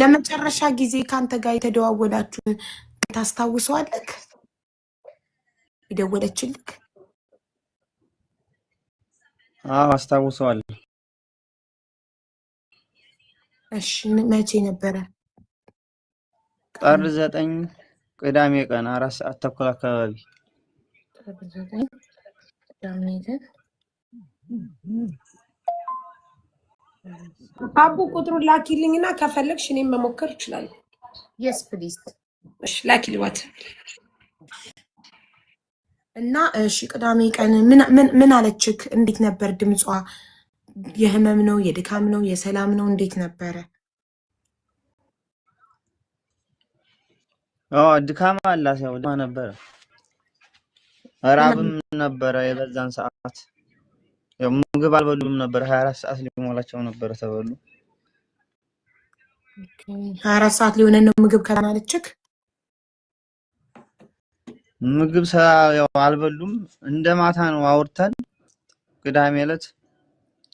ለመጨረሻ ጊዜ ካንተ ጋር የተደዋወላችሁ ታስታውሰዋለህ? የደወለችልክ? አስታውሰዋለሁ። እሺ መቼ ነበረ? ጥር 9 ቅዳሜ ቀን 4 ሰዓት ተኩል አካባቢ። ጥር 9 ቅዳሜ ቀን። አቡ ቁጥሩን ላኪልኝና ከፈለግሽ እኔም መሞከር እችላለሁ። የስ ፕሊዝ። እሺ ላኪልዋት እና እሺ ቅዳሜ ቀን ምን አለችክ? እንዴት ነበር ድምጿ? የህመም ነው፣ የድካም ነው፣ የሰላም ነው? እንዴት ነበረ? ድካም አላት። ያው ድካም ነበረ፣ ራብም ነበረ። የበዛን ሰዓት ያው ምግብ አልበሉም ነበር። 24 ሰዓት ሊሞላቸው ነበር ተበሉ። 24 ሰዓት ሊሆነ ነው ምግብ ከናለችክ? ምግብ ያው አልበሉም። እንደማታ ነው አውርተን ቅዳሜ ዕለት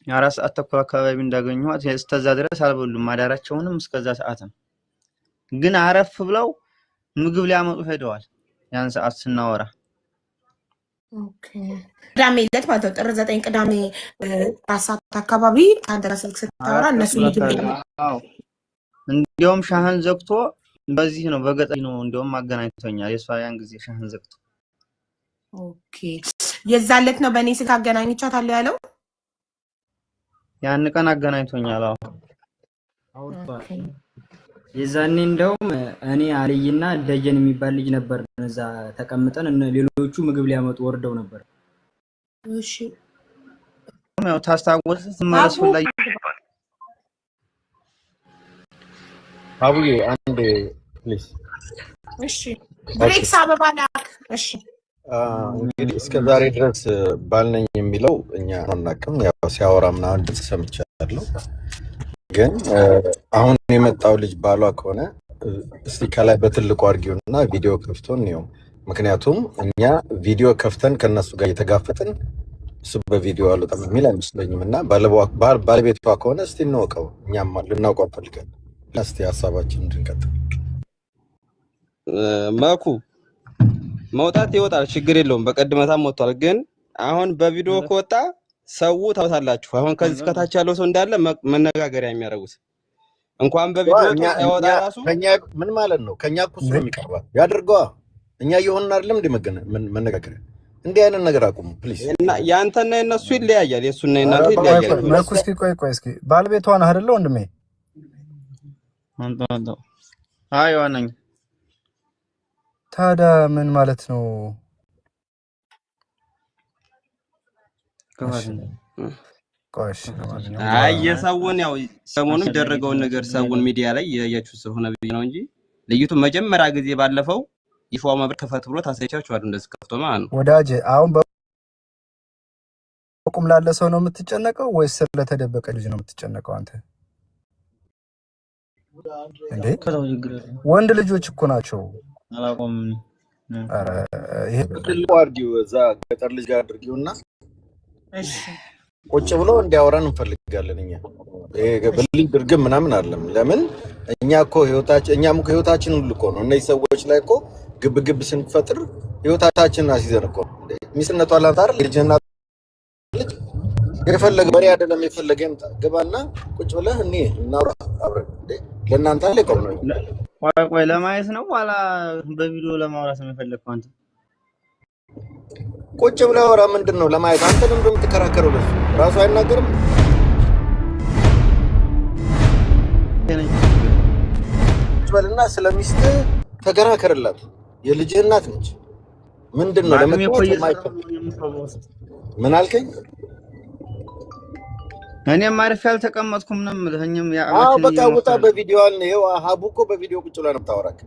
4 ሰዓት ተኩል አካባቢ እንዳገኘኋት እስከዛ ድረስ አልበሉም። ማዳራቸውንም እስከዛ ሰዓት ነው። ግን አረፍ ብለው ምግብ ሊያመጡ ሄደዋል። ያን ሰዓት ስናወራ ኦኬ ቅዳሜ ዕለት ማለት ነው። ጥር 9 ቅዳሜ 4 ሰዓት አካባቢ ከአንተ ጋር ስልክ ስታወራ እነሱ ምግብ እንዲያውም ሻህን ዘግቶ በዚህ ነው በገጠር ነው እንዲያውም አገናኝቶኛል። የሷ ያን ጊዜ ሻህን ዘግቶ ኦኬ የዛለት ነው በእኔ ስልክ አገናኝቻታለሁ ያለው። ያን ቀን አገናኝቶኛል። የዛኔ እንደውም እኔ አልይና ደጀን የሚባል ልጅ ነበር እዛ ተቀምጠን ሌሎቹ ምግብ ሊያመጡ ወርደው ነበር። እሺ ያው ታስታውስ ማለት ላይ አቡዬ አንድ ፕሊዝ። እሺ ብሬክስ አበባ ላክ። እሺ እንግዲህ እስከ ዛሬ ድረስ ባልነኝ የሚለው እኛ አናውቅም። ያው ሲያወራ ምናምን ድምፅ ሰምቻለሁ። ግን አሁን የመጣው ልጅ ባሏ ከሆነ እስቲ ከላይ በትልቁ አድርጊውና ቪዲዮ ከፍቶን ነው። ምክንያቱም እኛ ቪዲዮ ከፍተን ከነሱ ጋር እየተጋፈጥን እሱ በቪዲዮ አልወጣም የሚል አይመስለኝም። እና ባለቤቷ ከሆነ እስቲ እንወቀው፣ እኛም ልናውቀው እንፈልጋለን። እስቲ ሀሳባችን እንድንቀጥል። መኩ መውጣት ይወጣል፣ ችግር የለውም። በቀድመታም ወጥቷል። ግን አሁን በቪዲዮ ከወጣ ሰው ታውታላችሁ። አሁን ከዚህ ከታች ያለው ሰው እንዳለ መነጋገሪያ የሚያደርጉት እንኳን በቪዲዮ ያወጣ ራሱ ከኛ ምን ማለት ነው? ከኛ እኮ እሱ ነው የሚቀርባት ያድርገዋ። እኛ እየሆንን አይደለም እንደ መነጋገሪያ። እንዲህ አይነት ነገር አቁሙ ፕሊዝ። እና ያንተና የነሱ ይለያያል፣ የሱና የናንተ ይለያያል። መኩ እስኪ ቆይ እስኪ ባለቤቷ ነህ አይደለ ወንድሜ? አንተ አይ ዋናኝ ታዲያ ምን ማለት ነው? አይ የሰውን ያው ሰሞኑን ያደረገውን ነገር ሰውን ሚዲያ ላይ ያያችሁ ስለሆነ ብዬ ነው እንጂ ልዩቱ መጀመሪያ ጊዜ ባለፈው ይፋው መብር ከፈት ብሎ ታሳይቻችኋል። እንደዚህ ከፍቶ ማለት ነው። ወዳጄ አሁን በቁም ላለ ሰው ነው የምትጨነቀው ወይስ ስለተደበቀ ልጅ ነው የምትጨነቀው አንተ? እንዴ ወንድ ልጆች እኮ ናቸው። አላቆም ይሄ አድርጊው፣ እዛ ገጠር ልጅ ጋር አድርጊውና እሺ ቁጭ ብሎ እንዲያወራን እንፈልጋለን። እኛ በልጅ ድርግም ምናምን አይደለም። ለምን እኛ እኮ ህይወታችን ሁሉ እኮ ነው። እነዚህ ሰዎች ላይ እኮ ግብግብ ስንፈጥር ህይወታችንን አስይዘን እኮ ሚስትነቷ ላንተ አይደል? ልጅና ልጅ የፈለገ በሬ አይደለም የፈለገ ይምጣ፣ ግባና ቁጭ ብለህ እኔ እናውራ አብረን። ለእናንተ ላይ ቆም ነው። ቆይ ለማየት ነው ዋላ በቪዲዮ ለማውራት ነው የፈለግከው አንተ? ቁጭ ብለህ አውራ። ምንድን ነው ለማየት? አንተ ለምን እንደምትከራከረው ለሱ ራሱ አይናገርም? ቁጭ በልና ስለሚስት ተከራከርላት። የልጅህ እናት ነች። ምንድን ነው ምን አልከኝ? እኔም ማረፍ ያልተቀመጥኩም ምንም ለኛም በቃ ውጣ። በቪዲዮ ነው ሀቡ እኮ በቪዲዮ ቁጭ ብላ ነው የምታወራክ።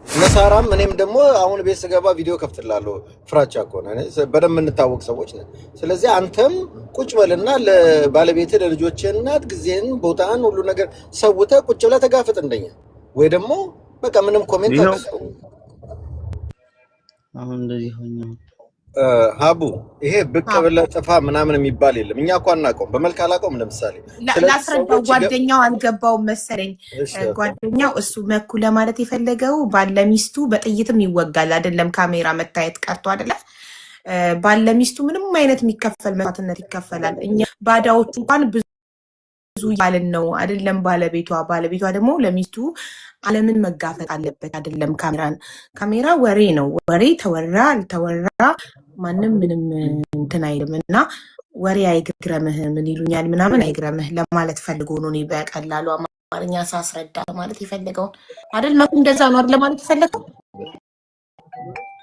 ነሳራም እኔም ደግሞ አሁን ቤት ስገባ ቪዲዮ ከፍትላለሁ። ፍራቻ እኮ ነው በደንብ እንታወቅ ሰዎች ነን። ስለዚህ አንተም ቁጭ በልና ለባለቤትህ ለልጆችህ እናት ጊዜህን ቦታህን ሁሉ ነገር ሰውተህ ቁጭ ብለህ ተጋፈጥ እንደኛ። ወይ ደግሞ በቃ ምንም ኮሜንት አትስጡ። አሁን እንደዚህ ሆኜ ሀቡ ይሄ ብቅ ብለህ ጥፋ ምናምን የሚባል የለም። እኛ እኮ አናውቀውም፣ በመልክ አላውቀውም። ለምሳሌ ላስረዳው፣ ጓደኛው አልገባውም መሰለኝ። ጓደኛው እሱ መኩ ለማለት የፈለገው ባለሚስቱ በጥይትም ይወጋል አይደለም፣ ካሜራ መታየት ቀርቶ አይደለም። ባለሚስቱ ምንም አይነት የሚከፈል መስዋዕትነት ይከፈላል። እኛ ባዳዎቹ እንኳን ብዙ ያልን ነው አይደለም። ባለቤቷ ደግሞ ለሚስቱ ዓለምን መጋፈጥ አለበት አይደለም። ካሜራ ወሬ ነው። ወሬ ተወራ አልተወራ ማንም ምንም እንትን አይልም። እና ወሬ አይግረምህ ምን ይሉኛል ምናምን አይግረምህ ለማለት ፈልጎ ነው። እኔ በቀላሉ አማርኛ ሳስረዳ ማለት የፈለገውን አይደል መኩ እንደዛ ነው አይደል ማለት የፈለገው።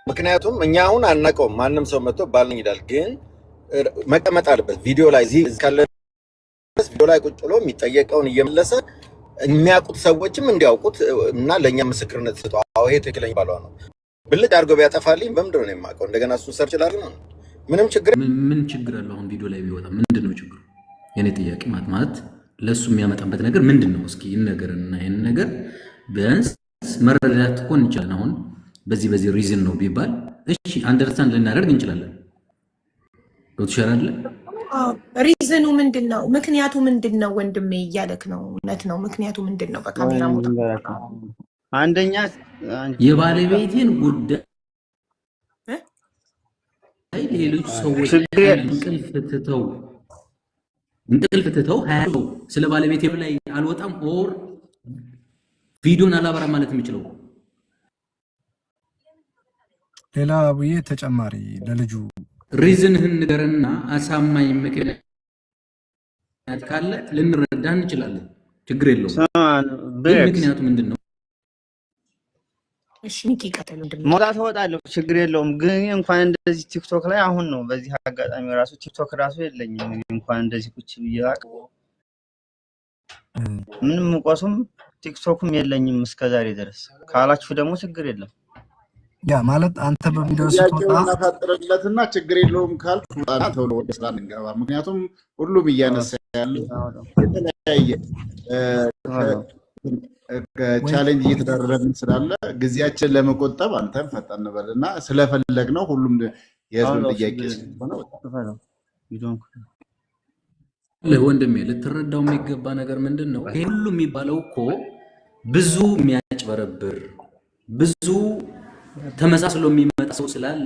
ምክንያቱም እኛ አሁን አናውቀውም። ማንም ሰው መጥቶ ባልኝ ይላል፣ ግን መቀመጥ አለበት ቪዲዮ ላይ ካለ ቪዲዮ ላይ ቁጭ ብሎ የሚጠየቀውን እየመለሰ የሚያውቁት ሰዎችም እንዲያውቁት እና ለእኛ ምስክርነት ስጡ። ይሄ ትክክለኛ ባሏ ነው። ብልጭ አድርጎ ቢያጠፋልኝ በምንድን ነው የማውቀው? እንደገና እሱን ሰርች ላድርግ ነው? ምንም ችግር ምን ችግር አለው? አሁን ቪዲዮ ላይ ቢወጣ ምንድን ነው ችግሩ? የኔ ጥያቄ ማለት ለእሱ የሚያመጣበት ነገር ምንድን ነው? እስኪ ይነገርና ይህን ነገር ቢያንስ መረዳት እኮ እንችላለን። አሁን በዚህ ሪዝን ነው ቢባል እሺ አንደርስታንድ ልናደርግ እንችላለን። ዶክተር ሪዝኑ ምንድን ነው? ምክንያቱ ምንድን ነው? ወንድሜ እያለክ ነው። እውነት ነው። ምክንያቱ ምንድን ነው? በካሜራ ሞታ አንደኛ የባለቤቴን ጉዳይ ሌሎች ሰዎች እንቅልፍ ትተው ስለ ባለቤቴ ላይ አልወጣም ኦር ቪዲዮን አላበራም ማለት የሚችለው ሌላ አቡዬ ተጨማሪ ለልጁ ሪዝንህን ንገረና አሳማኝ ምክንያት ካለ ልንረዳ እንችላለን። ችግር የለውም። ምክንያቱ ምንድን ነው? እሺ ሚኪ ቀጥል። መውጣት እወጣለሁ፣ ችግር የለውም። ግን እንኳን እንደዚህ ቲክቶክ ላይ አሁን ነው በዚህ አጋጣሚ ራሱ ቲክቶክ ራሱ የለኝም። እንኳን እንደዚህ ቁጭ ብዬ ምንም ቆሱም ቲክቶክም የለኝም እስከዛሬ ድረስ ካላችሁ ደግሞ ችግር የለም። ያ ማለት አንተ በቪዲዮ ስትወጣ እናታጥረለትና ችግር የለውም ካልክ ወጣና ተውሎ ወደ ስራ እንገባ። ምክንያቱም ሁሉም እያነሳ ያለው የተለያየ ቻሌንጅ እየተደረገን ስላለ ጊዜያችን ለመቆጠብ አንተም ፈጠን በልና ስለፈለግ ነው ሁሉም የህዝብ ጥያቄ ስለሆነ ወንድሜ ልትረዳው የሚገባ ነገር ምንድን ነው? ይሄ ሁሉ የሚባለው እኮ ብዙ የሚያጭበረብር ብዙ ተመሳስሎ የሚመጣ ሰው ስላለ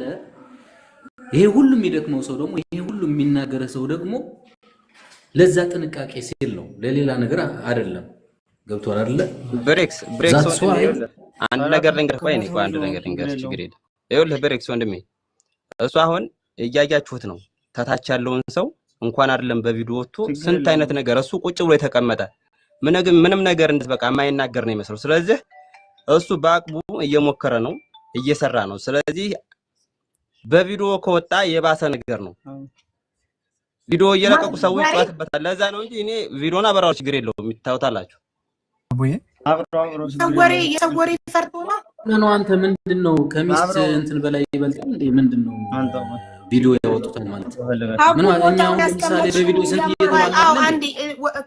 ይሄ ሁሉ የሚደክመው ሰው ደግሞ ይሄ ሁሉ የሚናገር ሰው ደግሞ ለዛ ጥንቃቄ ሲል ነው፣ ለሌላ ነገር አይደለም። ገብቷል አይደለ? ብሬክስ አንድ ነገር ልንገርህ። ቆይ ነው አንድ ነገር ልንገርህ፣ ችግር የለም። ይኸውልህ ብሬክስ ወንድሜ፣ እሱ አሁን እያያችሁት ነው። ታታች ያለውን ሰው እንኳን አይደለም በቪዲዮ ወጥቶ ስንት አይነት ነገር እሱ ቁጭ ብሎ የተቀመጠ ምንም ነገር በቃ የማይናገር ነው የሚመስለው። ስለዚህ እሱ በአቅሙ እየሞከረ ነው፣ እየሰራ ነው። ስለዚህ በቪዲዮ ከወጣ የባሰ ነገር ነው። ቪዲዮ እየለቀቁ ሰዎች ይጣጣበታል። ለዛ ነው እንጂ እኔ ቪዲዮና አበራው ችግር የለውም። ይታወታላችሁ። የሰወሬ ፈርቶ ነው። አንተ ምንድነው ከሚስት እንትን በላይ ይበልጣል እንዴ? ምንድነው ቪዲዮ ያወጡታል ማለት ነው? ምን ዋኛው ለምሳሌ በቪዲዮ ስንት እየተባለ አንዴ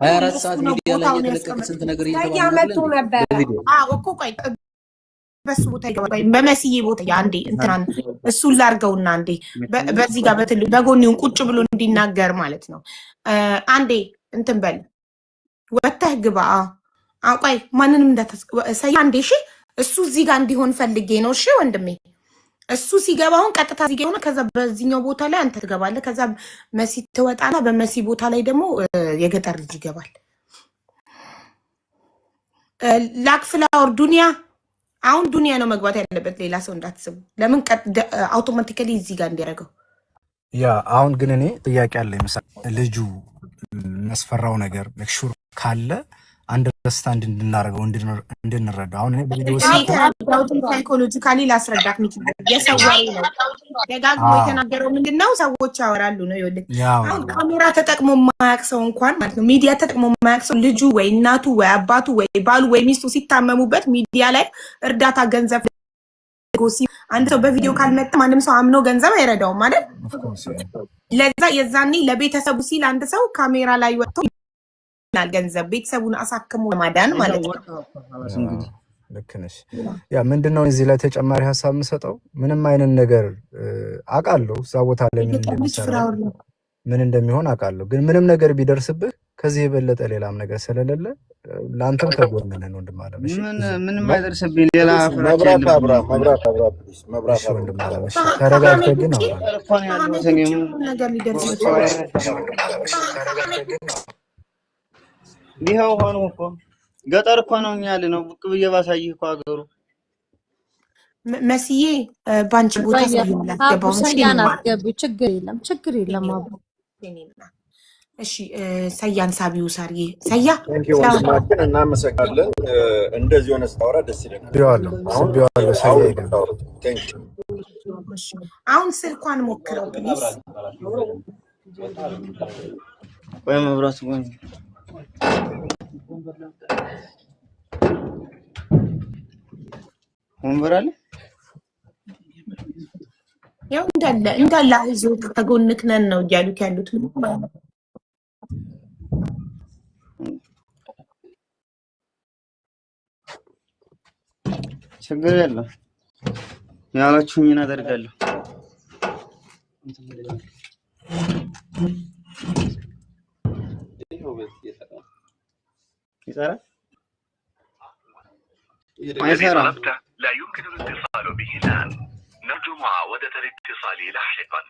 24 ሰዓት ሚዲያ ላይ እየተለቀቀ ስንት ነገር እየተባለ ነበር። እኮ ቆይ በሱ ቦታ ይገባል። በመሲዬ ቦታ አንዴ እንትን እሱን ላርገውና አንዴ በዚህ ጋር በጎኒውን ቁጭ ብሎ እንዲናገር ማለት ነው። አንዴ እንትን በል ወተህ ግባ። ቆይ ማንንም እንዳታሳይ አንዴ። እሺ እሱ እዚህ ጋር እንዲሆን ፈልጌ ነው። እሺ ወንድሜ እሱ ሲገባ አሁን ቀጥታ እዚህ ጋር ሆነ። ከዛ በዚህኛው ቦታ ላይ አንተ ትገባለህ። ከዛ መሲ ትወጣና በመሲ ቦታ ላይ ደግሞ የገጠር ልጅ ይገባል። ላክፍላወር ዱንያ አሁን ዱንያ ነው መግባት ያለበት፣ ሌላ ሰው እንዳትስቡ። ለምን አውቶማቲካሊ እዚህ ጋር እንዲያደርገው። ያ አሁን ግን እኔ ጥያቄ አለ። ልጁ የሚያስፈራው ነገር ሹር ካለ አንደርስታንድ እንድናደርገው እንድንረዳው። አሁን እኔ በቪዲዮ ሳይኮሎጂካሊ ላስረዳት የሚችል የሰው ወሬ ነው። ደጋግሞ የተናገረው ምንድነው? ሰዎች ያወራሉ ነው። ይኸውልህ አሁን ካሜራ ተጠቅሞ የማያውቅ ሰው እንኳን ማለት ነው ሚዲያ ተጠቅሞ የማያውቅ ሰው ልጁ ወይ እናቱ ወይ አባቱ ወይ ባሉ ወይ ሚስቱ ሲታመሙበት ሚዲያ ላይ እርዳታ ገንዘብ አንድ ሰው በቪዲዮ ካልመጣ ማንም ሰው አምኖ ገንዘብ አይረዳውም ማለት። ለዛ የዛኔ ለቤተሰቡ ሲል አንድ ሰው ካሜራ ላይ ወጥቶ ገንዘብ ቤተሰቡን አሳክሞ ለማዳን ማለት ነው። ልክ ነሽ። ያ ምንድነው እዚህ ላይ ተጨማሪ ሀሳብ የምሰጠው ምንም አይነት ነገር አውቃለሁ እዛ ቦታ ላይ ምን እንደሚሰራ ምን እንደሚሆን አውቃለሁ። ግን ምንም ነገር ቢደርስብህ ከዚህ የበለጠ ሌላም ነገር ስለሌለ ለአንተም ከጎንህ ነን ወንድም አለም። እሺ ምንም አይደርስብኝ ሌላ መብራት አብራ ወንድም አለም። እሺ ተረጋግተህ ግን ነገር ሊደርስ ይኸው ሆኖ እኮ ገጠር እኮ ነው ያለ ነው ብቅ ብዬ ባሳይህ እኮ አገሩ መስዬ ባንቺ ቦታ ስለሚላት ገባውን ሰያን አትገቡ። ችግር የለም አቡ። እሺ ሰያን ሳቢው ሳርዬ ሰያ ወንድማችን እናመሰግናለን። እንደዚህ ሆነ ስታወራ ደስ ይለናል። ቢዋለው ሰያ ይገባል። አሁን ስልኳን ሞክረው ፕሊዝ። ወይ መብራት ወይ ወንበር አለ ያው እንዳለ አይዞህ ከጎንክ ነን ነው እያሉት ያሉት ምን ማለት ነው? ችግር የለም ያላችሁኝን አደርጋለሁ። ይሰራል አይሰራም? لا يمكن الاتصال به الآن. نرجو معاودة الاتصال لاحقا.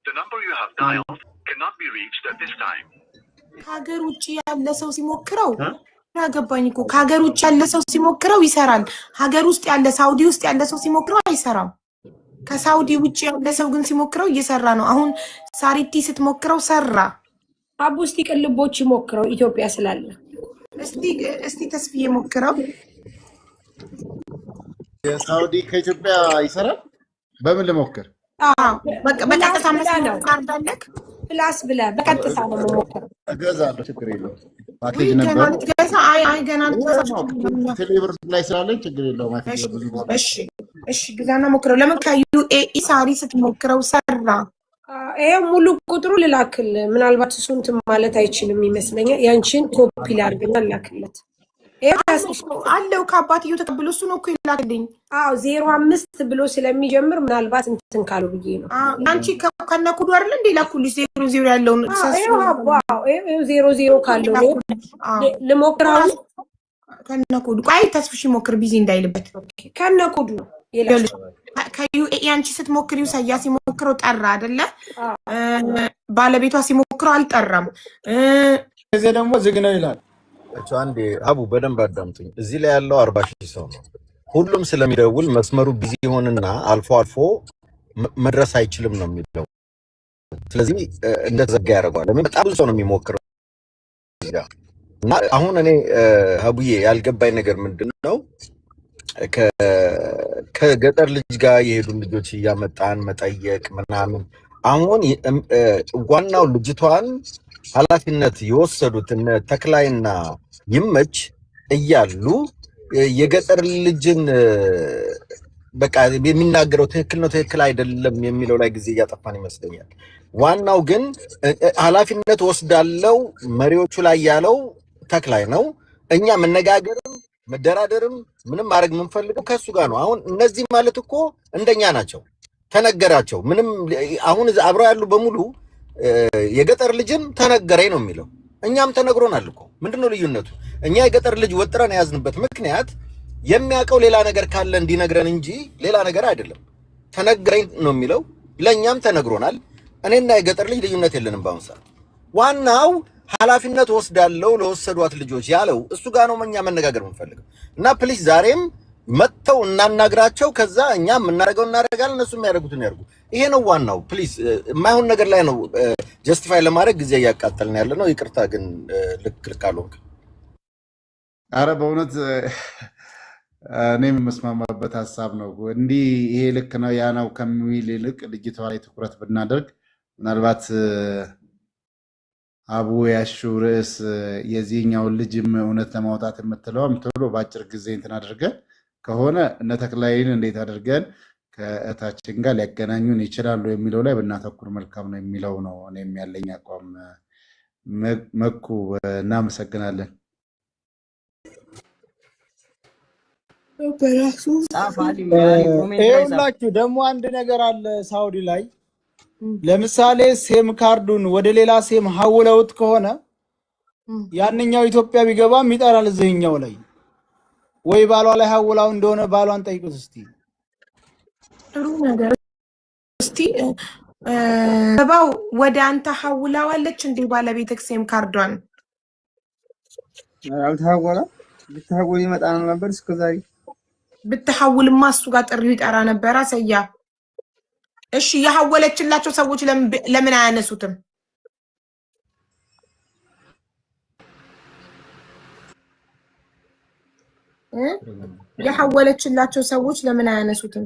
The number you have dialed cannot be reached at this time. ከሀገር ውጭ ያለ ሰው ሲሞክረው ያገባኝ እኮ ከሀገር ውጭ ያለ ሰው ሲሞክረው ይሰራል። ሀገር ውስጥ ያለ ሳውዲ ውስጥ ያለ ሰው ሲሞክረው አይሰራም። ከሳውዲ ውጭ ያለ ሰው ግን ሲሞክረው እየሰራ ነው። አሁን ሳሪቲ ስትሞክረው ሰራ። አቡ እስቲ ቅልቦች ይሞክረው ኢትዮጵያ ስላለ እስቲ ተስፍዬ ሞክረው። የሳውዲ ከኢትዮጵያ ይሰራል። በምን ልሞክር? በቃ በቀጥታ መስመር ካርድ አለክ ፕላስ ብለህ በቀጥታ ነው ሞክረው። እገዛለሁ፣ ችግር የለውም። ፓኬጅ ነበር ገና ቴሌብር ላይ ስላለኝ ችግር የለውም። እሺ ግዛና ሞክረው። ለምን ከዩኤኢ ሳሪ ስትሞክረው ሰራ። ይሄው ሙሉ ቁጥሩ ልላክል። ምናልባት እሱ እንትን ማለት አይችልም ይመስለኛል። ያንቺን ኮፒ ላድርግና ላክለት። አለው ከአባትዮ ተቀብሎ እሱ ነው እኮ ይላክልኝ። 05 ብሎ ስለሚጀምር ምናልባት እንትን ካሉ ብዬ ነው። አንቺ ከነኩዱ አይደል እንዴ ላኩልሽ? 00 ያለውን ይሄው 00 ካለው ነው ልሞክረው። ከነኩዱ ቆይ ተስፍሽ ሞክር ቢዚ እንዳይልበት። ከነኩዱ ይላል። ከዩኤኢ አንቺ ስትሞክሪው ሰያ ሲሞክረው ጠራ አይደለ? ባለቤቷ ሲሞክረው አልጠራም። እዚህ ደግሞ ዝግ ነው ይላል። አንዴ አቡ በደንብ አዳምጡኝ። እዚህ ላይ ያለው 40,000 ሰው ነው። ሁሉም ስለሚደውል መስመሩ ቢዚ ሆንና አልፎ አልፎ መድረስ አይችልም ነው የሚለው። ስለዚህ እንደዘጋ ያደርገዋል። ለምን በጣም ብዙ ሰው ነው የሚሞክረው። እና አሁን እኔ አቡዬ ያልገባኝ ነገር ምንድነው ከገጠር ልጅ ጋር የሄዱ ልጆች እያመጣን መጠየቅ ምናምን። አሁን ዋናው ልጅቷን ኃላፊነት የወሰዱት እነ ተክላይና ይመች እያሉ የገጠር ልጅን በቃ የሚናገረው ትክክል ነው ትክክል አይደለም የሚለው ላይ ጊዜ እያጠፋን ይመስለኛል። ዋናው ግን ኃላፊነት ወስዳለው መሪዎቹ ላይ ያለው ተክላይ ነው። እኛ መነጋገርም መደራደርም ምንም ማድረግ የምንፈልገው ከሱ ጋር ነው። አሁን እነዚህ ማለት እኮ እንደኛ ናቸው። ተነገራቸው ምንም አሁን አብረው ያሉ በሙሉ የገጠር ልጅም ተነገረኝ ነው የሚለው። እኛም ተነግሮናል እኮ። ምንድነው ልዩነቱ? እኛ የገጠር ልጅ ወጥረን የያዝንበት ምክንያት የሚያውቀው ሌላ ነገር ካለ እንዲነግረን እንጂ ሌላ ነገር አይደለም። ተነገረኝ ነው የሚለው። ለኛም ተነግሮናል። እኔና የገጠር ልጅ ልዩነት የለንም በአሁን ሰዓት። ዋናው ኃላፊነት ወስዳለው ለወሰዷት ልጆች ያለው እሱ ጋር ነው እኛ መነጋገር የምንፈልገው። እና ፕሊዝ ዛሬም መጥተው እናናግራቸው። ከዛ እኛ የምናደርገው እናደርጋለን፣ እነሱ የሚያደርጉትን ያደርጉ። ይሄ ነው ዋናው። ፕሊዝ የማይሆን ነገር ላይ ነው ጀስቲፋይ ለማድረግ ጊዜ እያቃጠልን ያለ ነው። ይቅርታ ግን ልክ አልሆንክ። አረ በእውነት እኔም የምስማማበት ሀሳብ ነው። እንዲህ ይሄ ልክ ነው ያ ነው ከሚል ይልቅ ልጅቷ ላይ ትኩረት ብናደርግ ምናልባት አቡ ያሹ ርዕስ የዚህኛውን ልጅም እውነት ለማውጣት የምትለውም ቶሎ በአጭር ጊዜ እንትን አድርገን ከሆነ እነ ተክላይን እንዴት አድርገን ከእታችን ጋር ሊያገናኙን ይችላሉ የሚለው ላይ ብናተኩር መልካም ነው የሚለው ነው እኔም ያለኝ አቋም። መኩ እናመሰግናለን። በራሱ ይኸውላችሁ ደግሞ አንድ ነገር አለ ሳውዲ ላይ ለምሳሌ ሴም ካርዱን ወደ ሌላ ሴም ሀውለውት ከሆነ ያንኛው ኢትዮጵያ ቢገባም ይጠራል እዚህኛው ላይ ወይ ባሏ ላይ ሀውላው እንደሆነ ባሏን ጠይቁት እስቲ። ጥሩ ነገር እስቲ ባው ወደ አንተ ሀውላዋለች እንዴ ባለቤትህ ሴም ካርዷን? አልተሐወለ ብትሐወል ይመጣ ነበር እስከዛሬ ብትሐውልማ እሱ ጋር ጥሪው ይጠራ ነበር አሰያ። እሺ የሐወለችላቸው ሰዎች ለምን አያነሱትም? የሐወለችላቸው ሰዎች ለምን አያነሱትም?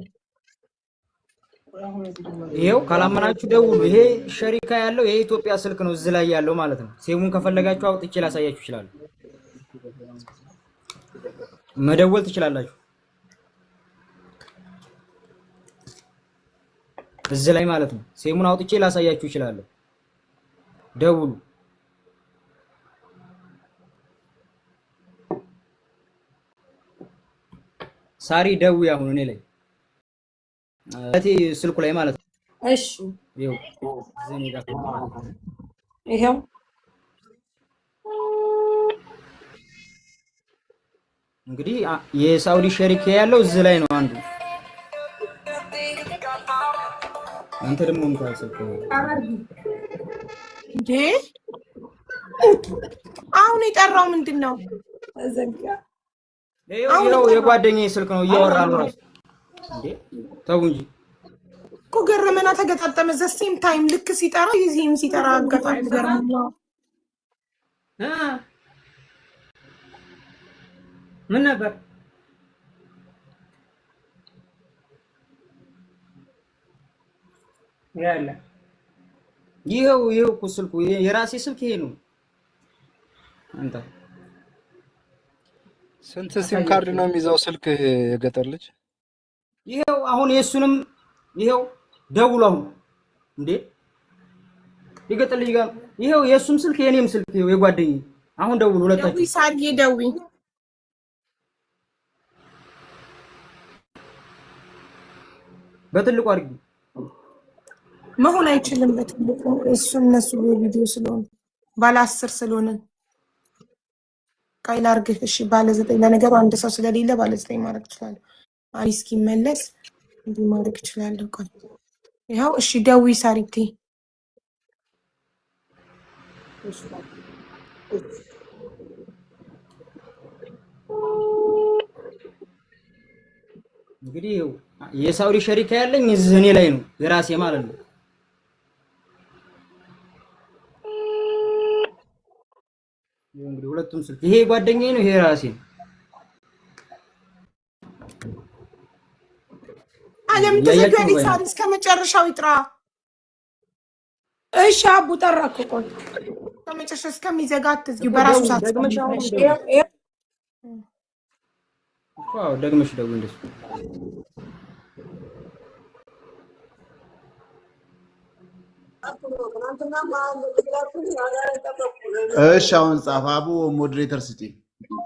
ይሄው ካላመናችሁ ደውሉ። ይሄ ሸሪካ ያለው የኢትዮጵያ ስልክ ነው እዚህ ላይ ያለው ማለት ነው። ሴሙን ከፈለጋችሁ አውጥቼ ላሳያችሁ ይችላል። መደወል ትችላላችሁ እዚህ ላይ ማለት ነው። ሴሙን አውጥቼ ላሳያችሁ ይችላል። ደውሉ። ሳሪ ደውይ አሁን እኔ ላይ እቴ ስልኩ ላይ ማለት ነው። እሺ ይሄው ዘኔ ጋር ይሄው እንግዲህ የሳውዲ ሸሪክ ያለው እዚህ ላይ ነው አንዱ። አንተ ደግሞ እንኳን ስልኩ እንዴ አሁን የጠራው ምንድነው? ይሄው የጓደኛዬ ስልክ ነው እያወራ ነው ራሱ። እንዴ ተው እንጂ እኮ ገረመና ተገጣጠመ። ዘሴም ታይም ልክ ሲጠራ ይዚህም ሲጠራ አጋጣሚ ገረመና። ምን ነበር ያለ? ይሄው እኮ ስልኩ የራሴ ስልክ ይሄ ነው። አንተ ስንት ሲም ካርድ ነው የሚይዘው ስልክ የገጠር ልጅ? ይሄው አሁን የሱንም ይሄው ደውሉ አሁን። እንዴ የገጠር ልጅ ጋር ይሄው የሱም ስልክ የኔም ስልክ ይሄው የጓደኛዬ አሁን ደውሉ ሁለታችሁ። ደውይ ሳርዬ ደውይ። በትልቁ አድርጊ። መሆን አይችልም በትልቁ እነሱ በቪዲዮ ስለሆነ ባለ 10 ስለሆነ ቀይ ላድርግህ። እሺ ባለ 9 ለነገሩ አንድ ሰው ስለሌለ ባለ 9 ማድረግ ይችላል። አይ እስኪመለስ እንዲህ ማድረግ ይችላል። ቆይ ይኸው እሺ ደውይ ሳሪቴ። እንግዲህ የሳውዲ ሸሪካ ያለኝ እዚህ እኔ ላይ ነው የራሴ ማለት ነው። እንግዲህ ሁለቱም ስልክ ይሄ ጓደኛዬ ነው፣ ይሄ ራሴ ነው። አለም ተዘጋጅ ሳሪ እስከ መጨረሻው ይጥራ። እሺ አቡ ጠራኩ። ቆይ ከመጨረሻ እስከሚዘጋ አትዝጊው። በራሱ ሰዓት ዋው ደግመሽ ደውል እንደሱ። እሺ አሁን ጻፍ አቡ ሞዴሬተር ስጪ፣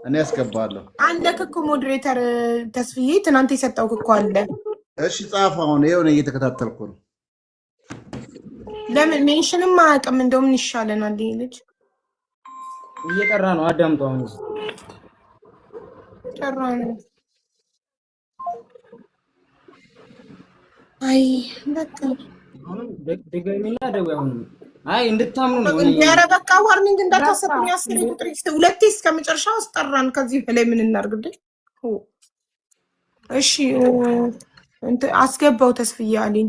እኔ ያስገባለሁ። አንደ ክኩ ሞዴሬተር ተስፍዬ ትናንት የሰጠው ክኩ አለ። እሺ ጻፍ አሁን ይሄው ነው እየተከታተልኩ ነው። ለምን ሜንሽንም አያውቅም? እንደውም ይሻለናል። ይሄ ልጅ እየጠራ ነው። አዳምጡ አሁን ጠራ ነው። አይ በቃ ደግሜና ደውይ አሁን። አይ እንድታምኑ ነው። ኧረ በቃ ዋርኒንግ እንዳታሰጡኝ። 10 ቁጥር ሁለቴ እስከ መጨረሻው አስጠራን። ከዚህ በላይ ምን እናድርግ? እሺ አስገባው ተስፍዬ አለኝ።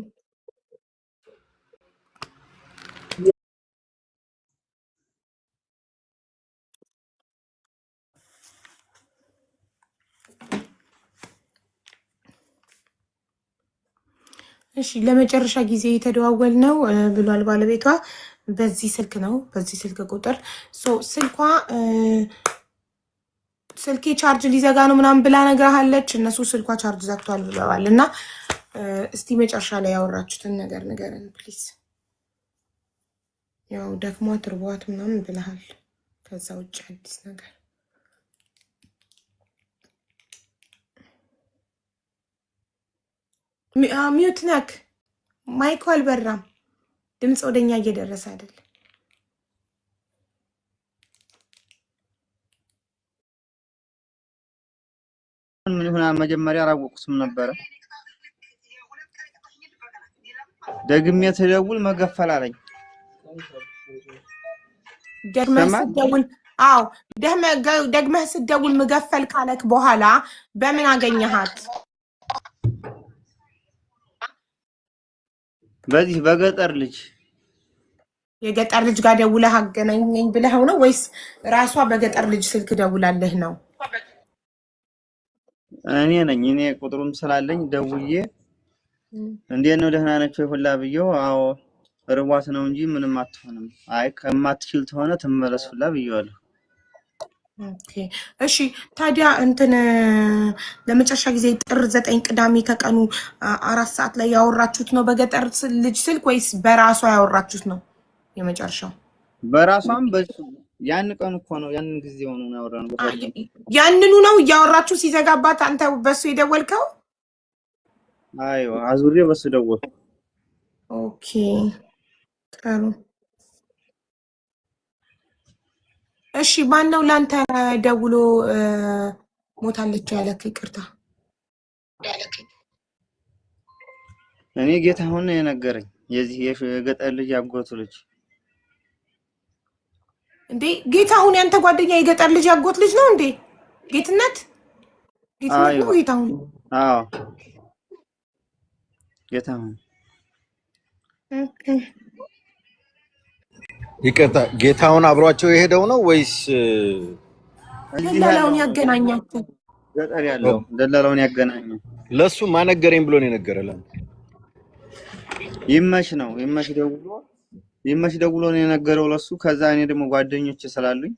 እሺ ለመጨረሻ ጊዜ የተደዋወል ነው ብሏል ባለቤቷ። በዚህ ስልክ ነው፣ በዚህ ስልክ ቁጥር ስልኬ ቻርጅ ሊዘጋ ነው ምናምን ብላ ነግራሃለች። እነሱ ስልኳ ቻርጅ ዘግቷል ብለዋል። እና እስቲ መጨረሻ ላይ ያወራችሁትን ነገር ንገረን ፕሊዝ። ያው ደክሟት ርቧት ምናምን ብለሃል። ከዛ ውጭ አዲስ ነገር ሚዩት ነክ ማይኩ አልበራም። ድምፅ ወደኛ እየደረሰ አይደል? ምን ይሆና መጀመሪያ አላወቅኩትም ነበር። ደግሜ ተደውል መገፈል አለኝ። ደግመህ ስትደውል መገፈል ካለክ በኋላ በምን አገኘሃት? በዚህ በገጠር ልጅ የገጠር ልጅ ጋር ደውለህ አገናኘኝ ብለኸው ነው ወይስ ራሷ በገጠር ልጅ ስልክ ደውላለህ ነው? እኔ ነኝ። እኔ ቁጥሩም ስላለኝ ደውዬ እንዴት ነው ደህና ነች ወይ ሁላ ብየው፣ አዎ ርቧት ነው እንጂ ምንም አትሆንም፣ አይ ከማትችል ተሆነ ትመለስ ሁላ ብየዋለሁ። ኦኬ እሺ። ታዲያ እንትን ለመጨረሻ ጊዜ ጥር 9 ቅዳሜ ከቀኑ 4 ሰዓት ላይ ያወራችሁት ነው በገጠር ልጅ ስልክ ወይስ በራሷ ያወራችሁት ነው? የመጨረሻው በራሷም ያን ቀን እኮ ነው፣ ያን ጊዜ ሆኖ ነው ያወራነው። ያንኑ ነው እያወራችሁ ሲዘጋባት አንተ በሱ የደወልከው? አይዋ አዙሬ በሱ ደወልኩ። ኦኬ ጥሩ እሺ። ማነው ላንተ ደውሎ ሞታለች ያለክ? ይቅርታ እኔ ጌታሁን ነው የነገረኝ፣ የዚህ የገጠር ልጅ ያጎቱ ልጅ። እንዴ ጌታሁን ያንተ ጓደኛ የገጠር ልጅ ያጎት ልጅ ነው እንዴ? ጌትነት ነው ጌታሁን? አዎ ጌታሁን። ይቅርታ ጌታሁን አብሯቸው የሄደው ነው ወይስ ደላላውን ያገናኛችሁ? ገጠር ያለው ደላላውን ያገናኛል። ለሱ ማነገረኝ ብሎ ነው የነገረው። ይመሽ ደውሎ ነው የነገረው ለሱ። ከዛ እኔ ደግሞ ጓደኞቼ ስላሉኝ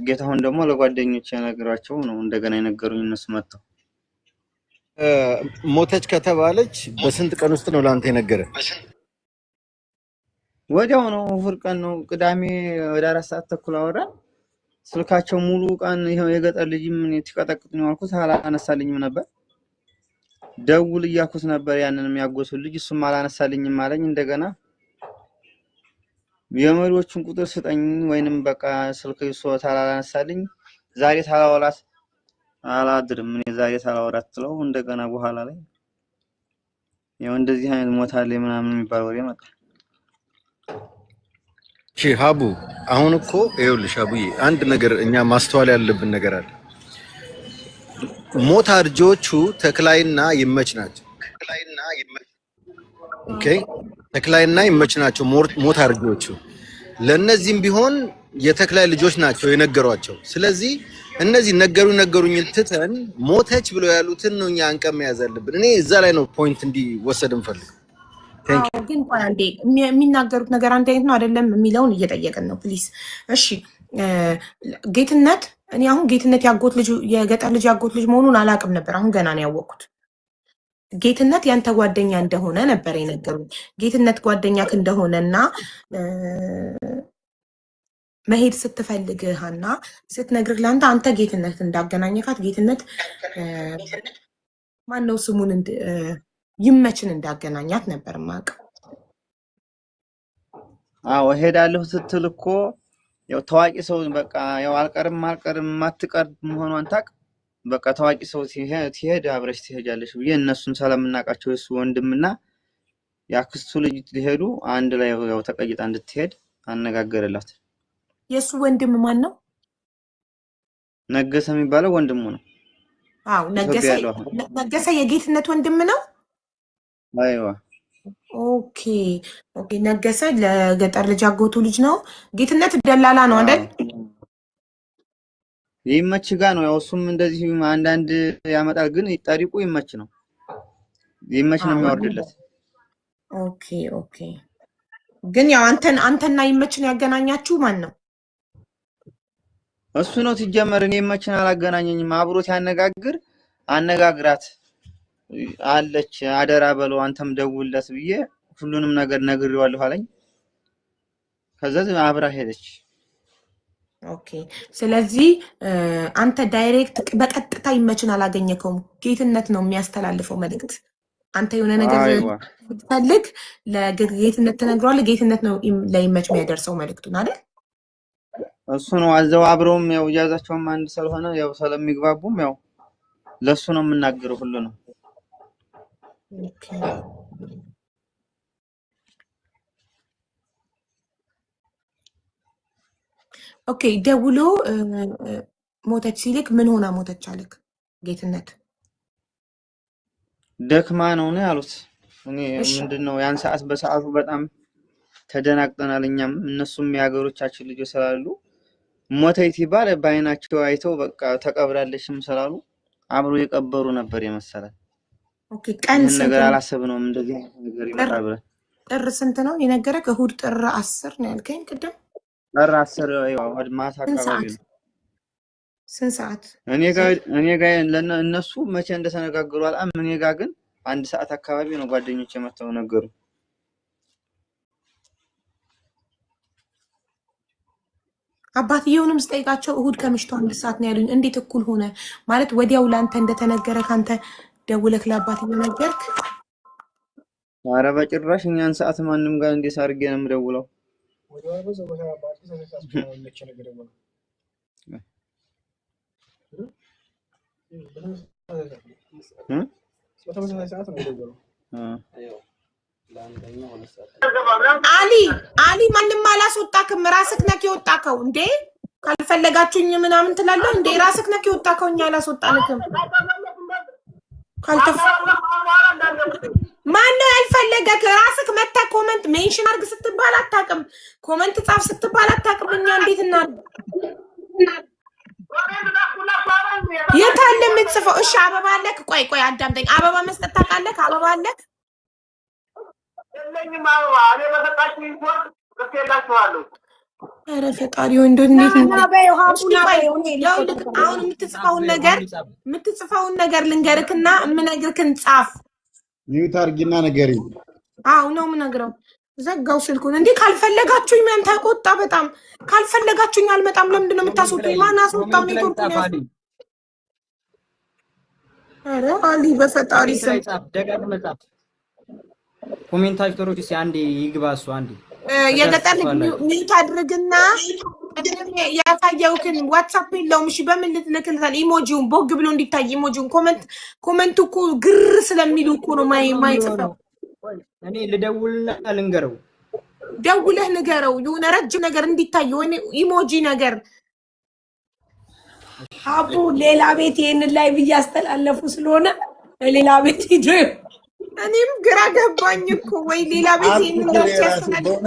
ጌታሁን ደግሞ ለጓደኞቼ ነገራቸው ነው እንደገና የነገሩኝ እነሱ መጥተው። ሞተች ከተባለች በስንት ቀን ውስጥ ነው ላንተ የነገረ? ወዲያው ነው፣ እሑድ ቀን ነው። ቅዳሜ ወደ 4 ሰዓት ተኩል አወራን። ስልካቸው ሙሉ ቀን ይሄው የገጠር ልጅ ምን ትቀጠቅጥ ነው አልኩት፣ አላነሳልኝም ነበር። ደውል እያልኩት ነበር ያንንም ያጎሱን ልጅ፣ እሱም አላነሳልኝም አለኝ። እንደገና የመሪዎቹን ቁጥር ስጠኝ ወይንም በቃ ስልክ ይሶታ አላነሳልኝ። ዛሬ ታላወራት አላድርም እኔ ዛሬ ታላወራት ትለው። እንደገና በኋላ ላይ ያው እንደዚህ አይነት ሞታለ ምናምን የሚባል ወሬ መጣ። እሺ ሀቡ፣ አሁን እኮ ይኸውልሽ ሀቡዬ፣ አንድ ነገር እኛ ማስተዋል ያለብን ነገር አለ። ሞት አርጆቹ ተክላይና ይመች ናቸው። ኦኬ፣ ተክላይና ይመች ናቸው ሞት አርጆቹ። ለነዚህም ቢሆን የተክላይ ልጆች ናቸው የነገሯቸው። ስለዚህ እነዚህ ነገሩኝ ትተን ሞተች ብለው ያሉትን ነው እኛ አንቀም መያዝ አለብን። እኔ እዛ ላይ ነው ፖይንት እንዲወሰድ እንፈልግ። ግን አንዴ የሚናገሩት ነገር አንድ አይነት ነው አይደለም የሚለውን እየጠየቅን ነው ፕሊስ። እሺ ጌትነት፣ እኔ አሁን ጌትነት ያጎት ልጅ የገጠር ልጅ ያጎት ልጅ መሆኑን አላውቅም ነበር። አሁን ገና ነው ያወቅኩት። ጌትነት ያንተ ጓደኛ እንደሆነ ነበር የነገሩኝ። ጌትነት ጓደኛክ እንደሆነና መሄድ ስትፈልግ ሀና ስትነግርህ ለአንተ አንተ ጌትነት እንዳገናኘካት ጌትነት ማነው ስሙን ይመችን እንዳገናኛት ነበር የማውቀው። አዎ ሄዳለሁ ስትል እኮ ያው ታዋቂ ሰው በቃ ያው አልቀርም ማትቀር መሆኗን ታውቅ። በቃ ታዋቂ ሰው ሲሄድ አብረሽ ትሄጃለሽ ብዬ እነሱን ስለምናውቃቸው እሱ ወንድምና ያክስቱ ልጅ ሊሄዱ አንድ ላይ ያው ተቀይጣ እንድትሄድ አነጋገረላት። የሱ ወንድም ማን ነው? ነገሰ የሚባለው ወንድሙ ነው። አዎ ነገሰ የጌትነት ወንድም ነው። አይዋ ኦኬ ነገሰ ለገጠር ልጅ አጎቱ ልጅ ነው። ጌትነት ደላላ ነው አይደል? ይመች ጋ ነው ያው እሱም እንደዚህ አንዳንድ ያመጣል፣ ግን ጠሪቁ ይመች ነው። ይመች ነው የሚያወርድለት። ኦኬ ግን ያው አንተና ይመችን ያገናኛችሁ ማን ነው? እሱ ነው ሲጀመር። እኔ ይመችን አላገናኘኝም። አብሮት ያነጋግር አነጋግራት አለች አደራ በለው አንተም ደውልለት ብዬ ሁሉንም ነገር ነግሬዋለሁ አለኝ። ከዛ አብራ ሄደች። ኦኬ ስለዚህ አንተ ዳይሬክት በቀጥታ ይመችን አላገኘከውም። ጌትነት ነው የሚያስተላልፈው መልእክት አንተ የሆነ ነገር ፈልግ ለጌትነት ትነግረዋለህ። ጌትነት ነው ለይመች የሚያደርሰው መልእክቱን አይደል? እሱ ነው አዘው አብረውም ያው እያዛቸውም አንድ ስለሆነ ያው ስለሚግባቡም ያው ለሱ ነው የምናገረው ሁሉ ነው። ኦኬ ደውሎ ሞተች ሲልክ ምን ሆና ሞተች አለክ ጌትነት? ደክማ ነው ያሉት። እኔ ምንድነው ያን ሰዓት በሰዓቱ በጣም ተደናግጠናል። እኛም እነሱም የሀገሮቻችን ልጆች ስላሉ ሞተች ይባል በአይናቸው አይተው በቃ ተቀብራለችም ስላሉ አብሮ የቀበሩ ነበር የመሰለን። ኦኬ ቀን ነገር አላሰብነውም እንደዚህ ነገር ይመጣል። ጥር ስንት ነው የነገረክ? እሁድ ጥር 10 ነው ያልከኝ ቅድም። ጥር 10 ያው ማታ አካባቢ ነው። ስንት ሰዓት? እኔ ጋር እነሱ መቼ እንደተነጋገሩ አላም። እኔ ጋር ግን 1 ሰዓት አካባቢ ነው ጓደኞቼ መተው ነገሩ። አባትየውንም ስጠይቃቸው እሁድ ከምሽቱ 1 ሰዓት ነው ያሉኝ። እንዴት እኩል ሆነ ማለት ወዲያው ላንተ እንደተነገረ ካንተ ደውለክ ለአባትየው ነገርክ? ኧረ በጭራሽ እኛን ሰዓት ማንም ጋር እንዴት አድርጌ ነው የምደውለው? አሊ ማንም አላስወጣክም። ራስክ ነክ የወጣከው እንዴ? ካልፈለጋችሁኝ ምናምን ትላለህ እንዴ? ራስክ ነክ የወጣከው እኛ አላስወጣንክም። ማነው ያልፈለገክ? ራስክ መታ ኮሜንት ሜንሽን አድርግ ስትባል አታውቅም። ኮሜንት ጻፍ ስትባል አታውቅም። እኛ እንዴት እና የት አለ የምትጽፈው? እሺ አበባ አለክ? ቆይ አዳምጠኝ። አበባ መስጠት ታውቃለህ? አበባ አለክ? ኧረ ፈጣሪ ወንዶ እንዴት ነው? አሁን የምትጽፈውን ነገር ልንገርክና የምነግርክን ጻፍ። ሚዩት አድርጊና ንገሪኝ። አዎ ነው የምነግረው። ዘጋው ስልኩን። እንዴ ካልፈለጋችሁኝ ምን ተቆጣ? በጣም ካልፈለጋችሁኝ አልመጣም። ለምንድን ነው የምታስወጡኝ? ማን አስወጣው? ኔትወርክ ነው። ኧረ አሊ በፈጣሪ ስም ደጋግመህ ጻፍ። ኮሜንታተሮች እስኪ አንዴ ይግባ። እሱ አንዴ የገጠር ሚዩት አድርግና ያሳየውክን ዋትስአፕ የለውም። እሺ በምን ልትልክልታል? ኢሞጂውን ቦግ ብሎ እንዲታይ ኢሞጂውን። ኮመንቱ እኮ ግር ስለሚሉ እኮ ነው ማይጽፈው። እኔ ልደውልና ልንገረው። ደውለህ ንገረው የሆነ ረጅም ነገር እንዲታይ ወይ ኢሞጂ ነገር። ሀቡ ሌላ ቤት ይሄንን ላይ እያስተላለፉ ስለሆነ ሌላ ቤት ሂዶ እኔም ግራ ገባኝ እኮ ወይ ሌላ ቤት ይሄንን ላይ ያስተላለፉ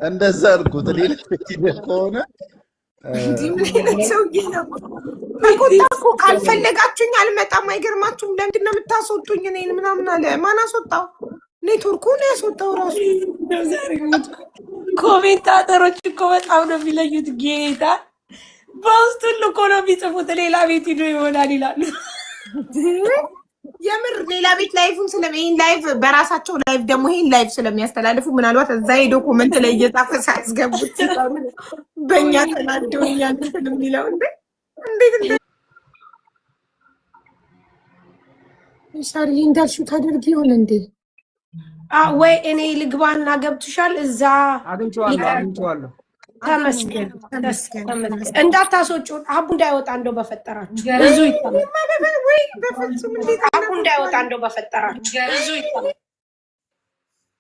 እንደዛ አልኩት። ሌላ ቤት ሂዶ ከሆነ ምን ሰውዬ ነው? በቁጣ እኮ ካልፈለጋችሁኝ አልመጣም። አይገርማችሁም? ለምንድን ነው የምታስወጡኝ እኔን ምናምን አለ። ማን አስወጣው? ኔትወርኩ ነው ያስወጣው ራሱ። ኮሜንታተሮች እኮ በጣም ነው የሚለዩት። ጌታ በውስጡ እኮ ነው የሚጽፉት። ሌላ ቤት ሂዶ ይሆናል ይላሉ። የምር ሌላ ቤት ላይቭን ይሄን ላይቭ በራሳቸው ላይቭ ደግሞ ይሄን ላይቭ ስለሚያስተላልፉ ምናልባት እዛ ሄዶ ኮመንት ላይ እየጻፈ ሳያስገቡት በእኛ ተናደው እኛን የሚለው እንዴት ሳሪ እንዳልሽው ታደርጊ ይሆን እንዴ? ወይ እኔ ልግባና ገብትሻል እዛ አግኝቼዋለሁ። ተመስገን እንዳታስወጪው። አቡ እንዳይወጣ እንደው በፈጠራችሁ ብዙ ይታመን። አቡ እንዳይወጣ እንደው በፈጠራችሁ ብዙ ይታመን።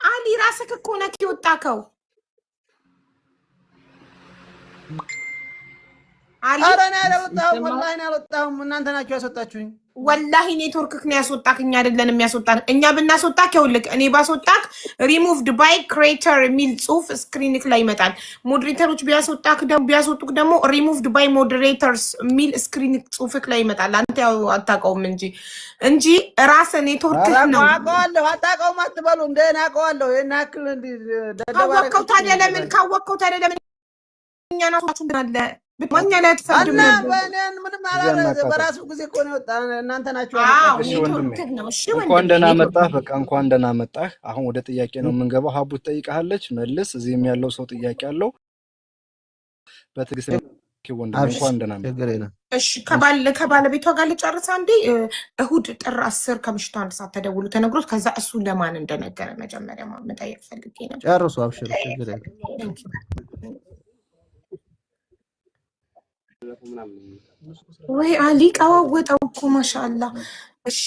አሊ ራስክ እኮ ነክ የወጣከው። ኧረ እኔ አልወጣሁም፣ ወላሂ እኔ አልወጣሁም። እናንተ ናችሁ ያስወጣችሁኝ። ወላሂ ኔትወርክክ ነው ያስወጣክ፣ እኛ አይደለንም ያስወጣን። እኛ ብናስወጣክ ይኸውልህ፣ እኔ ባስወጣክ ሪሙቭድ ባይ ክሬተር የሚል ጽሁፍ ስክሪንክ ላይ ይመጣል። ሞዴሬተሮች ቢያስወጡክ ደግሞ ሪሙቭድ ባይ ሞዴሬተርስ የሚል ስክሪን ጽሁፍክ ላይ ይመጣል። አንተ ያው አታውቀውም እንጂ ራስህ ኔትወርክክ ነው። አውቀዋለሁ። አታውቀውም አትበሉ። እንደ እኔ አውቀዋለሁ። ይሄን ያክል ካወቅከው ታዲያ ለምን እኛን አለ ማኛ ላይ ተፈርደም ምንም አላረ በራሱ ጊዜ እኮ ነው ወጣ። እናንተ ናችሁ እንኳን ደህና መጣህ። በቃ እንኳን ደህና መጣህ። አሁን ወደ ጥያቄ ነው የምንገባው። ሀቡ ትጠይቃለች፣ መልስ። እዚህም ያለው ሰው ጥያቄ አለው። በትዕግስት ወንድሜ እንኳን ደህና መጣህ። እሺ ከባለቤቷ ጋር ልጨርስ አንዴ። እሁድ ጥር 10 ከምሽቱ 1 ሰዓት ተደውሎ ተነግሮት ከዛ እሱ ለማን እንደነገረ መጀመሪያ መጠየቅ ፈልጌ ነበር። ጨርሱ፣ አብሽር፣ ችግር የለም። ወይ አሊ ቀዋወጠው እኮ ማሻአላ። እሺ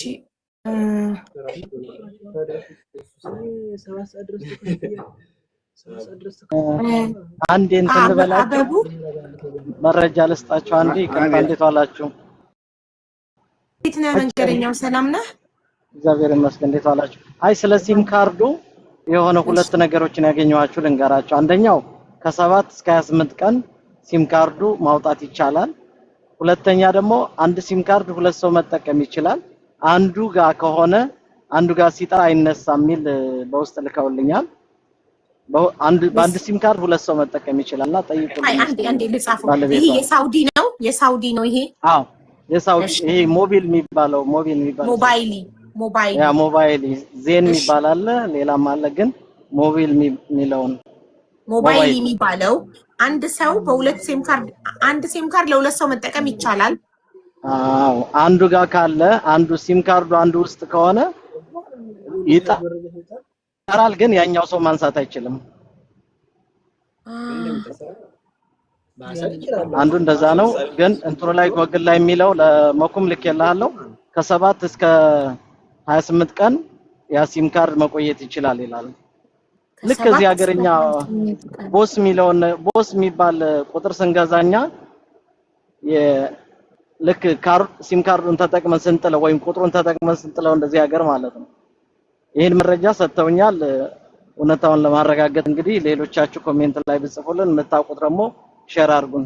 አንዴ እንትን ልበላችሁ፣ መረጃ ልስጣችሁ። አንዴ ይቅርታ፣ እንዴት ዋላችሁ? እንዴት ነህ መንገረኛው? ሰላም ነህ? እግዚአብሔር ይመስገን። እንዴት ዋላችሁ? አይ ስለ ሲም ካርዱ የሆነ ሁለት ነገሮችን ያገኘኋችሁ ልንገራችሁ። አንደኛው ከ7 እስከ 28 ቀን ሲም ካርዱ ማውጣት ይቻላል። ሁለተኛ ደግሞ አንድ ሲም ካርድ ሁለት ሰው መጠቀም ይችላል። አንዱ ጋር ከሆነ አንዱ ጋር ሲጠራ አይነሳም የሚል በውስጥ ልከውልኛል። በአንድ ሲም ካርድ ሁለት ሰው መጠቀም ይችላልና ጠይቁልኝ። አይ አንዴ ልጻፈው። ይሄ የሳውዲ ነው ይሄ? አዎ የሳውዲ። ይሄ ሞባይል የሚባለው ሞባይል ዜን የሚባል አለ፣ ሌላም አለ፣ ግን ሞባይል የሚለውን ሞባይል የሚባለው አንድ ሰው በሁለት ሲም ካርድ ለሁለት ሰው መጠቀም ይቻላል። አዎ አንዱ ጋር ካለ አንዱ ሲም ካርዱ አንዱ ውስጥ ከሆነ ይጠራል፣ ግን ያኛው ሰው ማንሳት አይችልም። አንዱ እንደዛ ነው። ግን እንትሩ ላይ ጎግል ላይ የሚለው ለመኩም ልኬልሃለሁ ከ7 እስከ 28 ቀን ያ ሲም ካርድ መቆየት ይችላል ይላል። ልክ እዚህ ሀገርኛ ቦስ የሚባል ቁጥር ስንገዛኛ ልክ ሲም ካርዱን ተጠቅመን ስንጥለው ወይም ቁጥሩን ተጠቅመን ስንጥለው እንደዚህ ሀገር ማለት ነው። ይሄን መረጃ ሰጥተውኛል። እውነታውን ለማረጋገጥ እንግዲህ ሌሎቻችሁ ኮሜንት ላይ ብጽፉልን የምታውቁት ደግሞ ሼር አድርጉን።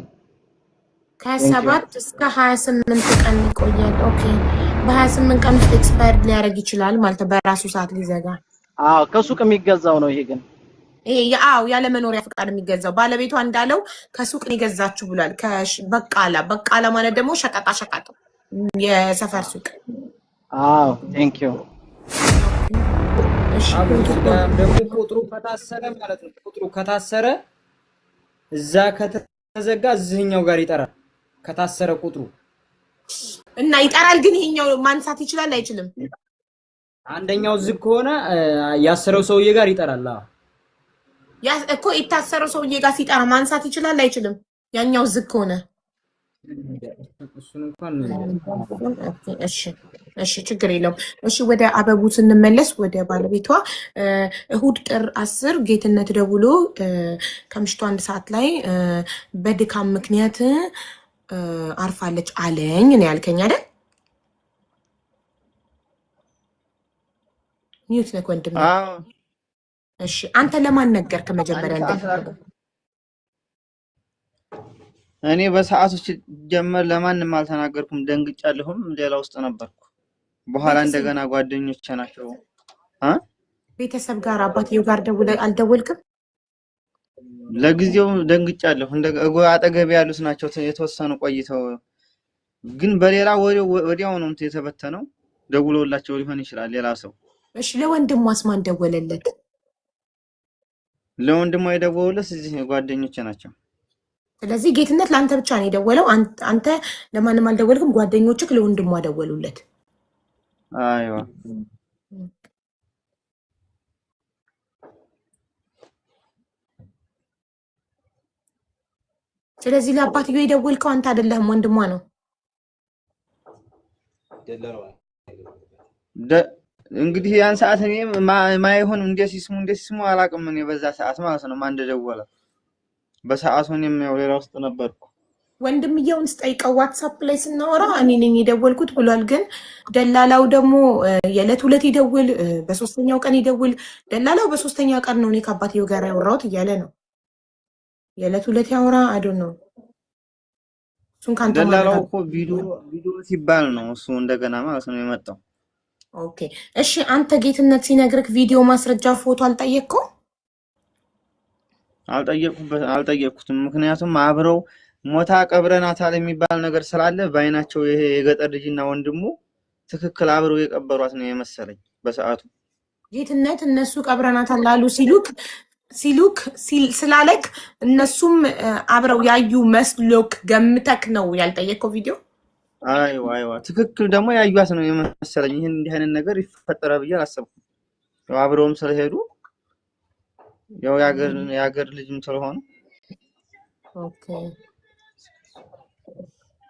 ከ7 እስከ 28 ቀን ይቆያል። ኦኬ በ28 ቀን ውስጥ ኤክስፓየርድ ሊያደርግ ይችላል ማለት በራሱ ሰዓት ሊዘጋ። አዎ ከሱቅ የሚገዛው ነው ይሄ። ግን ይሄ ያለ መኖሪያ ፈቃድ የሚገዛው ባለቤቷ እንዳለው ከሱቅ ነው የገዛችሁ ብሏል። በቃላ ማለት ደግሞ ሸቀጣ የሰፈር ሱቅ። አዎ ቴንክ ዩ። እሺ ደግሞ ቁጥሩ ከታሰረ ማለት ነው። ቁጥሩ ከታሰረ እዛ ከተዘጋ እዚህኛው ጋር ይጠራል። ከታሰረ ቁጥሩ እና ይጠራል። ግን ይሄኛው ማንሳት ይችላል አይችልም? አንደኛው ዝግ ከሆነ ያሰረው ሰውዬ ጋር ይጠራል። እኮ የታሰረው ሰውዬ ጋር ሲጠራ ማንሳት ይችላል አይችልም? ያኛው ዝግ ከሆነ እሱን እንኳን እሺ ችግር የለውም። እሺ ወደ አበቡ ስንመለስ ወደ ባለቤቷ እሁድ ጥር 10 ጌትነት ደውሎ ከምሽቱ 1 ሰዓት ላይ በድካም ምክንያት አርፋለች አለኝ ነው ያልከኝ አይደል? ኒውት ነህ ወንድሜ? እሺ አንተ ለማን ነገርክ መጀመሪያ? እኔ በሰዓቱ ጀመር ለማንም አልተናገርኩም። ደንግጫለሁም ሌላ ውስጥ ነበርኩ። በኋላ እንደገና ጓደኞቼ ናቸው ቤተሰብ ጋር አባትየው ጋር አልደወልክም? ለጊዜው ደንግጫለሁ። አጠገቤ ያሉት ናቸው የተወሰኑ ቆይተው፣ ግን በሌላ ወዲያው ነው የተበተነው። ደውሎላቸው ሊሆን ይችላል ሌላ ሰው። እሺ ለወንድሟ ማን ደወለለት? ለወንድሟ የደወሉለት እዚህ ጓደኞቼ ናቸው። ስለዚህ ጌትነት ለአንተ ብቻ ነው የደወለው። አንተ ለማንም አልደወልክም። ጓደኞችህ ለወንድሟ ደወሉለት። አይዋ ስለዚህ ለአባትየው የደወልከው አንተ አይደለህም፣ ወንድሟ ነው። እንግዲህ ያን ሰዓት እኔ ማይሆን እንደሲስሙ አላውቅም። እኔ በዛ ሰዓት ማለት ነው ማን እንደደወለ በሰዓቱ እኔም ያው ሌላ ውስጥ ነበርኩ። ወንድምየውን ስጠይቀው ዋትስአፕ ላይ ስናወራ እኔ ነኝ የደወልኩት ብሏል። ግን ደላላው ደግሞ የዕለት ሁለት ይደውል፣ በሶስተኛው ቀን ይደውል። ደላላው በሶስተኛ ቀን ነው እኔ ከአባትየው ጋር ያወራሁት እያለ ነው። የዕለት ሁለት ያወራ አይዶን ነው እሱን ካንተ ማለት ደላላው እኮ ቪዲዮ ሲባል ነው እሱ እንደገና ማለት ነው የመጣው። ኦኬ እሺ አንተ ጌትነት ሲነግርክ ቪዲዮ ማስረጃ ፎቶ አልጠየቅከው? አልጠየቅኩትም። ምክንያቱም አብረው ሞታ ቀብረናታል የሚባል ነገር ስላለ በአይናቸው ይሄ የገጠር ልጅና ወንድሙ ትክክል አብረው የቀበሯት ነው የመሰለኝ በሰዓቱ። ጌትነት እነሱ ቀብረናታል ላሉ ሲሉክ ሲሉክ ስላለክ እነሱም አብረው ያዩ መስሎክ ገምተክ ነው ያልጠየቀው ቪዲዮ? አይዋ ትክክል ደግሞ ያዩት ነው የመሰለኝ። ይሄን እንዲህ አይነት ነገር ይፈጠራል ብዬ አላሰብኩም። ያው አብረውም ስለሄዱ ያው ያገር ልጅም ስለሆነ ኦኬ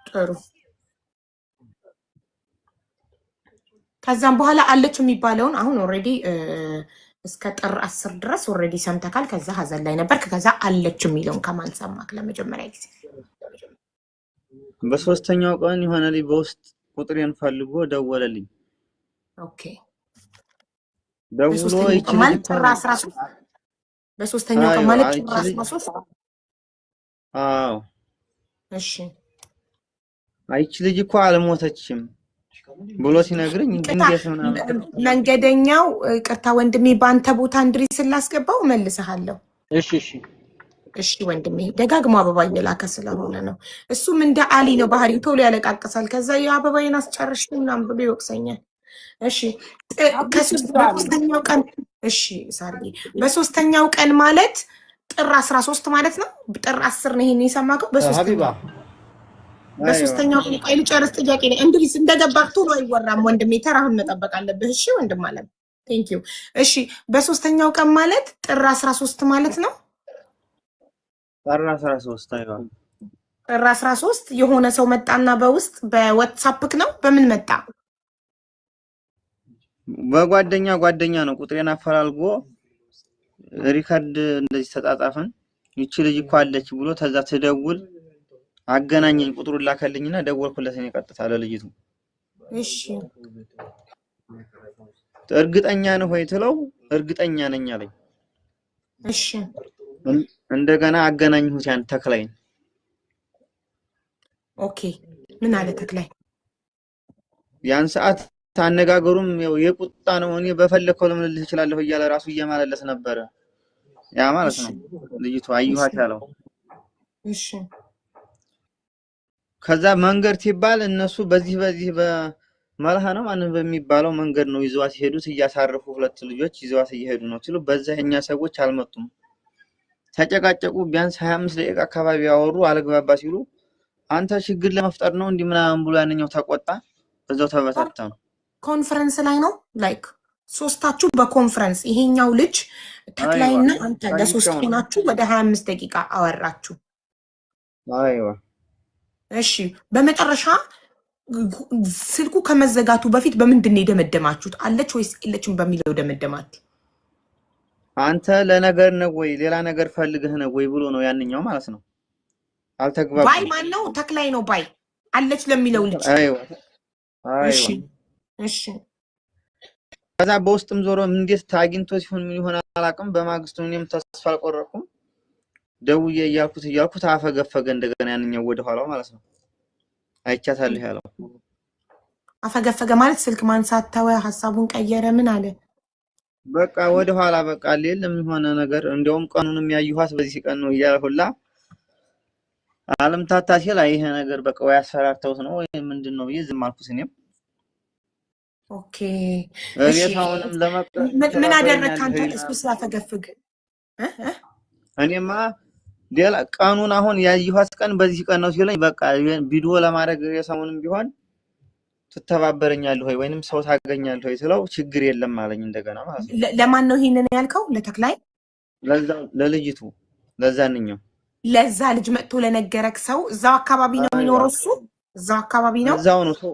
ጥሩ። ከዛም በኋላ አለች የሚባለውን አሁን ኦሬዲ እስከ ጥር 10 ድረስ ኦሬዲ ሰምተካል። ከዛ ሀዘን ላይ ነበር። ከዛ አለች የሚለውን ከማን ሰማክ ለመጀመሪያ ጊዜ? በሶስተኛው ቀን የሆነ ልጅ በውስጥ ቁጥሬን ፈልጎ ደወለልኝ። ኦኬ ደውሎ ይችላል ጥር 13 በሶስተኛው ቀን ማለት ጥር 13 አዎ እሺ አይች ልጅ እኮ አልሞተችም ብሎ ሲነግረኝ እንዴት ምናምን መንገደኛው ቅርታ ወንድሜ ባንተ ቦታ እንድሪስ ስላስገባው መልሰሃለሁ። እሺ ወንድሜ ደጋግሞ አበባ እየላከ ስለሆነ ነው። እሱም እንደ አሊ ነው ባህሪው፣ ቶሎ ያለቃቅሳል። ከዛ የአበባዬን አስጨርሽ ምናምን ብሎ ይወቅሰኛል። እሺ በሶስተኛው ቀን እሺ ሳርዬ በሶስተኛው ቀን ማለት ጥር 13 ማለት ነው። ጥር 10 ነው ይሄን የሰማከው? በሶስተኛው ቀን ቆይ ልጨርስ ጥያቄ ላይ እንድሪስ እንደገባህ ቶሎ አይወራም ወንድሜ፣ ተራህን መጠበቅ አለብህ። እሺ ወንድም አለም ቴንክ ዩ። እሺ በሶስተኛው ቀን ማለት ጥር 13 ማለት ነው። ጥር 13 አይዋ ጥር 13 የሆነ ሰው መጣና በውስጥ በዋትስአፕክ ነው በምን መጣ? ጓደኛ ነው ቁጥሬን አፈላልጎ ሪከርድ እንደዚህ ተጣጣፈን። ይቺ ልጅ እኮ አለች ብሎ ተዛ ትደውል አገናኘኝ። ቁጥሩን ላከልኝና ደወልኩለት እኔ ቀጥታ ለልጅቱ። እሺ እርግጠኛ ነህ ወይ ትለው እርግጠኛ ነኝ አለኝ። እሺ እንደገና አገናኝሁት ያን ተክላይን። ኦኬ ምን አለ ተክላይ? ያን ሰዓት ታነጋገሩም የቁጣ ነው። እኔ በፈለከው ለምንልህ እችላለሁ እያለ ራሱ እየማለለስ ነበር። ያ ማለት ነው ልጅቱ አይኋት ያለው። እሺ ከዛ መንገድ ሲባል እነሱ በዚህ በመልሃ ነው ማንን በሚባለው መንገድ ነው ይዘዋት ሄዱት። እያሳረፉ ሁለት ልጆች ይዘዋት እየሄዱ ነው ሲሉ በዛኛ ሰዎች አልመጡም። ተጨቃጨቁ። ቢያንስ 25 ደቂቃ አካባቢ ያወሩ። አለግባባ ሲሉ አንተ ችግር ለመፍጠር ነው እንዲህ ምናምን ብሎ ያንኛው ተቆጣ። በዛው ተበታተኑ። ኮንፈረንስ ላይ ነው ላይክ ሶስታችሁ በኮንፈረንስ ይሄኛው ልጅ ተክላይና አንተ ለሶስት ሆናችሁ ወደ 25 ደቂቃ አወራችሁ። አይዋ እሺ በመጨረሻ ስልኩ ከመዘጋቱ በፊት በምንድን ነው የደመደማችሁት? አለች ወይስ የለችም በሚለው ደመደማችሁ? አንተ ለነገር ነው ወይ ሌላ ነገር ፈልገህ ነው ወይ ብሎ ነው ያንኛው ማለት ነው። አልተግባባም። ባይ ማን ነው? ተክላይ ነው ባይ አለች ለሚለው ልጅ። አይዋ እሺ እሺ ከዛ በውስጥም ዞሮ እንዴት ታግኝቶ ሲሆን ምን ይሆናል አላውቅም። በማግስቱ እኔም ተስፋ አልቆረጥኩም። ደውዬ እያልኩት አፈገፈገ እንደገና ያንኛው ወደ ኋላው ማለት ነው። አይቻታለሁ ያለው አፈገፈገ ማለት ስልክ ማንሳት ተወ፣ ሀሳቡን ቀየረ። ምን አለ? በቃ ወደ ኋላ በቃ የለም የሆነ ነገር። እንደውም ቀኑንም ያዩኋት በዚህ ቀን ነው እያልሁላ ዓለም ታታ ሲል ይሄ ነገር በቃ ወይ አስፈራርተውት ነው ወይ ምንድነው ብዬ ዝም አልኩት እኔም። ኦኬ እሺ ምን አደረግክ አንተ? እሱ ሲያፈገፍግ እኔማ ሌላ ቀኑን አሁን ያዩኋት ቀን በዚህ ቀን ነው ሲለኝ በቃ ቪዲዮ ለማድረግ የሰሙንም ቢሆን ትተባበረኛለህ ወይ ወይንም ሰው ታገኛለህ ወይ ስለው ችግር የለም አለኝ እንደገና ማለት ነው። ለማን ነው ይሄንን ያልከው? ለተክላይ? ለልጅቱ ለዛንኛው ለዛ ልጅ መጥቶ ለነገረክ ሰው እዛው አካባቢ ነው የሚኖረው እሱ? እዛው አካባቢ ነው? እዛው ነው ሰው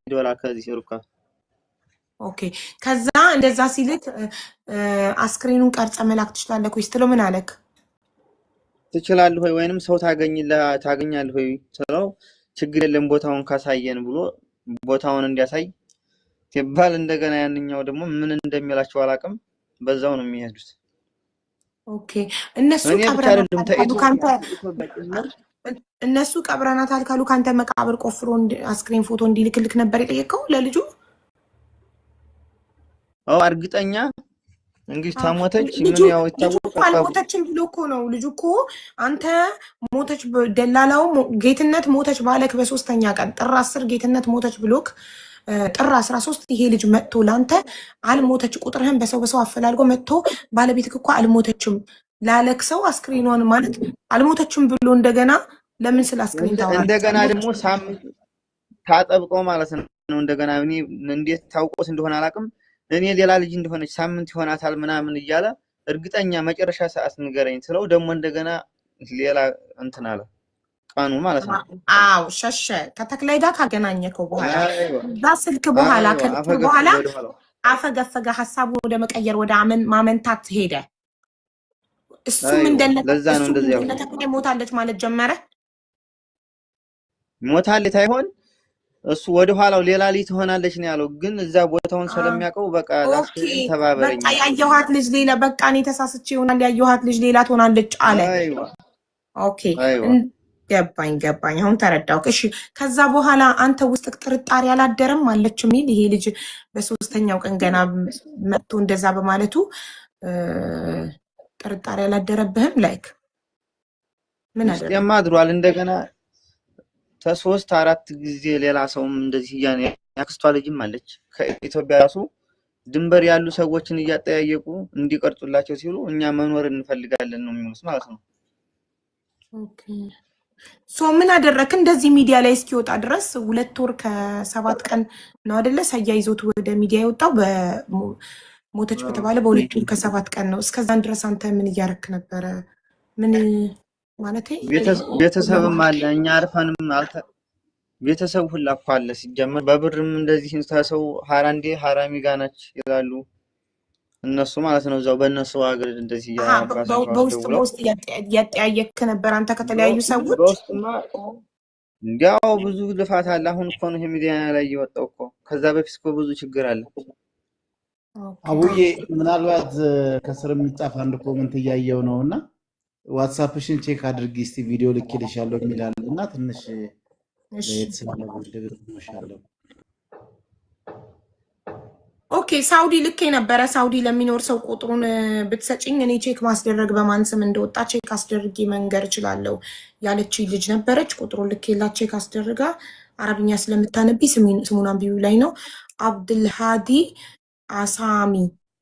ይዶላ ከዚህ ሩካ። ኦኬ ከዛ እንደዛ ሲልክ አስክሪኑን ቀርጸ መላክ ትችላለህ ወይ ስትለው ምን አለክ? ትችላለህ ወይ ወይንም ሰው ታገኛለህ ወይ ስለው ችግር የለም ቦታውን ካሳየን ብሎ ቦታውን እንዲያሳይ ሲባል እንደገና ያንኛው ደግሞ ምን እንደሚላቸው አላውቅም። በዛው ነው የሚሄዱት። ኦኬ እነሱ ቀብረናታል ካሉ ካንተ መቃብር ቆፍሮ አስክሪን ፎቶ እንዲልክልክ ነበር የጠየቀው ለልጁ? አዎ እርግጠኛ እንግዲህ ታሞተች ምን ያው ይታወቃል። አልሞተችም ብሎ እኮ ነው ልጁ እኮ አንተ ሞተች ደላላው ጌትነት ሞተች ባለክ በሶስተኛ ቀን ጥር 10 ጌትነት ሞተች ብሎክ ጥር 13 ይሄ ልጅ መጥቶ ላንተ አልሞተች ቁጥርህን በሰው አፈላልጎ መጥቶ ባለቤትህ እኮ አልሞተችም ላለክሰው አስክሬኗን ማለት አልሞተችም ብሎ እንደገና ለምን ስለ አስክሬን ታወራለህ? እንደገና ደግሞ ሳምንት ታጠብቀው ማለት ነው። እንደገና እኔ እንዴት ታውቆስ እንደሆነ አላውቅም። እኔ ሌላ ልጅ እንደሆነች ሳምንት ይሆናታል ምናምን እያለ እርግጠኛ መጨረሻ ሰዓት ንገረኝ ስለው ደግሞ እንደገና ሌላ እንትን አለ ቀኑ ማለት ነው። አዎ ሸሸ። ከተክላይ ጋር ካገናኘከው በኋላ ስልክ በኋላ ከልክ በኋላ አፈገፈገ። ሀሳቡን ወደ መቀየር ወደ ማመንታት ሄደ። እሱም እንደተክላይ ሞታለች ማለት ጀመረ። ሞታለች አይሆን እሱ ወደ ኋላው ሌላ ልጅ ትሆናለች ነው ያለው። ግን እዛ ቦታውን ስለሚያውቀው በቃ ላስከኝ ተባበረኝ። በቃ ያየኋት ልጅ ሌላ በቃ እኔ ተሳስቼ ይሆናል ያየኋት ልጅ ሌላ ትሆናለች አለ። ኦኬ ገባኝ። አሁን ተረዳው። እሺ ከዛ በኋላ አንተ ውስጥ ጥርጣሬ አላደረም አለች የሚል ይሄ ልጅ በሶስተኛው ቀን ገና መጥቶ እንደዛ በማለቱ ጥርጣሬ አላደረብህም? ላይክ ምን አደረገ? የማድሯል እንደገና ከሶስት አራት ጊዜ ሌላ ሰውም እንደዚህ ያኔ ያክስቷ ልጅም አለች ከኢትዮጵያ ራሱ ድንበር ያሉ ሰዎችን እያጠያየቁ እንዲቀርጹላቸው ሲሉ እኛ መኖር እንፈልጋለን ነው የሚሉት ማለት ነው። ኦኬ ሶ ምን አደረክ? እንደዚህ ሚዲያ ላይ እስኪወጣ ድረስ 2 ወር ከ7 ቀን ነው አይደለ? ሳያይዞት ወደ ሚዲያ የወጣው በሞተች በተባለ በ2 ወር ከ7 ቀን ነው። እስከዛን ድረስ አንተ ምን እያረክ ነበረ? ምን ማለት ቤተሰብም አለ እኛ አርፈንም አልተ ቤተሰብ ሁላ እኮ አለ ሲጀመር በብርም እንደዚህ ሰው ሃራንዴ ሃራሚ ጋናች ይላሉ እነሱ ማለት ነው። እዛው በእነሱ ሀገር እንደዚህ በውስጥ ያጠያየክ ነበር አንተ ከተለያዩ ሰዎች? በውስጥማ እንዲያው ብዙ ልፋት አለ። አሁን እኮ ነው ሚዲያ ላይ የወጣው እኮ። ከዛ በፊት እኮ ብዙ ችግር አለ። አቡዬ ምናልባት ከስር የሚጻፍ አንድ ኮመንት እያየው ነውና ዋትስአፕሽን ቼክ አድርጊ እስቲ ቪዲዮ ልኬልሻለሁ የሚላል እና ትንሽ ለየት ስለነበረ ኦኬ ሳውዲ ልኬ ነበረ። ሳውዲ ለሚኖር ሰው ቁጥሩን ብትሰጪኝ እኔ ቼክ ማስደረግ በማን ስም እንደወጣ ቼክ አስደርጌ መንገር እችላለሁ ያለች ልጅ ነበረች። ቁጥሩን ልኬላት ቼክ አስደርጋ አረብኛ ስለምታነቢ ስሙን አንቢው ላይ ነው አብዱልሃዲ አሳሚ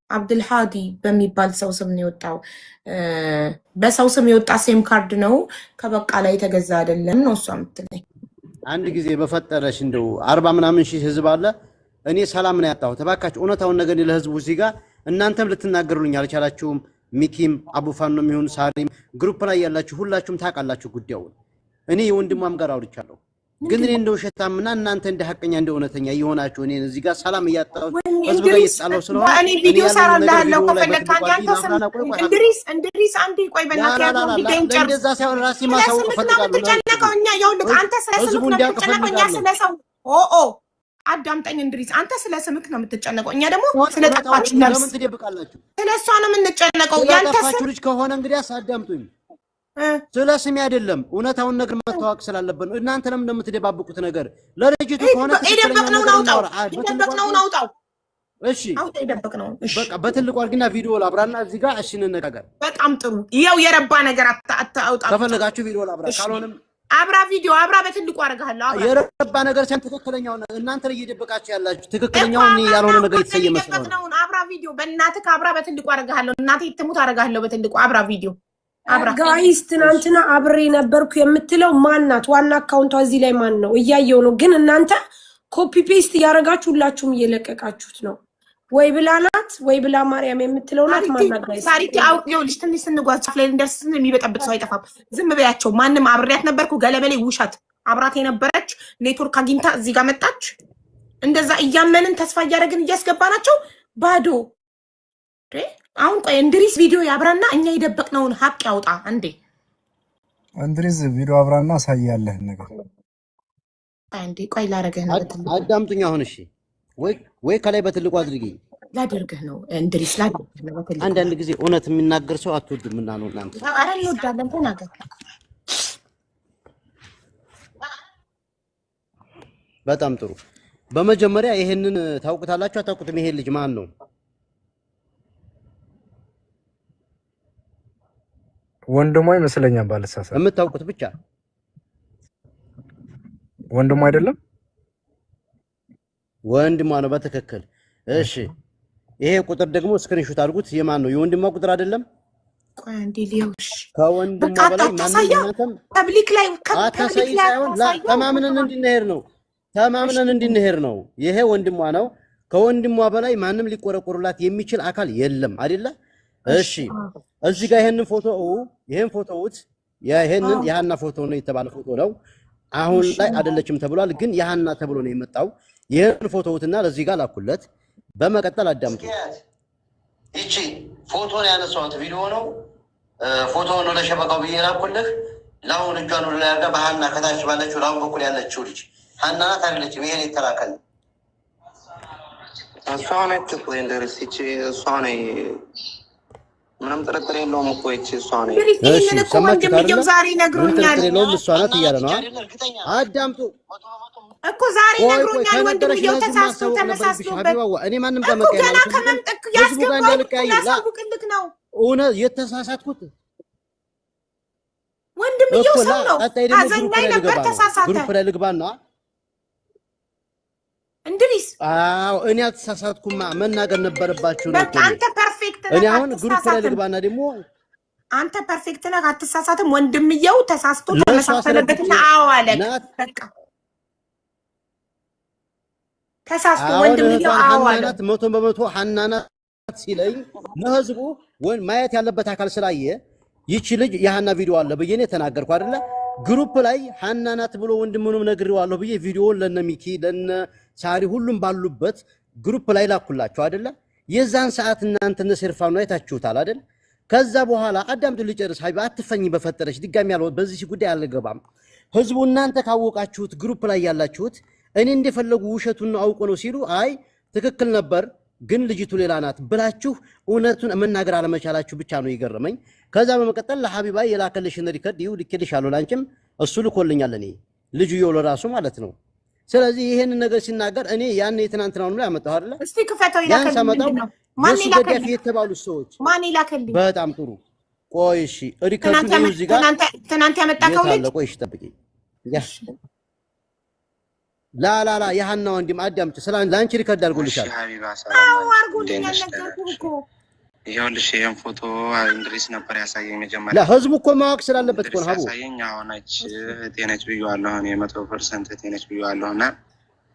አብዱልሃዲ በሚባል ሰው ስም ነው የወጣው። በሰው ስም የወጣ ሴም ካርድ ነው ከበቃ ላይ የተገዛ አይደለም ነው እሷ የምትለኝ። አንድ ጊዜ በፈጠረሽ እንደው 40 ምናምን ሺህ ህዝብ አለ። እኔ ሰላም ነው ያጣሁት። እባካችሁ እውነታውን ነገር ለህዝቡ እዚህ ጋር እናንተም ልትናገሩልኝ አልቻላችሁም። ሚኪም አቡፋን ነው የሚሆን ሳሪም ግሩፕ ላይ ያላችሁ ሁላችሁም ታውቃላችሁ ጉዳዩን። እኔ የወንድሟም ጋር አውርቻለሁ። ግን እኔ እንደው ሸታምና እናንተ እንደ ሐቀኛ እንደ እውነተኛ የሆናችሁ እኔ እዚህ ጋር ሰላም እያጣሁ ህዝቡ ጋር እየተጣለው ስለሆነ እኔ ቪዲዮ ሰራልሃለሁ ከፈለክ እንድሪስ አንዴ ቆይ በእናትህ ያለው ዲቴንቸር እንደዛ ሳይሆን ራሴ ማሳወቅ ፈልጋለሁ። እኛ ይኸውልህ አንተ ስለ ስምክ ነው የምትጨነቀው፣ እኛ ስለ ሰው አዳምጠኝ እንድሪስ፣ አንተ ስለ ስምክ ነው የምትጨነቀው፣ እኛ ደግሞ ስለ ጠፋች ነፍስ ለምን ትደብቃላችሁ? ስለ እሷ ነው የምንጨነቀው። ያንተ ጠፋችሁ ልጅ ከሆነ እንግዲህ አዳምጡኝ። ስለ ስሜ አይደለም እውነታውን ነገር መታወቅ ስላለበት ነው። እናንተ ለምን እንደምትደባብቁት ነገር ለልጅቱ ከሆነ የደበቅነውን አውጣው። እሺ በቃ በትልቁ አድርጊና ቪዲዮ ላብራና እዚህ ጋር እሺ እንነጋገር። በጣም ጥሩ። ይኸው የረባ ነገር አታውጣ። ከፈለጋችሁ ቪዲዮ ላብራ፣ ካልሆነም አብራ ቪዲዮ አብራ በትልቁ አደርጋለሁ። የረባ ነገር ሳይሆን ትክክለኛው እናንተ ላይ እየደበቃችሁ ያላችሁ ትክክለኛው ያልሆነ ነገር የተሰየመ ነው። አብራ ቪዲዮ በእናትህ አብራ በትልቁ አደርጋለሁ። እናቴ ትሙት አደርጋለሁ በትልቁ አብራ ቪዲዮ። ጋይስ ትናንትና አብሬ ነበርኩ የምትለው ማናት? ዋና አካውንቷ እዚህ ላይ ማን ነው? እያየው ነው። ግን እናንተ ኮፒ ፔስት እያደረጋችሁ ሁላችሁም እየለቀቃችሁት ነው። ወይ ብላ ናት ወይ ብላ ማርያም የምትለው ናት። ማናት? ጋይስ ሳሪቲ አውቄው ልጅ ትንሽ ስንጓዝ ጫፍ ላይ እንደርስ የሚበጠብጥ ሰው አይጠፋም። ዝም በያቸው። ማንም አብሬያት ነበርኩ ገለበሌ ውሸት። አብራት የነበረች ኔትወርክ አግኝታ እዚህ ጋር መጣች። እንደዛ እያመንን ተስፋ እያደረግን እያስገባናቸው ባዶ። አሁን ቆይ እንድሪስ ቪዲዮ ያብራና እኛ የደበቅነውን ሀቅ ያውጣ እንዴ። እንድሪስ ቪዲዮ አብራና አሳያለህ ነገር አንዴ ቆይ ላረገህ ነው። አዳምጡኝ አሁን እሺ። ወይ ከላይ በትልቁ አድርጊ። ላደርግህ ነው እንድሪስ ላደርግህ ነው በትልቁ። አንዳንድ ጊዜ እውነት የሚናገር ሰው አትወዱም እና ነው እናንተ። ኧረ እንወዳለን ተናገር። በጣም ጥሩ። በመጀመሪያ ይሄንን ታውቁታላችሁ አታውቁትም? ይሄ ልጅ ማን ነው? ወንድሟ ይመስለኛል ባልሳሳት። የምታውቁት ብቻ ወንድሟ አይደለም? ወንድሟ ነው በትክክል። እሺ ይሄ ቁጥር ደግሞ ስክሪንሾት አድርጉት። የማን ነው? የወንድሟ ቁጥር አይደለም? ቆይ አንዴ ሊዮሽ ከወንድሟ በላይ ማንም ፐብሊክ ላይ ተማምነን እንድንሄድ ነው። ተማምነን እንድንሄድ ነው። ይሄ ወንድሟ ነው። ከወንድሟ በላይ ማንም ሊቆረቆሩላት የሚችል አካል የለም አይደለ? እሺ እዚህ ጋር ይሄን ፎቶውት ይሄንን የሃና ፎቶ ነው የተባለ ፎቶ ነው። አሁን ላይ አይደለችም ተብሏል፣ ግን የሃና ተብሎ ነው የመጣው። ይሄን ፎቶውትና ለዚህ ጋር ላኩለት። በመቀጠል አዳምጡ። ይቺ ፎቶ ነው ያነሳሁት፣ ቪዲዮ ነው። ፎቶ ነው ለሸበካው ብዬ ላኩልህ። ለአሁን እጇን ወደ ላይ አድርጋ በሃና ከታች ባለችው ለአሁን በኩል ያለችው ልጅ ሃና ናት አይደለችም? ይሄን የተላከል እሷ ነች እኮ እንደርስ ይቺ እሷ ነኝ። ምንም ጥርጥር የለውም እኮ ይቺ እሷ ነኝ። እሺ ወንድምየው ዛሬ ነግሮኛል። ጥርጥር የለውም እሷ ናት እያለ ነው። አዳምጡ እኮ ዛሬ ነግሮኛል። ወንድምየው ተመሳስሎበት እኔ ማንም ጋር መቀየር ያስገባልክ ነው እውነት የተሳሳትኩት ወንድምየው ሰው ነው። ሀዘን ላይ ነበር ተሳሳተ። ግሩፕ ላይ ልግባና እንድሪስ አዎ እኔ አልተሳሳትኩማ፣ መናገር ነበረባችሁ ነው። በቃ አንተ ፐርፌክት ነህ። እኔ አሁን ግሩፕ ላይ ልግባና ደግሞ አንተ ፐርፌክት ነህ፣ አትሳሳትም። ወንድምየው ተሳስቶ ተመሳሰለበትና አዎ አለ። በቃ ተሳስቶ ወንድምየው አዎ አለ። መቶ በመቶ ሃና ናት ሲለኝ ለህዝቡ ማየት ያለበት አካል ስላየ ይቺ ልጅ የሃና ቪዲዮ አለ ብዬ ነው ተናገርኩ አይደለ? ግሩፕ ላይ ሃና ናት ብሎ ወንድሙንም ነግሬዋለሁ ብዬ ቪዲዮውን ለነ ሚኪ ለነ ሳሪ ሁሉም ባሉበት ግሩፕ ላይ ላኩላችሁ አይደለ? የዛን ሰዓት እናንተ ነሰርፋኑ አይታችሁታል አይደል? ከዛ በኋላ አዳምጡ ልጨርስ። ሀይባ አትፈኝ በፈጠረች ድጋሚ ያለው በዚህ ጉዳይ አልገባም። ህዝቡ እናንተ ካወቃችሁት ግሩፕ ላይ ያላችሁት እኔ እንደፈለጉ ውሸቱን ነው አውቆ ነው ሲሉ አይ ትክክል ነበር ግን ልጅቱ ሌላ ናት ብላችሁ እውነቱን መናገር አለመቻላችሁ ብቻ ነው ይገርመኝ። ከዛ በመቀጠል ለሐቢባ የላከልሽን ሪከርድ ይው ልክልሻለሁ፣ ላንቺም እሱ ልኮልኛል እኔ ልጁ የወለ ራሱ ማለት ነው። ስለዚህ ይሄን ነገር ሲናገር እኔ ያን የትናንትናው ነው ያመጣው አይደለ? እስቲ ክፈተው ይላከልኝ። ማን ይላከልኝ የተባሉ ሰዎች ማን ይላከልኝ? በጣም ጥሩ ቆይ እሺ፣ ሪከርዱ ነው እዚህ ጋር ትናንት ያመጣከው ልጅ ቆይ እሺ ጠብቂኝ። ላ የሃና ወንድም አዳምጪ፣ ስላን ላንቺ ሪከርድ አድርጎልሻል። አዎ አድርጎልኛል፣ ነገርኩህ እኮ ይኸውልሽ ይሄን ፎቶ እንድሪስ ነበር ያሳየኝ መጀመሪያ። ለህዝቡ እኮ ማወቅ ስላለበት እኮ ነው። ሀቡ ያሳየኝ ሆነች እህቴ ነች ብዬዋለሁ፣ እኔ 100% እህቴ ነች ብዬዋለሁ። እና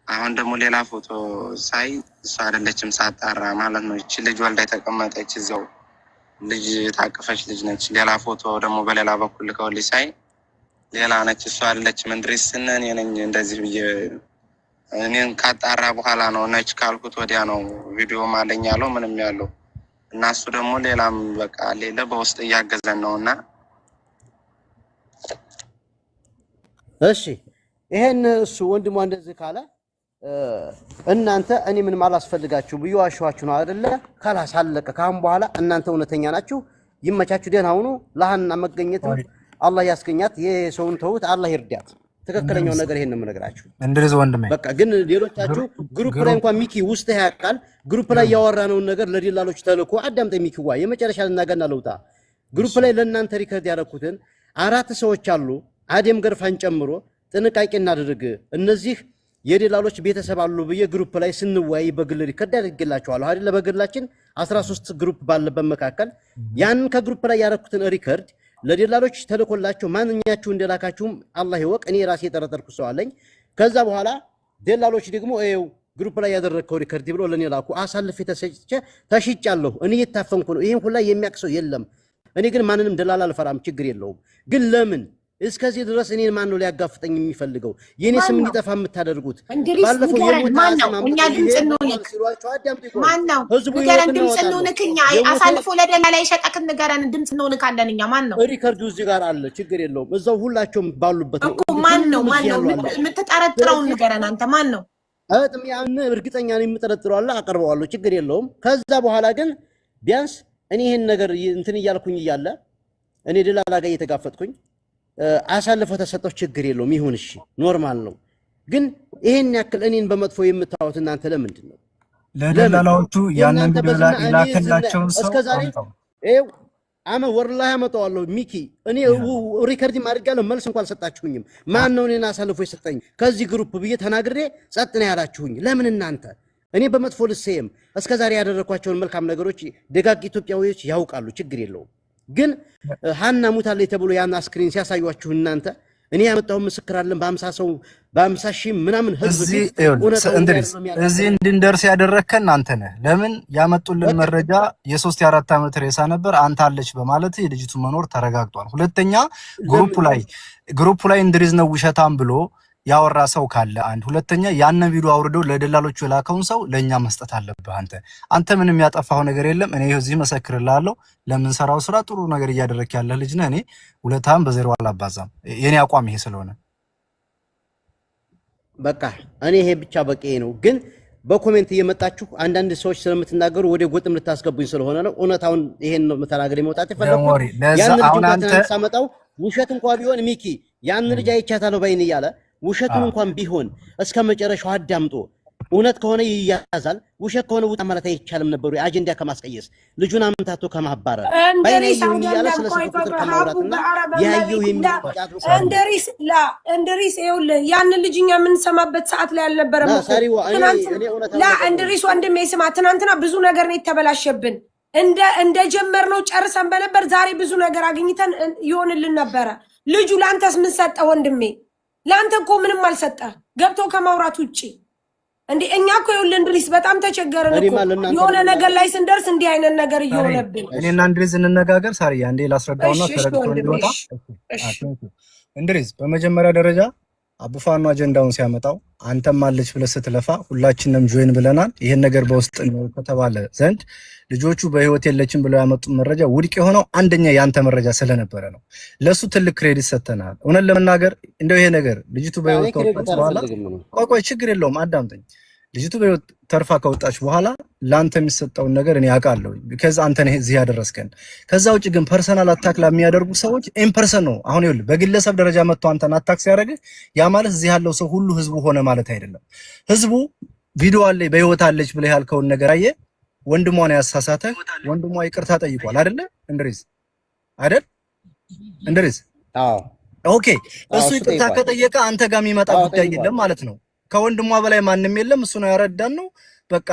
አሁን ደግሞ ሌላ ፎቶ ሳይ እሷ አይደለችም ሳጣራ ማለት ነው። እቺ ልጅ ወልዳ የተቀመጠች እዛው ልጅ ታቀፈች ልጅ ነች። ሌላ ፎቶ ደግሞ በሌላ በኩል ልከውልኝ ሳይ ሌላ ነች፣ እሷ አይደለችም። እንድሪስን እኔ ነኝ እንደዚህ ብዬ እኔን ካጣራ በኋላ ነው ነች ካልኩት ወዲያ ነው ቪዲዮ ማለኝ ያለው ምንም ያለው እና እሱ ደግሞ ሌላም በቃ ሌላ በውስጥ እያገዘን ነውና እሺ ይሄን እሱ ወንድሟ እንደዚህ ካለ እናንተ እኔ ምንም አላስፈልጋችሁ ብዬ ዋሽዋችሁ ነው አይደለ? ካላስ አለቀ። ካሁን በኋላ እናንተ እውነተኛ ናችሁ። ይመቻችሁ፣ ደህና ሁኑ። ለሃና መገኘት አላህ ያስገኛት። የሰውን ተውት፣ አላህ ይርዳት። ትክክለኛው ነገር ይሄን ነው የምነግራችሁ። እንድሪስ ወንድሜ፣ በቃ ግን ሌሎቻችሁ ግሩፕ ላይ እንኳን ሚኪ ውስጥ ያቃል ግሩፕ ላይ ያወራነውን ነገር ለዲላሎች ተልኮ አዳምጠኝ። ሚኪዋ የመጨረሻ ልናገርና ለውጣ ግሩፕ ላይ ለእናንተ ሪከርድ ያደረኩትን 4 ሰዎች አሉ አደም ገርፋን ጨምሮ ጥንቃቄ እናድርግ። እነዚህ የዲላሎች ቤተሰብ አሉ ብዬ ግሩፕ ላይ ስንወያይ በግል ሪከርድ አድርጌላችኋለሁ አይደል? በግላችን 13 ግሩፕ ባለበት መካከል ያን ከግሩፕ ላይ ያደረኩትን ሪከርድ ለዲላሎች ተልኮላችሁ ማንኛችሁ እንደላካችሁም አላህ ይወቅ። እኔ ራሴ የጠረጠርኩ ሰው አለኝ። ከዛ በኋላ ዲላሎች ደግሞ ይኸው ግሩፕ ላይ ያደረከው ሪከርድ ብሎ ለኔ ላኩ። አሳልፌ ተሽጫለሁ። እኔ የታፈንኩ ነው። ይሄን ሁላ የሚያውቅ ሰው የለም። እኔ ግን ማንንም ደላላ አልፈራም፣ ችግር የለውም። ግን ለምን እስከዚህ ድረስ እኔን ማን ነው ሊያጋፍጠኝ የሚፈልገው? የኔ ስም እንዲጠፋ የምታደርጉት? ባለፈው የሞት ማን ነው? እኛ ድምጽ እንሆንክ። ማን ነው? ንገረን፣ ድምጽ እንሆንክ። እኛ አሳልፎ ለደላላ የሸጠክን ንገረን፣ ድምጽ እንሆንካለን እኛ። ማን ነው? ሪከርዱ እዚህ ጋር አለ፣ ችግር የለውም። እዛው ሁላቸውም ባሉበት እኮ ማን ነው? ማን ነው የምትጠረጥረውን ንገረን አንተ። ማን ነው? ያን እርግጠኛ ነኝ የምጠረጥረው አለ፣ አቀርበዋለሁ፣ ችግር የለውም። ከዛ በኋላ ግን ቢያንስ እኔ ይሄን ነገር እንትን እያልኩኝ እያለ እኔ ደላላ ጋር እየተጋፈጥኩኝ አሳልፎ ተሰጠው፣ ችግር የለውም፣ ይሁን፣ እሺ፣ ኖርማል ነው። ግን ይሄን ያክል እኔን በመጥፎ የምታዩት እናንተ ለምንድን ነው? ለደላላዎቹ ያንን ቪዲዮ ላይ ላከላቸውን ሰው ወላሂ አመጣዋለሁ ሚኪ እኔ ሪከርድ ማድረጋለሁ መልስ እንኳን አልሰጣችሁኝም ማን ነው እኔን አሳልፎ የሰጠኝ ከዚህ ግሩፕ ብዬ ተናግሬ ጸጥ ነው ያላችሁኝ ለምን እናንተ እኔ በመጥፎ ልሰየም እስከዛሬ ያደረኳቸውን መልካም ነገሮች ደጋግ ኢትዮጵያውያን ያውቃሉ ችግር የለውም ግን ሃና ሙታለች ተብሎ ያን አስክሪን ሲያሳዩአችሁ እናንተ እኔ ያመጣው ምስክር አለን በ50 ሰው በ50 ሺህ ምናምን ህዝብ እዚህ እንድንደርስ ያደረከን አንተ ነህ ለምን ያመጡልን መረጃ የ3 የ4 ዓመት ሬሳ ነበር አንተ አለች በማለት የልጅቱ መኖር ተረጋግጧል ሁለተኛ ግሩፕ ላይ እንድሪዝ ነው ውሸታም ብሎ ያወራ ሰው ካለ አንድ ሁለተኛ ያን ቪዲዮ አውርደው ለደላሎቹ የላከውን ሰው ለኛ መስጠት አለብህ አንተ ምንም ያጠፋው ነገር የለም እኔ እዚህ መሰክርልሃለሁ ለምን ሰራው ስራ ጥሩ ነገር እያደረክ ያለ ልጅ ነህ እኔ ሁለታም በዜሮ አላባዛም የኔ አቋም ይሄ ስለሆነ በቃ እኔ ይሄ ብቻ በቂ ነው ግን በኮሜንት እየመጣችሁ አንዳንድ ሰዎች ስለምትናገሩ ወደ ጎጥም ልታስገቡኝ ስለሆነ ነው እውነታውን ይሄን ነው መተናገር የመውጣት ይፈልጋል ያን ልጅ እንኳን ሳመጣው ውሸት እንኳን ቢሆን ሚኪ ያን ልጅ አይቻታለሁ ባይን ይያለ ውሸቱን እንኳን ቢሆን እስከ መጨረሻው አዳምጦ እውነት ከሆነ ይያዛል ውሸት ከሆነ ውጣ ማለት አይቻልም ነበር አጀንዳ ከማስቀየስ ልጁን አምታቶ ከማባረር እንደሪስ ይኸውልህ ያን ልጅኛ የምንሰማበት ሰዓት ላይ አልነበረም እንደሪስ ወንድሜ ስማ ትናንትና ብዙ ነገር ነው የተበላሸብን እንደ ጀመርነው ጨርሰን በነበር ዛሬ ብዙ ነገር አግኝተን ይሆንልን ነበረ ልጁ ላንተስ ምን ሰጠ ወንድሜ ላንተ እኮ ምንም አልሰጠ ገብቶ ከማውራት ውጪ እንዴ እኛ እኮ ይኸውልህ እንድሪስ በጣም ተቸገረን እኮ የሆነ ነገር ላይ ስንደርስ እንዲህ አይነት ነገር እየሆነብን እኔና እንድሪስ እንነጋገር ሳሪያ እንዴ ላስረዳውና ተረድቶ እንዲወጣ እንድሪስ በመጀመሪያ ደረጃ አቡፋኑ አጀንዳውን ሲያመጣው አንተም አለች ብለህ ስትለፋ ሁላችንም ጆይን ብለናል ይሄን ነገር በውስጥ ነው ከተባለ ዘንድ ልጆቹ በህይወት የለችም ብለው ያመጡት መረጃ ውድቅ የሆነው አንደኛ ያንተ መረጃ ስለነበረ ነው ለሱ ትልቅ ክሬዲት ሰተናል እውነት ለመናገር እንደው ይሄ ነገር ልጅቱ በህይወት ከወጣች በኋላ ቆይ ችግር የለውም አዳምጠኝ ልጅቱ በህይወት ተርፋ ከወጣች በኋላ ላንተ የሚሰጠውን ነገር እኔ አውቃለሁ because አንተ ነህ እዚህ ያደረስከን ከዛ ውጪ ግን ፐርሰናል አታክ ለሚያደርጉ ሰዎች ኢምፐርሰን ነው አሁን ይኸውልህ በግለሰብ ደረጃ መጥቶ አንተን አታክ ሲያደርግ ያ ማለት እዚህ ያለው ሰው ሁሉ ህዝቡ ሆነ ማለት አይደለም ህዝቡ ቪዲዮ አለ በህይወት አለች ብለህ ያልከውን ነገር አየ ወንድሟን ያሳሳተ ወንድሟ ይቅርታ ጠይቋል አይደለ እንድሪስ አይደል እንድሪስ አዎ ኦኬ እሱ ይቅርታ ከጠየቀ አንተ ጋር የሚመጣ ጉዳይ የለም ማለት ነው ከወንድሟ በላይ ማንንም የለም እሱ ነው ያረዳን ነው በቃ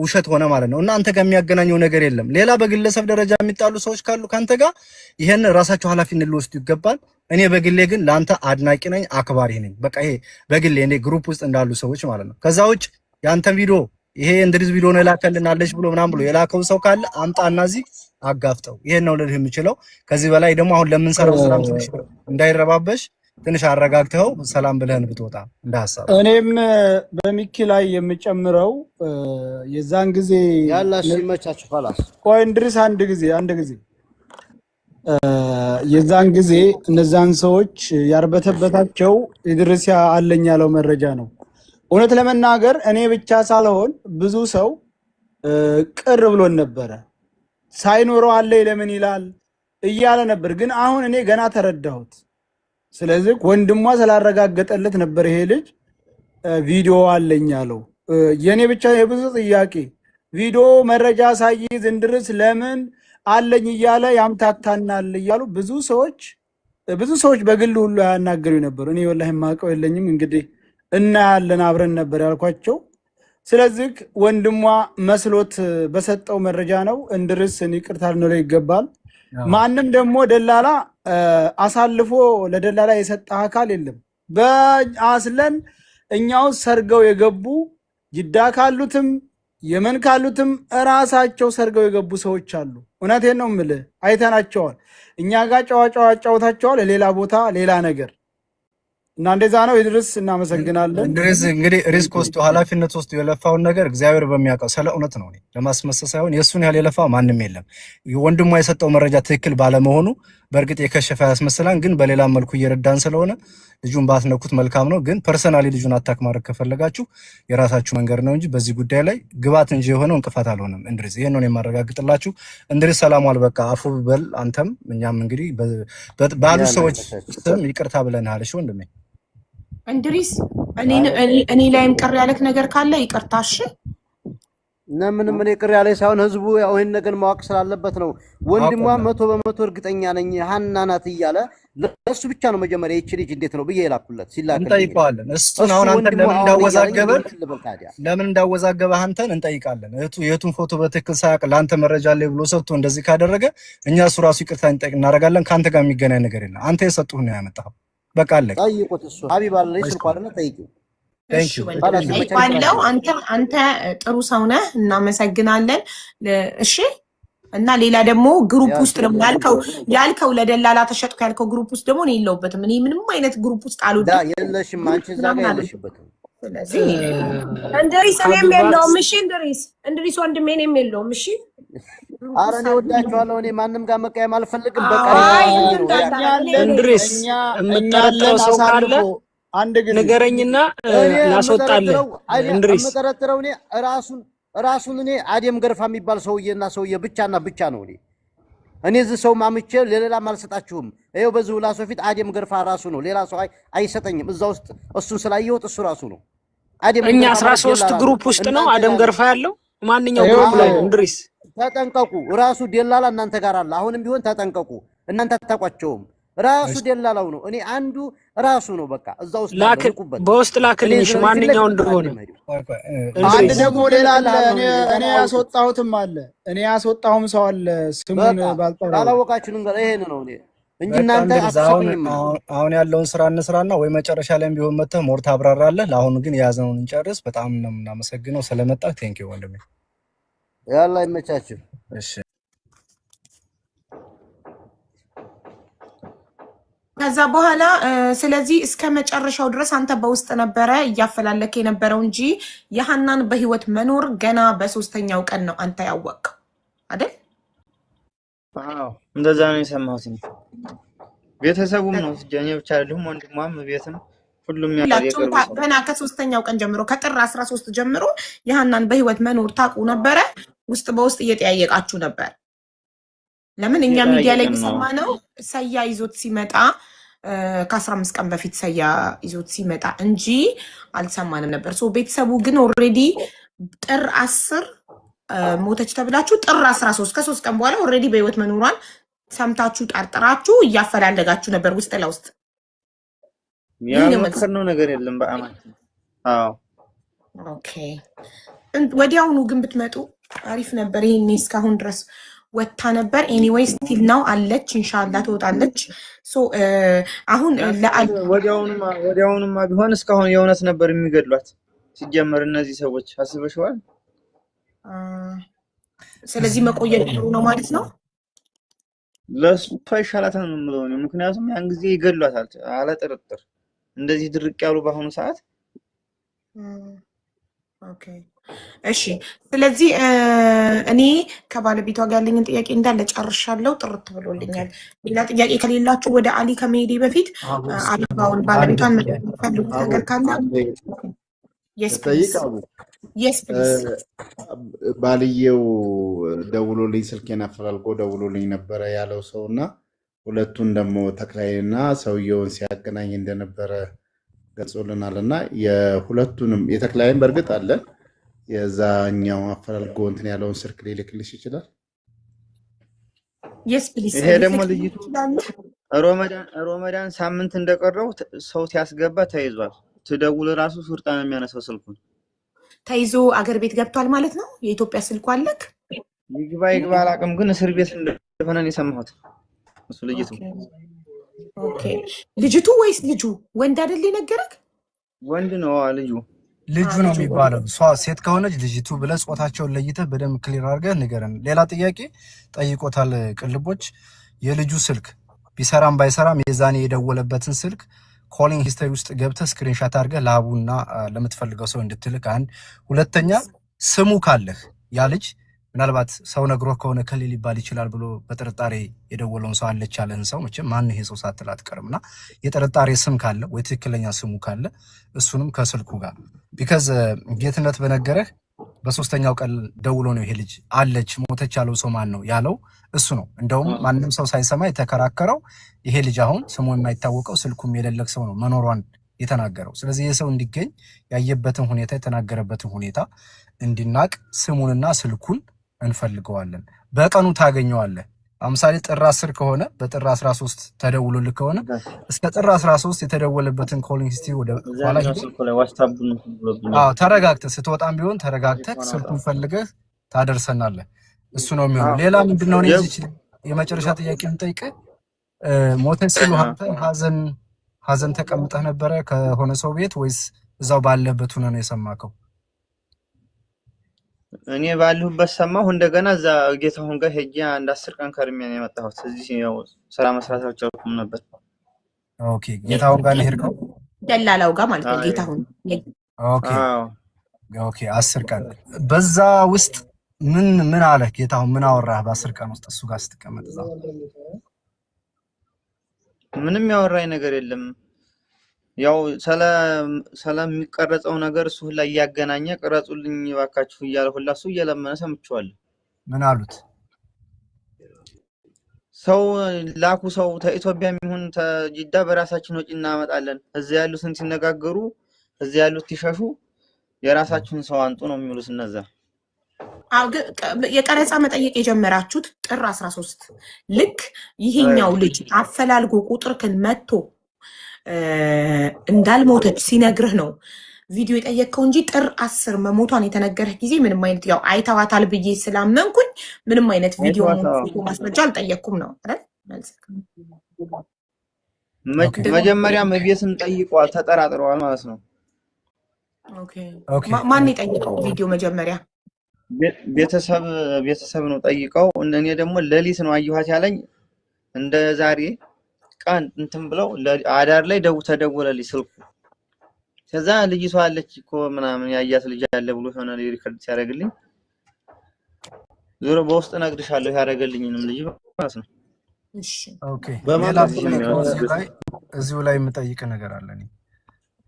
ውሸት ሆነ ማለት ነው እና አንተ ጋር የሚያገናኘው ነገር የለም ሌላ በግለሰብ ደረጃ የሚጣሉ ሰዎች ካሉ ካንተ ጋር ይሄን ራሳቸው ኃላፊነት ሊወስዱ ይገባል እኔ በግሌ ግን ላንተ አድናቂ ነኝ አክባሪ ነኝ በቃ ይሄ በግሌ እኔ ግሩፕ ውስጥ እንዳሉ ሰዎች ማለት ነው ከዛ ውጭ ያንተ ቪዲዮ ይሄ እንድሪስ ቪዲዮ ነው የላከልናለች ብሎ ምናምን ብሎ የላከው ሰው ካለ አምጣና እዚህ አጋፍጠው ይሄን ነው ልልህ የምችለው ከዚህ በላይ ደግሞ አሁን ለምንሰራው ሰላም ትንሽ እንዳይረባበሽ ትንሽ አረጋግተው ሰላም ብለህን ብትወጣ እንዳሐሳብ እኔም በሚኪ ላይ የምጨምረው የዛን ጊዜ ያላሽ ይመቻችሁ خلاص ቆይ እንድሪስ አንድ ጊዜ የዛን ጊዜ እነዛን ሰዎች ያርበተበታቸው ኢድሪስ አለኝ ያለው መረጃ ነው እውነት ለመናገር እኔ ብቻ ሳልሆን ብዙ ሰው ቅር ብሎን ነበረ ሳይኖረው አለ ለምን ይላል እያለ ነበር ግን አሁን እኔ ገና ተረዳሁት ስለዚህ ወንድሟ ስላረጋገጠለት ነበር ይሄ ልጅ ቪዲዮ አለኝ ያለው የኔ ብቻ የብዙ ጥያቄ ቪዲዮ መረጃ ሳይዝ እንድሪስ ለምን አለኝ እያለ ያምታታናል እያሉ ብዙ ሰዎች በግል ሁሉ ያናገሩ ነበር እኔ ወላሂ ማቀው የለኝም እንግዲህ እና ያለን አብረን ነበር ያልኳቸው ስለዚህ ወንድሟ መስሎት በሰጠው መረጃ ነው እንድሪስ ይቅርታ ልንለው ይገባል ማንም ደግሞ ደላላ አሳልፎ ለደላላ የሰጠ አካል የለም በአስለን እኛው ሰርገው የገቡ ጅዳ ካሉትም የመን ካሉትም ራሳቸው ሰርገው የገቡ ሰዎች አሉ እውነቴን ነው የምልህ አይተናቸዋል እኛ ጋር ጨዋታቸዋል ሌላ ቦታ ሌላ ነገር እና እንደዛ ነው ኢድሪስ እናመሰግናለን እንድሪስ እንግዲህ ሪስክ ወስዶ ኃላፊነት ወስዶ የለፋውን ነገር እግዚአብሔር በሚያውቀው ስለ እውነት ነው ለማስመሰል ሳይሆን የሱን ያህል የለፋ ማንንም የለም ወንድሟ የሰጠው መረጃ ትክክል ባለመሆኑ በእርግጥ የከሸፈ ያስመስላል ግን በሌላ መልኩ እየረዳን ስለሆነ ልጁን ባትነኩት መልካም ነው ግን ፐርሰናሊ ልጁን አታክ ማድረግ ከፈለጋችሁ የራሳችሁ መንገድ ነው እንጂ በዚህ ጉዳይ ላይ ግባት እንጂ የሆነው እንቅፋት አልሆነም እንድሪስ ይሄን ነው የማረጋግጥላችሁ እንድሪስ ሰላም ዋል በቃ አፉ በል አንተም እኛም እንግዲህ ባሉ ሰዎች ስም ይቅርታ ብለናል እሺ ወንድሜ እንድሪስ እኔ ላይም ቀር ያለክ ነገር ካለ ይቅርታሽ ምንም እኔ ቅር ያለኝ ሳይሆን ህዝቡ ያው ይሄን ነገር ማወቅ ስላለበት ነው። ወንድሟ 100% እርግጠኛ ነኝ ሀና ናት እያለ ለሱ ብቻ ነው መጀመሪያ ይቺ ልጅ እንዴት ነው ብዬ የላኩለት ሲላክ እንጠይቀዋለን። እሱን አሁን አንተ ለምን እንዳወዛገበ አንተን እንጠይቃለን። የቱን ፎቶ በትክክል ሳያውቅ ለአንተ መረጃ ላይ ብሎ ሰጥቶ እንደዚህ ካደረገ እኛ እሱ ራሱ ይቅርታ እንጠይቅ እናደርጋለን። ካንተ ጋር የሚገናኝ ነገር የለም። አንተ የሰጡህ ነው ያመጣው። በቃ አለ። ጠይቁት። እሱ ሀቢብ አለ ስልኩ አይደለ? ጠይቂው። ባለው አንተ ጥሩ ሰው ነህ፣ እናመሰግናለን። እሺ። እና ሌላ ደግሞ ግሩፕ ውስጥ ደግሞ ያልከው ለደላላ ተሸጥኩ ያልከው ግሩፕ ውስጥ ደግሞ እኔ የለሁበትም። እኔ ምንም አይነት ግሩፕ ውስጥ አልወድም። የለሽም አንቺ እዛ ጋር የለሽበትም። ስለዚህ እንድሪስ እኔም የለውም። እሺ እንድሪስ ወንድሜ እኔም የለውም። እሺ ኧረ እኔ ወዳችኋለሁ። እኔ ማንም ጋር መቀየም አልፈልግም። በቃ እንድሪስ የምጠረጥረው ሰው ካለ አንድ ግን ንገረኝና እናስወጣለን። እንድሪስ የምጠረጥረው እኔ ራሱን እኔ አደም ገርፋ የሚባል ሰውዬና ሰውዬ ብቻና ብቻ ነው። እኔ እዚህ ሰው ማምቼ ለሌላ አልሰጣችሁም። ይኸው በዚህ ሁላ ሰው ፊት አደም ገርፋ ራሱ ነው፣ ሌላ ሰው አይሰጠኝም። እዛ ውስጥ እሱን ስላየሁት እሱ ራሱ ነው። እኛ 13 ግሩፕ ውስጥ ነው አደም ገርፋ ያለው። ማንኛው ግሩፕ ላይ ነው? እንድሪስ ተጠንቀቁ። ራሱ ደላላ እናንተ ጋር አለ። አሁንም ቢሆን ተጠንቀቁ። እናንተ አታውቋቸውም። ራሱ ደላላው ነው። እኔ አንዱ ራሱ ነው። በቃ እዛ ውስጥ ላክልኩበት፣ በውስጥ ላክልኝሽ ማንኛው እንደሆነ። አንድ ደግሞ ሌላ አለ። እኔ ያስወጣሁትም አለ። እኔ ያስወጣሁም ሰው አለ። ስሙን ባልጠራ አላወቃችሁ ነገር ይሄን ነው እንጂ እናንተ አትሰሙኝም። አሁን ያለውን ስራ እንስራና ወይ መጨረሻ ላይም ቢሆን መተህ ሞር ታብራራለህ። ለአሁኑ ግን የያዝነውን እንጨርስ። በጣም ነው የምናመሰግነው ስለመጣህ። ቴንኪው ወንድሜ። ያላ ይመቻችሁ። እሺ ከዛ በኋላ ስለዚህ እስከ መጨረሻው ድረስ አንተ በውስጥ ነበረ እያፈላለክ የነበረው እንጂ የሀናን በህይወት መኖር ገና በሶስተኛው ቀን ነው አንተ ያወቅኸው አይደል? አዎ እንደዛ ነው የሰማሁት። ቤተሰቡም ነው ሲጀኛ ብቻ አይደለም፣ ወንድሟም ቤትም ሁሉም ያለው ገና ከሶስተኛው ቀን ጀምሮ ከጥር 13 ጀምሮ የሀናን በህይወት መኖር ታውቁ ነበረ። ውስጥ በውስጥ እየተያየቃችሁ ነበር። ለምን እኛ ሚዲያ ላይ የሰማነው ሰያ ይዞት ሲመጣ ከ15 ቀን በፊት ሰያ ይዞት ሲመጣ እንጂ አልሰማንም ነበር። ሶ ቤተሰቡ ግን ኦልሬዲ ጥር 10 ሞተች ተብላችሁ ጥር 13 ከ3 ቀን በኋላ ኦልሬዲ በህይወት መኖሯን ሰምታችሁ ጠርጥራችሁ እያፈላለጋችሁ ነበር ውስጥ ለውስጥ። ያልሞከርነው ነገር የለም በአማት። አዎ ኦኬ። ወዲያውኑ ግን ብትመጡ አሪፍ ነበር። ይሄኔ እስካሁን ድረስ ወታ ነበር። ኤኒዌይ ስቲል ነው አለች፣ ኢንሻአላህ ትወጣለች። ሶ አሁን ወዲያውኑማ ቢሆን እስካሁን የእውነት ነበር የሚገድሏት። ሲጀመር እነዚህ ሰዎች አስበሽዋል። ስለዚህ መቆየት ጥሩ ነው ማለት ነው። ለሱ ይሻላታል ነው የምለው። ምክንያቱም ያን ጊዜ ይገድሏታል አለ ጥርጥር። እንደዚህ ድርቅ ያሉ በአሁኑ ሰዓት። ኦኬ እሺ። ስለዚህ እኔ ከባለቤቷ ጋር ያለኝን ጥያቄ እንዳለ ጨርሻለሁ። ጥርት ብሎልኛል። ሌላ ጥያቄ ከሌላችሁ ወደ አሊ ከመሄዴ በፊት አልባውን ባለቤቷን የምትፈልጉት ነገር ካለ ባልየው ደውሎልኝ ስልኬን አፈላልጎ ደውሎልኝ ነበረ ያለው ሰው እና ሁለቱን ደግሞ ተክላይና ሰውየውን ሲያገናኝ እንደነበረ ገልጾልናል። እና የሁለቱንም የተክላይን በእርግጥ አለ የዛኛው አፈላልጎ እንትን ያለውን ስልክ ሊልክልሽ ይችላል። ይሄ ደግሞ ልጅቱ ሮመዳን ሳምንት እንደቀረው ሰው ሲያስገባ ተይዟል። ትደውል ራሱ ሱርጣ ነው የሚያነሳው ስልኩን። ተይዞ አገር ቤት ገብቷል ማለት ነው። የኢትዮጵያ ስልኩ አለክ? ይግባ አላውቅም፣ ግን እስር ቤት እንደሆነ ነው የሰማሁት። እሱ ልጅቱ ኦኬ። ልጅቱ ወይስ ልጁ? ወንድ አይደል የነገረክ? ወንድ ነው ልጁ ነው የሚባለው። እሷ ሴት ከሆነች ልጅቱ ብለህ ጾታቸውን ለይተህ በደንብ ክሊር አድርገህ ንገረን። ሌላ ጥያቄ ጠይቆታል ቅልቦች። የልጁ ስልክ ቢሰራም ባይሰራም የዛኔ የደወለበትን ስልክ ኮሊንግ ሂስትሪ ውስጥ ገብተህ ስክሪንሻት አድርገህ ለአቡና ለምትፈልገው ሰው እንድትልክ አንድ። ሁለተኛ ስሙ ካለህ ያ ልጅ ምናልባት ሰው ነግሮህ ከሆነ ከሌ ሊባል ይችላል ብሎ በጥርጣሬ የደወለውን ሰው አለች ያለህን ሰው መቼም ማን ይሄ ሰው ሳትል አትቀርምና የጥርጣሬ ስም ካለ ወይ ትክክለኛ ስሙ ካለ እሱንም ከስልኩ ጋር ቢካዝ ጌትነት በነገረህ በሶስተኛው ቀን ደውሎ ነው ይሄ ልጅ አለች ሞተች ያለው ሰው ማን ነው ያለው እሱ ነው። እንደውም ማንንም ሰው ሳይሰማ የተከራከረው ይሄ ልጅ አሁን ስሙ የማይታወቀው ስልኩም የሌለክ ሰው ነው መኖሯን የተናገረው። ስለዚህ የሰው እንዲገኝ ያየበትን ሁኔታ የተናገረበትን ሁኔታ እንዲናቅ ስሙንና ስልኩን እንፈልገዋለን። በቀኑ ታገኘዋለህ። ለምሳሌ ጥር 10 ከሆነ በጥር 13 ተደውሎልህ ከሆነ እስከ ጥር 13 የተደወለበትን ኮሊንግ ሂስትሪ ወደ ኋላ ተረጋግተህ ስትወጣም ቢሆን ተረጋግተህ ስልኩን ፈልገህ ታደርሰናለህ። እሱ ነው የሚሆነው። ሌላ ምንድነው ነው እዚህ የመጨረሻ ጥያቄ የምጠይቅህ ሞተህ ሲሉ አንተ ሀዘን ተቀምጠህ ነበረ ከሆነ ሰው ቤት ወይስ እዛው ባለበት ሆነ ነው የሰማከው? እኔ ባለሁበት ሰማሁ። እንደገና እዛ ጌታሁን ጋር ሄጄ አንድ 10 ቀን ከርሜ ነው የመጣሁት። እዚህ ያው ስራ መስራት አልቻልኩም ነበር። ኦኬ ጌታሁን ጋር ነው ሄድከው? ደላላው ጋር ማለት ነው ጌታሁን። ኦኬ ኦኬ 10 ቀን በዛ ውስጥ ምን አለ ጌታሁን? ምን አወራህ በ10 ቀን ውስጥ እሱ ጋር ስትቀመጥ? እዛ ምንም ያወራኝ ነገር የለም። ያው ስለሚቀረጸው ነገር እሱ ሁላ እያገናኘ ቅረጹልኝ እባካችሁ እያለ ሁላ እሱ እየለመነ ሰምቼዋለሁ። ምን አሉት? ሰው ላኩ። ሰው ከኢትዮጵያ የሚሆን ተጅዳ በራሳችን ወጪ እናመጣለን። እዚህ ያሉትን ሲነጋገሩ እዚህ ያሉት ሲሸሹ የራሳችሁን ሰው አንጡ ነው የሚሉት እነዛ። የቀረጻ መጠየቅ የጀመራችሁት ጥር 13 ልክ ይሄኛው ልጅ አፈላልጎ ቁጥርክን መጥቶ እንዳልሞተች ሲነግርህ ነው ቪዲዮ የጠየቅከው እንጂ ጥር 10 መሞቷን የተነገረህ ጊዜ ምንም አይነት ያው አይተዋታል ብዬ ስላመንኩኝ ምንም አይነት ቪዲዮ ማስረጃ አልጠየቅኩም ነው አይደል? መጀመሪያም ቤትን ጠይቀዋል፣ ተጠራጥረዋል ማለት ነው። ኦኬ ማን የጠየቀው ቪዲዮ መጀመሪያ? ቤተሰብ ነው ጠይቀው። እኔ ደግሞ ሌሊት ነው አየኋት ያለኝ እንደ ዛሬ ቀን እንትን ብለው አዳር ላይ ተደወለልኝ ስልኩ። ከዛ ልጅቷ አለች እኮ ምናምን ያያት ልጅ አለ ብሎ ሆነ ሪከርድ ሲያደርግልኝ ዞሮ በውስጥ ነግርሻለሁ ያደረገልኝንም ልጅ ማለት ነው። እሺ ኦኬ እዚሁ ላይ የምጠይቅ ነገር አለ።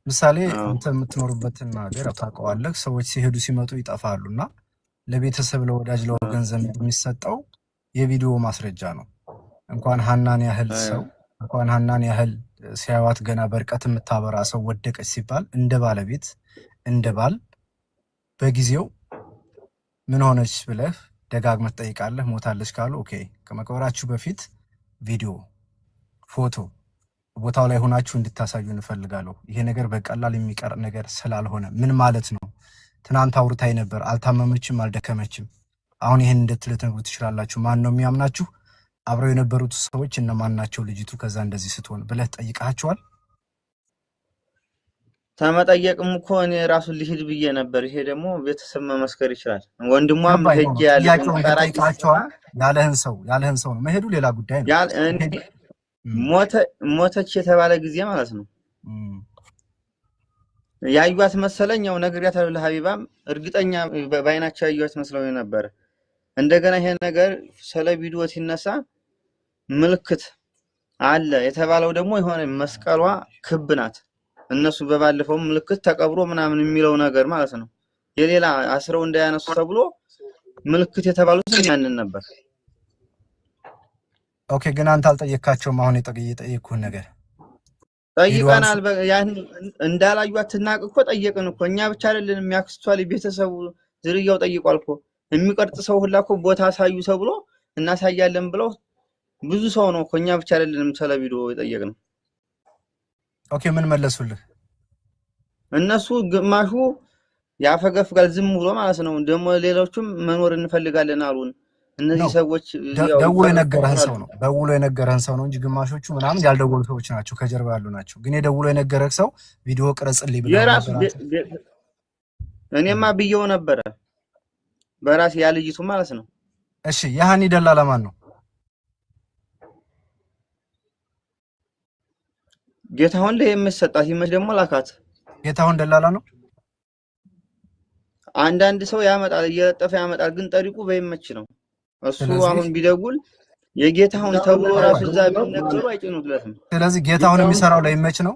ምሳሌ አንተ የምትኖርበትን ሀገር ታውቀዋለህ። ሰዎች ሲሄዱ ሲመጡ ይጠፋሉና ለቤተሰብ ለወዳጅ ለወገን ዘመድ የሚሰጠው የቪዲዮ ማስረጃ ነው። እንኳን ሀናን ያህል ሰው እንኳን ሀናን ያህል ሲያዋት ገና በርቀት የምታበራ ሰው ወደቀች ሲባል እንደ ባለቤት እንደ ባል በጊዜው ምን ሆነች ብለህ ደጋግመህ ትጠይቃለህ። ሞታለች ካሉ ኦኬ ከመቅበራችሁ በፊት ቪዲዮ ፎቶ ቦታው ላይ ሆናችሁ እንድታሳዩ እንፈልጋለሁ። ይሄ ነገር በቀላል የሚቀር ነገር ስላልሆነ ምን ማለት ነው? ትናንት አውርታይ ነበር፣ አልታመመችም፣ አልደከመችም። አሁን ይሄን እንድትነግሩ ትችላላችሁ። ማን ነው የሚያምናችሁ? አብረው የነበሩት ሰዎች እነማን ናቸው? ልጅቱ ከዛ እንደዚህ ስትሆን ብለህ ጠይቃቸዋል? ተመጠየቅም እኮ እኔ ራሱን ልሂድ ብዬ ነበር። ይሄ ደግሞ ቤተሰብ መመስከር ይችላል። ወንድሟም ሄጄ ያለህን ሰው ነው መሄዱ ሌላ ጉዳይ ነው። ሞተች የተባለ ጊዜ ማለት ነው ያዩት መሰለኝ። ያው ነግሬያታለሁ ለሀቢባም እርግጠኛ ባይናቸው ያዩት መስለው ነበር። እንደገና ይሄ ነገር ስለ ቪዲዮ ሲነሳ ምልክት አለ የተባለው ደግሞ የሆነ መስቀሏ ክብ ናት። እነሱ በባለፈው ምልክት ተቀብሮ ምናምን የሚለው ነገር ማለት ነው። የሌላ አስረው እንዳያነሱ ተብሎ ምልክት የተባሉት ያንን ነበር። ኦኬ ግን አንተ አልጠየካቸውም? አሁን የጠየኩህ ነገር ጠይቀናል። ያን እንዳላዩት ትናቅ እኮ ጠየቅን እኮ እኛ ብቻ አይደለንም። የሚያክስቷል ቤተሰቡ ዝርያው ጠይቋል እኮ የሚቀርጽ ሰው ሁላ እኮ ቦታ አሳዩ ተብሎ እናሳያለን ብለው ብዙ ሰው ነው እኮ እኛ ብቻ አይደለንም ስለ ቪዲዮ የጠየቅነው። ኦኬ ምን መለሱልህ? እነሱ ግማሹ ያፈገፍጋል ዝም ብሎ ማለት ነው። ደግሞ ሌሎቹም መኖር እንፈልጋለን አሉን። እነዚህ ሰዎች ደውሎ የነገረህን ሰው ነው እንጂ ግማሾቹ ምናምን ያልደወሉ ሰዎች ናቸው፣ ከጀርባ ያሉ ናቸው። ግን የደውሎ የነገረህ ሰው ቪዲዮ ቅረጽልኝ ብለህ እኔማ ብየው ነበረ በራሴ ያልይቱ ማለት ነው። እሺ ያሃኒ ደላላ ማን ነው? ጌታሁን ላይ የምትሰጣት ይመች ደግሞ ላካት። ጌታሁን ደላላ ነው። አንዳንድ ሰው ያመጣል እየለጠፈ ያመጣል፣ ግን ጠሪቁ በይመች ነው። እሱ አሁን ቢደጉል የጌታሁን ተብሎ ራሱ እዛ ቢነገሩ አይጭኑትለትም። ስለዚህ ጌታሁን የሚሰራው ለይመች ነው።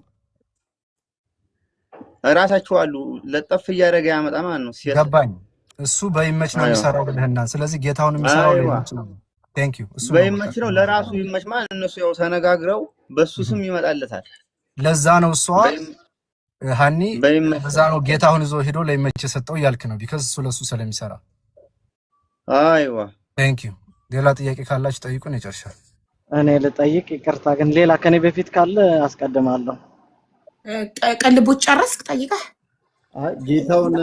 ራሳቸው አሉ ለጠፍ እያደረገ ያመጣ ማለት ነው። ገባኝ። እሱ በይመች ነው የሚሰራው ብለህና፣ ስለዚህ ጌታሁን የሚሰራው ለይመች ነው። ቴንክ ዩ። እሱ በይመች ነው ለራሱ ይመች ማለት እነሱ ያው ተነጋግረው በሱ ስም ይመጣለታል። ለዛ ነው እሷ ሃኒ በዛ ነው ጌታውን ይዞ ሄዶ ለይመች ሰጠው እያልክ ነው ቢካዝ እሱ ለሱ ስለሚሰራ አይዋ ቴንክ ዩ ሌላ ጥያቄ ካላችሁ ጠይቁን ይጨርሻል እኔ ልጠይቅ ይቅርታ ግን ሌላ ከኔ በፊት ካለ አስቀድማለሁ ቀልቦች ጨረስክ ጠይቀህ ጌታውን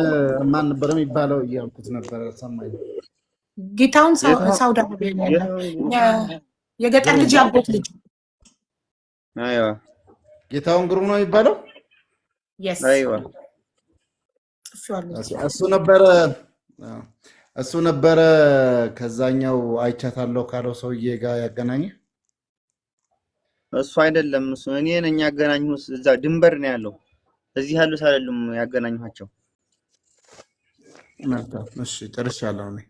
ማን ነበር የሚባለው እያልኩት ነበር ሰማኝ ጌታውን ሳውዲ አረቢያ የገጠር ልጅ ያቦት ልጅ አይዋ ጌታውን ግሩም ነው የሚባለው yes አይዋ እሱ ነበረ ከዛኛው አይቻታለሁ ካለው ሰውዬ ጋር ያገናኘ እሱ አይደለም እሱ እኔ ነኝ ያገናኙት እዛ ድንበር ነው ያለው እዚህ ያሉት አይደሉም ያገናኙቸው እሺ ጨርሻለሁ እኔ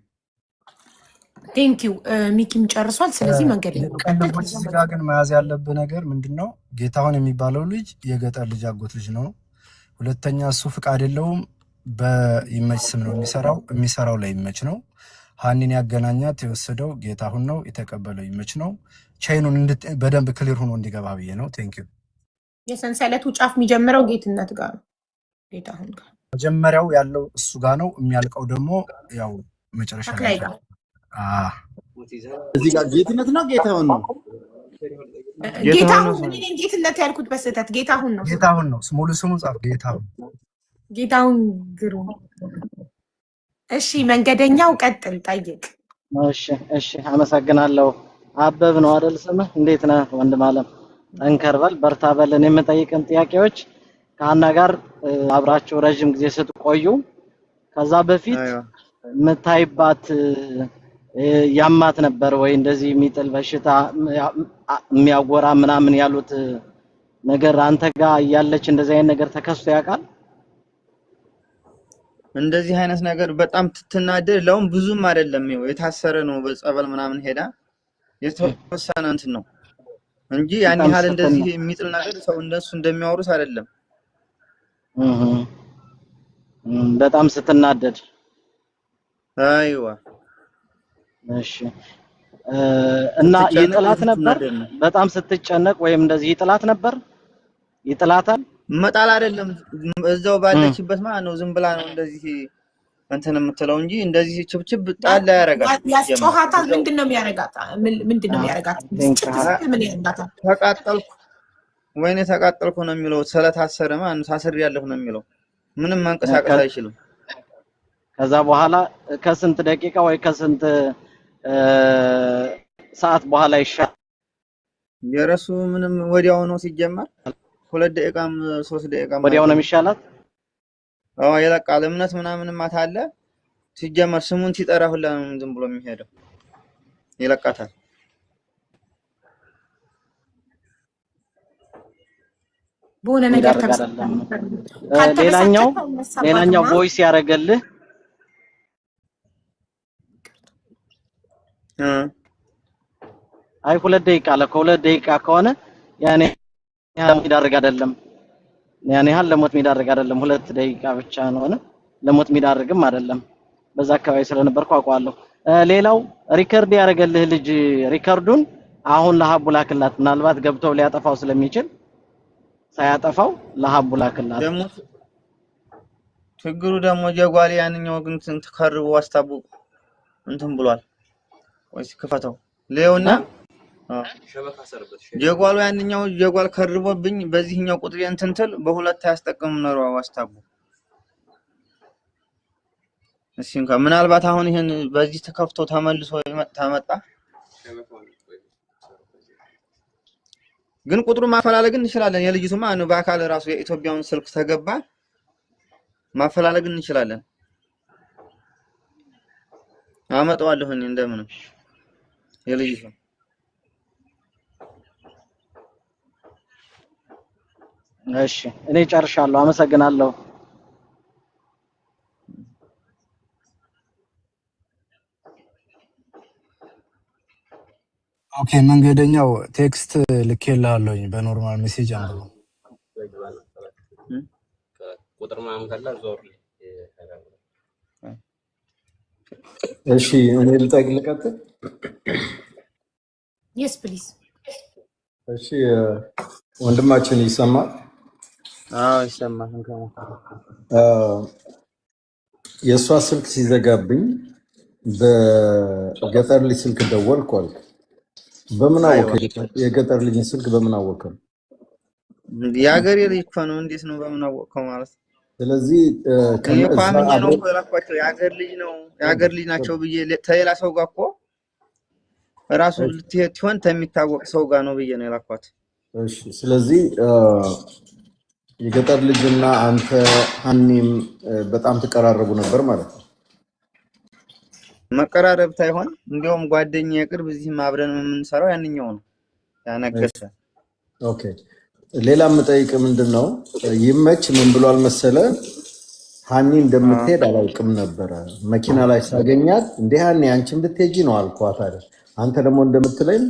ቴንክ ዩ ሚኪም ጨርሷል ስለዚህ መንገድ ቀልቦች ጋር ግን መያዝ ያለብህ ነገር ምንድነው ጌታውን የሚባለው ልጅ የገጠር ልጅ አጎት ልጅ ነው ሁለተኛ እሱ ፍቃድ የለውም በይመች ስም ነው የሚሰራው ላይ ይመች ነው ሃኒን ያገናኛት የወሰደው ጌታሁን ነው የተቀበለው ይመች ነው ቻይኑን በደንብ ክሊር ሆኖ እንዲገባ ብዬ ነው ቴንክ ዩ የሰንሰለቱ ጫፍ የሚጀምረው ጌትነት ጋር ነው ጌታሁን ጋር መጀመሪያው ያለው እሱ ጋር ነው የሚያልቀው ደግሞ ያው መጨረሻ ላይ እዚህ ጋር ጌትነት ነው ጌታሁን ነው ጌታሁን እኔ ጌትነት ያልኩት በስተት ጌታሁን ነው ሙሉ ስሙ ጻፍ ጌታሁን ግሩም እሺ መንገደኛው ቀጥል ጠይቅ እሺ አመሰግናለሁ አበብ ነው አይደል ስምህ እንዴት ነህ ወንድም አለም ጠንከር በል በርታ በል እኔ የምጠይቅን ጥያቄዎች ከአና ጋር አብራችሁ ረጅም ጊዜ ስትቆዩ ከዛ በፊት መታይባት ያማት ነበር ወይ እንደዚህ የሚጥል በሽታ የሚያጎራ ምናምን ያሉት ነገር አንተ ጋር ያለች እንደዚህ አይነት ነገር ተከስቶ ያውቃል እንደዚህ አይነት ነገር በጣም ትናደድ ለውን ብዙም አይደለም የታሰረ ነው በጸበል ምናምን ሄዳ የተወሰነ እንትን ነው እንጂ ያን ያህል እንደዚህ የሚጥል ነገር ሰው እንደሱ እንደሚያወሩት አይደለም በጣም ስትናደድ አይዋ እሺ እና ይጥላት ነበር በጣም ስትጨነቅ ወይም እንደዚህ ይጥላት ነበር ይጥላታል መጣል አይደለም እዛው ባለችበት ማለት ነው ዝም ብላ ነው እንደዚህ እንትን የምትለው እንጂ እንደዚህ ችብችብ ጣል ላይ ያረጋል ያስጮሃታል ምንድነው የሚያረጋት ምን ያረጋታል ተቃጠልኩ ነው የሚለው ስለታሰረ ማለት ታስር ያለሁ ነው የሚለው ምንም መንቀሳቀስ አይችልም ከዛ በኋላ ከስንት ደቂቃ ወይ ከስንት ሰዓት በኋላ ይሻል የራሱ ምንም ወዲያው ነው ሲጀመር 2 ደቂቃም 3 ደቂቃም ወዲያው ነው የሚሻላት የለቃል እምነት ምናምን ማታለ ሲጀመር ስሙን ሲጠራ ሁላ ዝም ብሎ የሚሄደው ይለቃታል በሆነ ነገር ሌላኛው ቮይስ ያረጋልህ አይ 2 ደቂቃ ለ2 ደቂቃ ከሆነ ያኔ የሚዳርግ አይደለም ያኔ ያህል ለሞት የሚዳርግ አይደለም 2 ደቂቃ ብቻ ነው ለሞት የሚዳርግም አይደለም በዛ አካባቢ ስለነበርኩ አውቀዋለሁ ሌላው ሪከርድ ያረጋልህ ልጅ ሪከርዱን አሁን ለሀቡ ላክላት ምናልባት ገብተው ሊያጠፋው ስለሚችል ሳያጠፋው ለሀቡ ላክላት ደሞ ችግሩ ደግሞ ጀጓሊ ያንኛው ግን ተከርቦ አስታቡ እንትን ብሏል ወይስ ከፈተው ሌውና ሸበካ ሰርበት ጀጓሉ ያንኛው ጀጓል ከርቦብኝ በዚህኛው ቁጥር እንትንትል በሁለት ያስጠቀም ነው አስታቡ እሺን ምናልባት አሁን ይሄን በዚህ ተከፍቶ ተመልሶ ተመጣ ግን ቁጥሩ ማፈላለግ እንችላለን የልጅቱ ማን ነው በአካል ራሱ የኢትዮጵያውን ስልክ ተገባ ማፈላለግ እንችላለን አመጣዋለሁ እኔ እንደምን የልጅቱ እሺ እኔ ጨርሻለሁ አመሰግናለሁ ኦኬ መንገደኛው ቴክስት ልኬልሃለሁ በኖርማል ሜሴጅ አንብቦ ቁጥር ማም ካላ ዞር እሺ እኔ ልቀጥል yes please እሺ ወንድማችን ይሰማል ይሰማል። የእሷ ስልክ ሲዘጋብኝ በገጠር ልጅ ስልክ ደወልኩ አልክ። በምን አወቀ? የገጠር ልጅን ስልክ በምን አወቀ? የሀገሬ ልጅ እኮ ነው። እንዴት ነው በምን አወቀው ማለት? ስለዚህ ከማንኛ ነው የላኳቸው። የሀገር ልጅ ነው የሀገር ልጅ ናቸው ብዬ ተሌላ ሰው ጋር እኮ ራሱ ልትሄድ ሲሆን የሚታወቅ ሰው ጋር ነው ብዬ ነው የላኳት። እሺ፣ ስለዚህ የገጠር ልጅና አንተ ሀኒም በጣም ተቀራረቡ ነበር ማለት ነው? መቀራረብ ታይሆን እንዲያውም ጓደኛዬ የቅርብ እዚህ አብረን የምንሰራው ያንኛው ነው ያነገሰ። ኦኬ፣ ሌላ የምጠይቅ ምንድነው ይመች ምን ብሏል መሰለ፣ ሀኒ እንደምትሄድ አላውቅም ነበረ። መኪና ላይ ሳገኛት እንዴ ሀኒ አንቺ እንድትሄጂ ነው አልኳት አይደል? አንተ ደግሞ እንደምትለኝ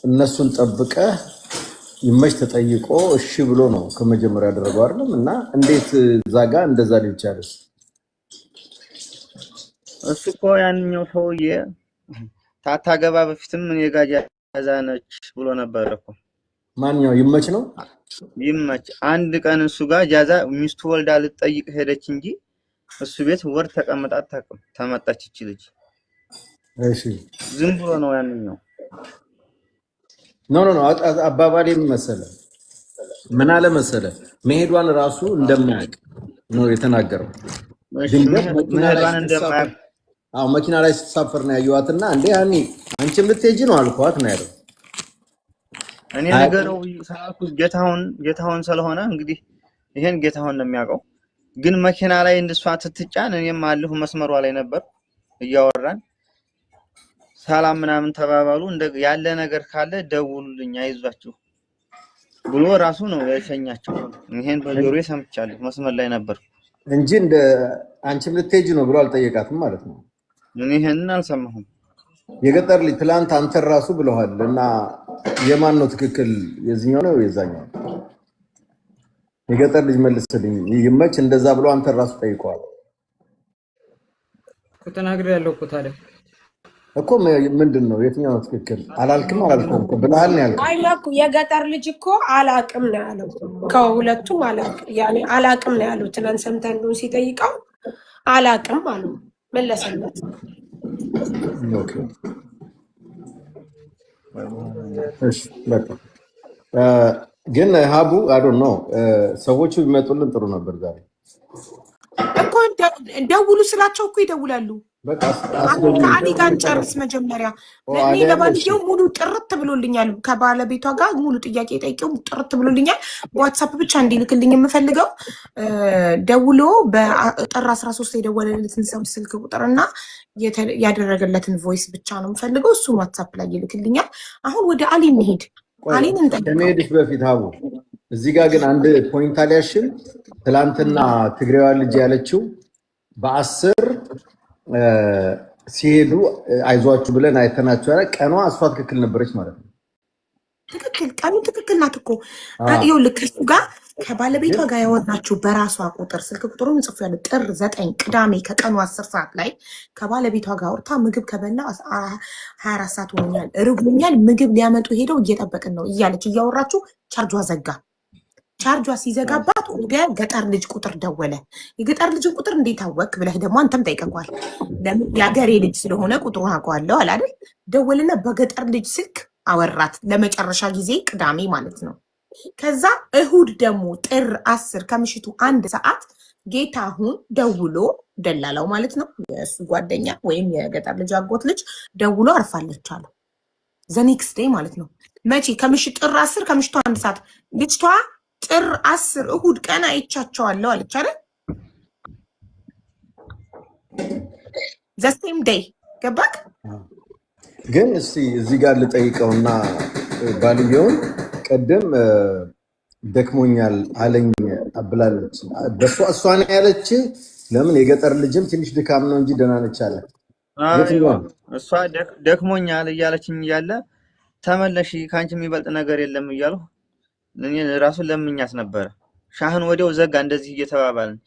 እነሱን ጠብቀህ ይመች ተጠይቆ እሺ ብሎ ነው ከመጀመሪያ ያደረገው አይደለም? እና እንዴት ዛጋ እንደዛ ሊቻልስ? እሱ እኮ ያንኛው ሰውዬ ታታገባ በፊትም እኔ ጋር ጃዛ ነች ብሎ ነበር እኮ። ማንኛው ይመች ነው? ይመች አንድ ቀን እሱ ጋር ጃዛ ሚስቱ ወልዳ ልትጠይቅ ሄደች እንጂ እሱ ቤት ወር ተቀምጣ አታውቅም። ተመጣች እቺ ልጅ። እሺ፣ ዝም ብሎ ነው ያንኛው። ኖ አባባሌ መሰለ ምን አለ መሰለ፣ መሄዷን ራሱ እንደማያውቅ ነው የተናገረው። መሄዷን እንደማያውቅ መኪና ላይ ስትሳፈር ነው ያየኋትና እንዴ ሀኒ አንቺም ልትሄጂ ነው አልኳት ነው ያለው። እኔ ነገረው ሳልኩት ጌታውን ስለሆነ እንግዲህ ይሄን ጌታውን ነው የሚያውቀው። ግን መኪና ላይ እንደሷ ትትጫን እኔም አለሁ መስመሯ ላይ ነበር እያወራን ሰላም ምናምን ተባባሉ። ያለ ነገር ካለ ደውሉልኝ አይዟችሁ ብሎ ራሱ ነው ያሸኛቸው። ይሄን በጆሮዬ ሰምቻለሁ። መስመር ላይ ነበር እንጂ እንደ አንቺም ልትሄጂ ነው ብሎ አልጠየቃትም ማለት ነው። እኔ ይሄንን አልሰማሁም። የገጠር ልጅ ትላንት አንተ ራሱ ብለዋል እና የማን ነው ትክክል? የዚህኛው ነው የዛኛው? የገጠር ልጅ መልስልኝ። ይመች እንደዛ ብሎ አንተ ራሱ ጠይቀዋል እኮ ተናግሬያለሁ እኮ። ታዲያ እኮ ምንድን ነው የትኛው ነው ትክክል? አላልክም አላልኩም እኮ ብለሃል ነው ያልከው። አይላኩ የገጠር ልጅ እኮ አላቅም ነው ያለው። ከሁለቱም አላቅም ነው ያለው። ትናንት ሰምተን እንደሆነ ሲጠይቀው አላቅም አሉ መለሰለት። ኦኬ እሺ፣ በቃ ግን ሀቡ አይ ዶንት ኖ ሰዎቹ ቢመጡልን ጥሩ ነበር ዛሬ እኮ። ደውሉ ስላቸው እኮ ይደውላሉ። ከአሊ ጋር እንጨርስ መጀመሪያ። እኔ ለማንኛውም ሙሉ ጥርት ብሎልኛል። ከባለቤቷ ጋር ሙሉ ጥያቄ ጠይቄው ጥርት ብሎልኛል። በዋትሳፕ ብቻ እንዲልክልኝ የምፈልገው ደውሎ በጥር 13 የደወለለትን ሰው ስልክ ቁጥርና ያደረገለትን ቮይስ ብቻ ነው የምፈልገው። እሱን ዋትሳፕ ላይ ይልክልኛል። አሁን ወደ አሊ እንሂድ። አሊን እንጠይቅ። ከመሄድሽ በፊት ሀቡ እዚህ ጋር ግን አንድ ፖይንት አልያሽም። ትላንትና ትግሬዋ ልጅ ያለችው በ10 ሲሄዱ አይዟችሁ ብለን አይተናቸው ያለ ቀኗ እሷ ትክክል ነበረች ማለት ነው። ትክክል፣ ቀኑ ትክክል ናት እኮ። ይኸውልህ ከእሱ ጋር ከባለቤቷ ጋር ያወራችሁ በራሷ ቁጥር ስልክ ቁጥሩን ጽፌያለሁ። ጥር 9 ቅዳሜ ከቀኑ 10 ሰዓት ላይ ከባለቤቷ ጋር አውርታ ምግብ ከበላ 24 ሰዓት ሆኖኛል፣ ርቦኛል፣ ምግብ ሊያመጡ ሄደው እየጠበቅን ነው እያለች እያወራችሁ ቻርጇ ዘጋ። ቻርጇ ሲዘጋባት ወደ ገጠር ልጅ ቁጥር ደወለ። የገጠር ልጅን ቁጥር እንዴት አወቅ ብለህ ደግሞ አንተም ጠይቀኳል። የአገሬ ልጅ ስለሆነ ቁጥሩን አውቀዋለሁ አለ አይደል? ደወልና በገጠር ልጅ ስልክ አወራት ለመጨረሻ ጊዜ ቅዳሜ ማለት ነው። ከዛ እሁድ ደግሞ ጥር 10 ከምሽቱ 1 ሰዓት ጌታሁን ደውሎ ደላላው ማለት ነው የእሱ ጓደኛ ወይም የገጠር ልጅ አጎት ልጅ ደውሎ አርፋለች አለ። ዘኔክስት ዴይ ማለት ነው። መቼ? ከምሽቱ ጥር 10 ከምሽቱ 1 ሰዓት ልጅቷ ጥር 10 እሁድ ቀን አይቻቸዋለሁ አለች አይደል? ዘሴም ዴይ ገባክ? ግን እስቲ እዚህ ጋር ልጠይቀውና ባልየውን ቀደም ደክሞኛል አለኝ ብላለች። እሷ ነው ያለች። ለምን የገጠር ልጅም ትንሽ ድካም ነው እንጂ ደህና ነች አለ። እሷ ደክሞኛል እያለችኝ እያለ ተመለሽ ከአንቺ የሚበልጥ ነገር የለም እያሉ እኔ ራሱን ለምኛት ነበረ። ሻህን ወዲያው ዘጋ። እንደዚህ እየተባባልን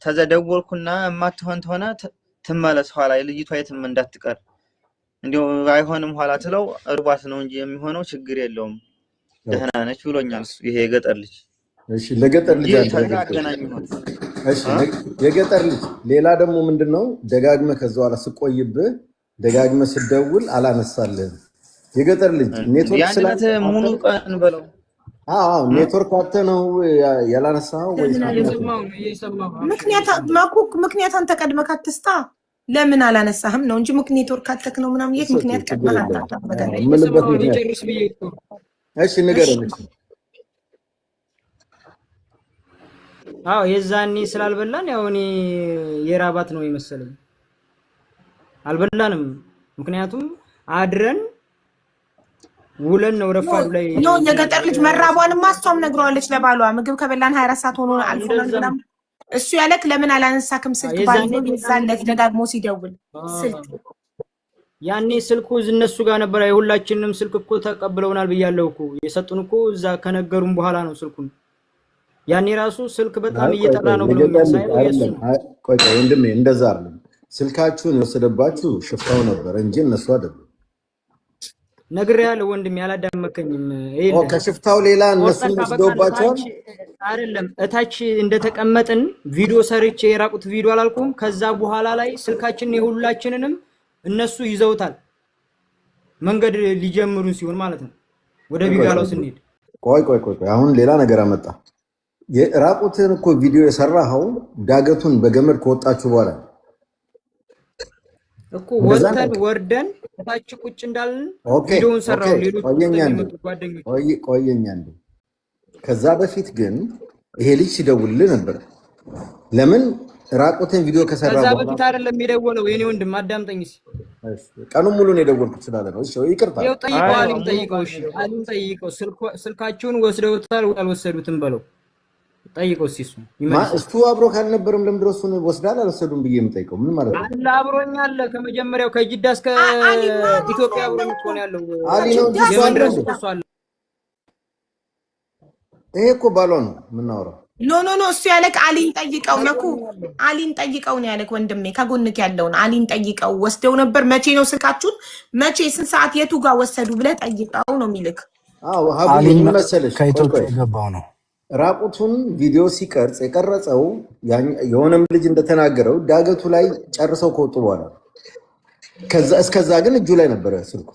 ተዘደወልኩና የማትሆን ተሆነ ትመለስ ኋላ ልጅቷ የትም እንዳትቀር እንዲሁ አይሆንም ኋላ ትለው እርቧት ነው እንጂ የሚሆነው ችግር የለውም ደህና ነች ብሎኛል። ይሄ የገጠር ልጅ እሺ ለገጠር ልጅ አገናኙት። እሺ የገጠር ልጅ ሌላ ደግሞ ምንድነው ደጋግመህ ከዛ በኋላ ስቆይብህ ደጋግመህ ስደውል አላነሳልህም። የገጠር ልጅ ኔትወርክ ስላለ ሙሉ ቀን በለው ኔትወርክ አጥተ ነው ያላነሳው ወይስ ምክንያት አንተ ቀድመህ አትስታ ለምን አላነሳህም ነው እንጂ ኔትወርክ አጥተክ ነው ምናምን የት ምክንያት ቀድመህ እሺ ንገረኝ። የዛኔ ስላልበላን ያው እኔ የራባት ነው የመሰለኝ አልበላንም። ምክንያቱም አድረን ውለን ነው ረፋዱ ላይ ነው የገጠር ልጅ መራቧንም ማስተዋም ነግረዋለች ለባሏ ምግብ ከበላን 24 ሰዓት ሆኖ አልፎናል። እሱ ያለክ ለምን አላነሳክም ስልክ ባለው ይዛለት ደጋግሞ ሲደውል ስልክ ያኔ ስልኩ እነሱ ጋር ነበር። የሁላችንንም ስልክ እኮ ተቀብለውናል ብያለሁ እኮ የሰጡን እኮ እዛ ከነገሩን በኋላ ነው ስልኩን። ያኔ ራሱ ስልክ በጣም እየጠራ ነው ብሎ ቆይ ወንድሜ እንደዛ አይደለም። ስልካችሁን የወሰደባችሁ ሽፍታው ነበር እንጂ እነሱ አይደሉም። ነግሬያለሁ ወንድሜ አላዳመከኝም። ከሽፍታው ሌላ እነሱ ወስደውባቸዋል አይደለም። እታች እንደተቀመጥን ቪዲዮ ሰርቼ የራቁት ቪዲዮ አላልኩም። ከዛ በኋላ ላይ ስልካችንን የሁላችንንም እነሱ ይዘውታል። መንገድ ሊጀምሩን ሲሆን ማለት ነው ወደ ቢጋላው ስንሄድ። ቆይ አሁን ሌላ ነገር አመጣ። የራቁትን እኮ ቪዲዮ የሰራኸው ዳገቱን በገመድ ከወጣችሁ በኋላ እኮ ወተን ወርደን ታች ቁጭ እንዳልን ቪዲዮውን ሰራው። ሌሎች ቆየኛ እንዴ ከዛ በፊት ግን ይሄ ልጅ ሲደውልልህ ነበር። ለምን ራቁትን ቪዲዮ ከሰራ ከዛ በፊት አይደለም የደወለው የኔ ወንድም አዳምጠኝ። ቀኑን ሙሉ ነው የደወልኩት ስላለ ነው። እሺ ይቅርታ። ይኸው ጠይቀው፣ አሊም ጠይቀው። ስልካቸውን ወስደውታል አልወሰዱትም በለው ጠይቀው። እሱ አብሮ ካልነበረም ለምንድን ነው እሱን ወስዳል አልወሰዱም ብዬ የምጠይቀው? ምን ማለት ነው? አለ አብሮኝ አለ ከመጀመሪያው ከጅዳ እስከ ኢትዮጵያ አብሮኝ እኮ ነው ያለው። አሊ ነው እንጂ እሱ አለ። ይሄ እኮ ባሏ ነው የምናወራው። ኖ እሱ ያለክ አሊን ጠይቀው ነኩ አሊን ጠይቀው ነው ያለክ ወንድሜ። ከጎንክ ያለውን አሊን ጠይቀው። ወስደው ነበር መቼ ነው ስልካችሁን መቼ ስንት ሰዓት የቱ ጋር ወሰዱ ብለህ ጠይቀው ነው የሚልክ። ሀቡ ምን መሰለሽ ከኢትዮጵያ የገባው ነው ራቁቱን ቪዲዮ ሲቀርጽ የቀረጸው የሆነም ልጅ እንደተናገረው ዳገቱ ላይ ጨርሰው ከወጡ በኋላ ከዛ እስከዛ ግን እጁ ላይ ነበረ ስልኩ።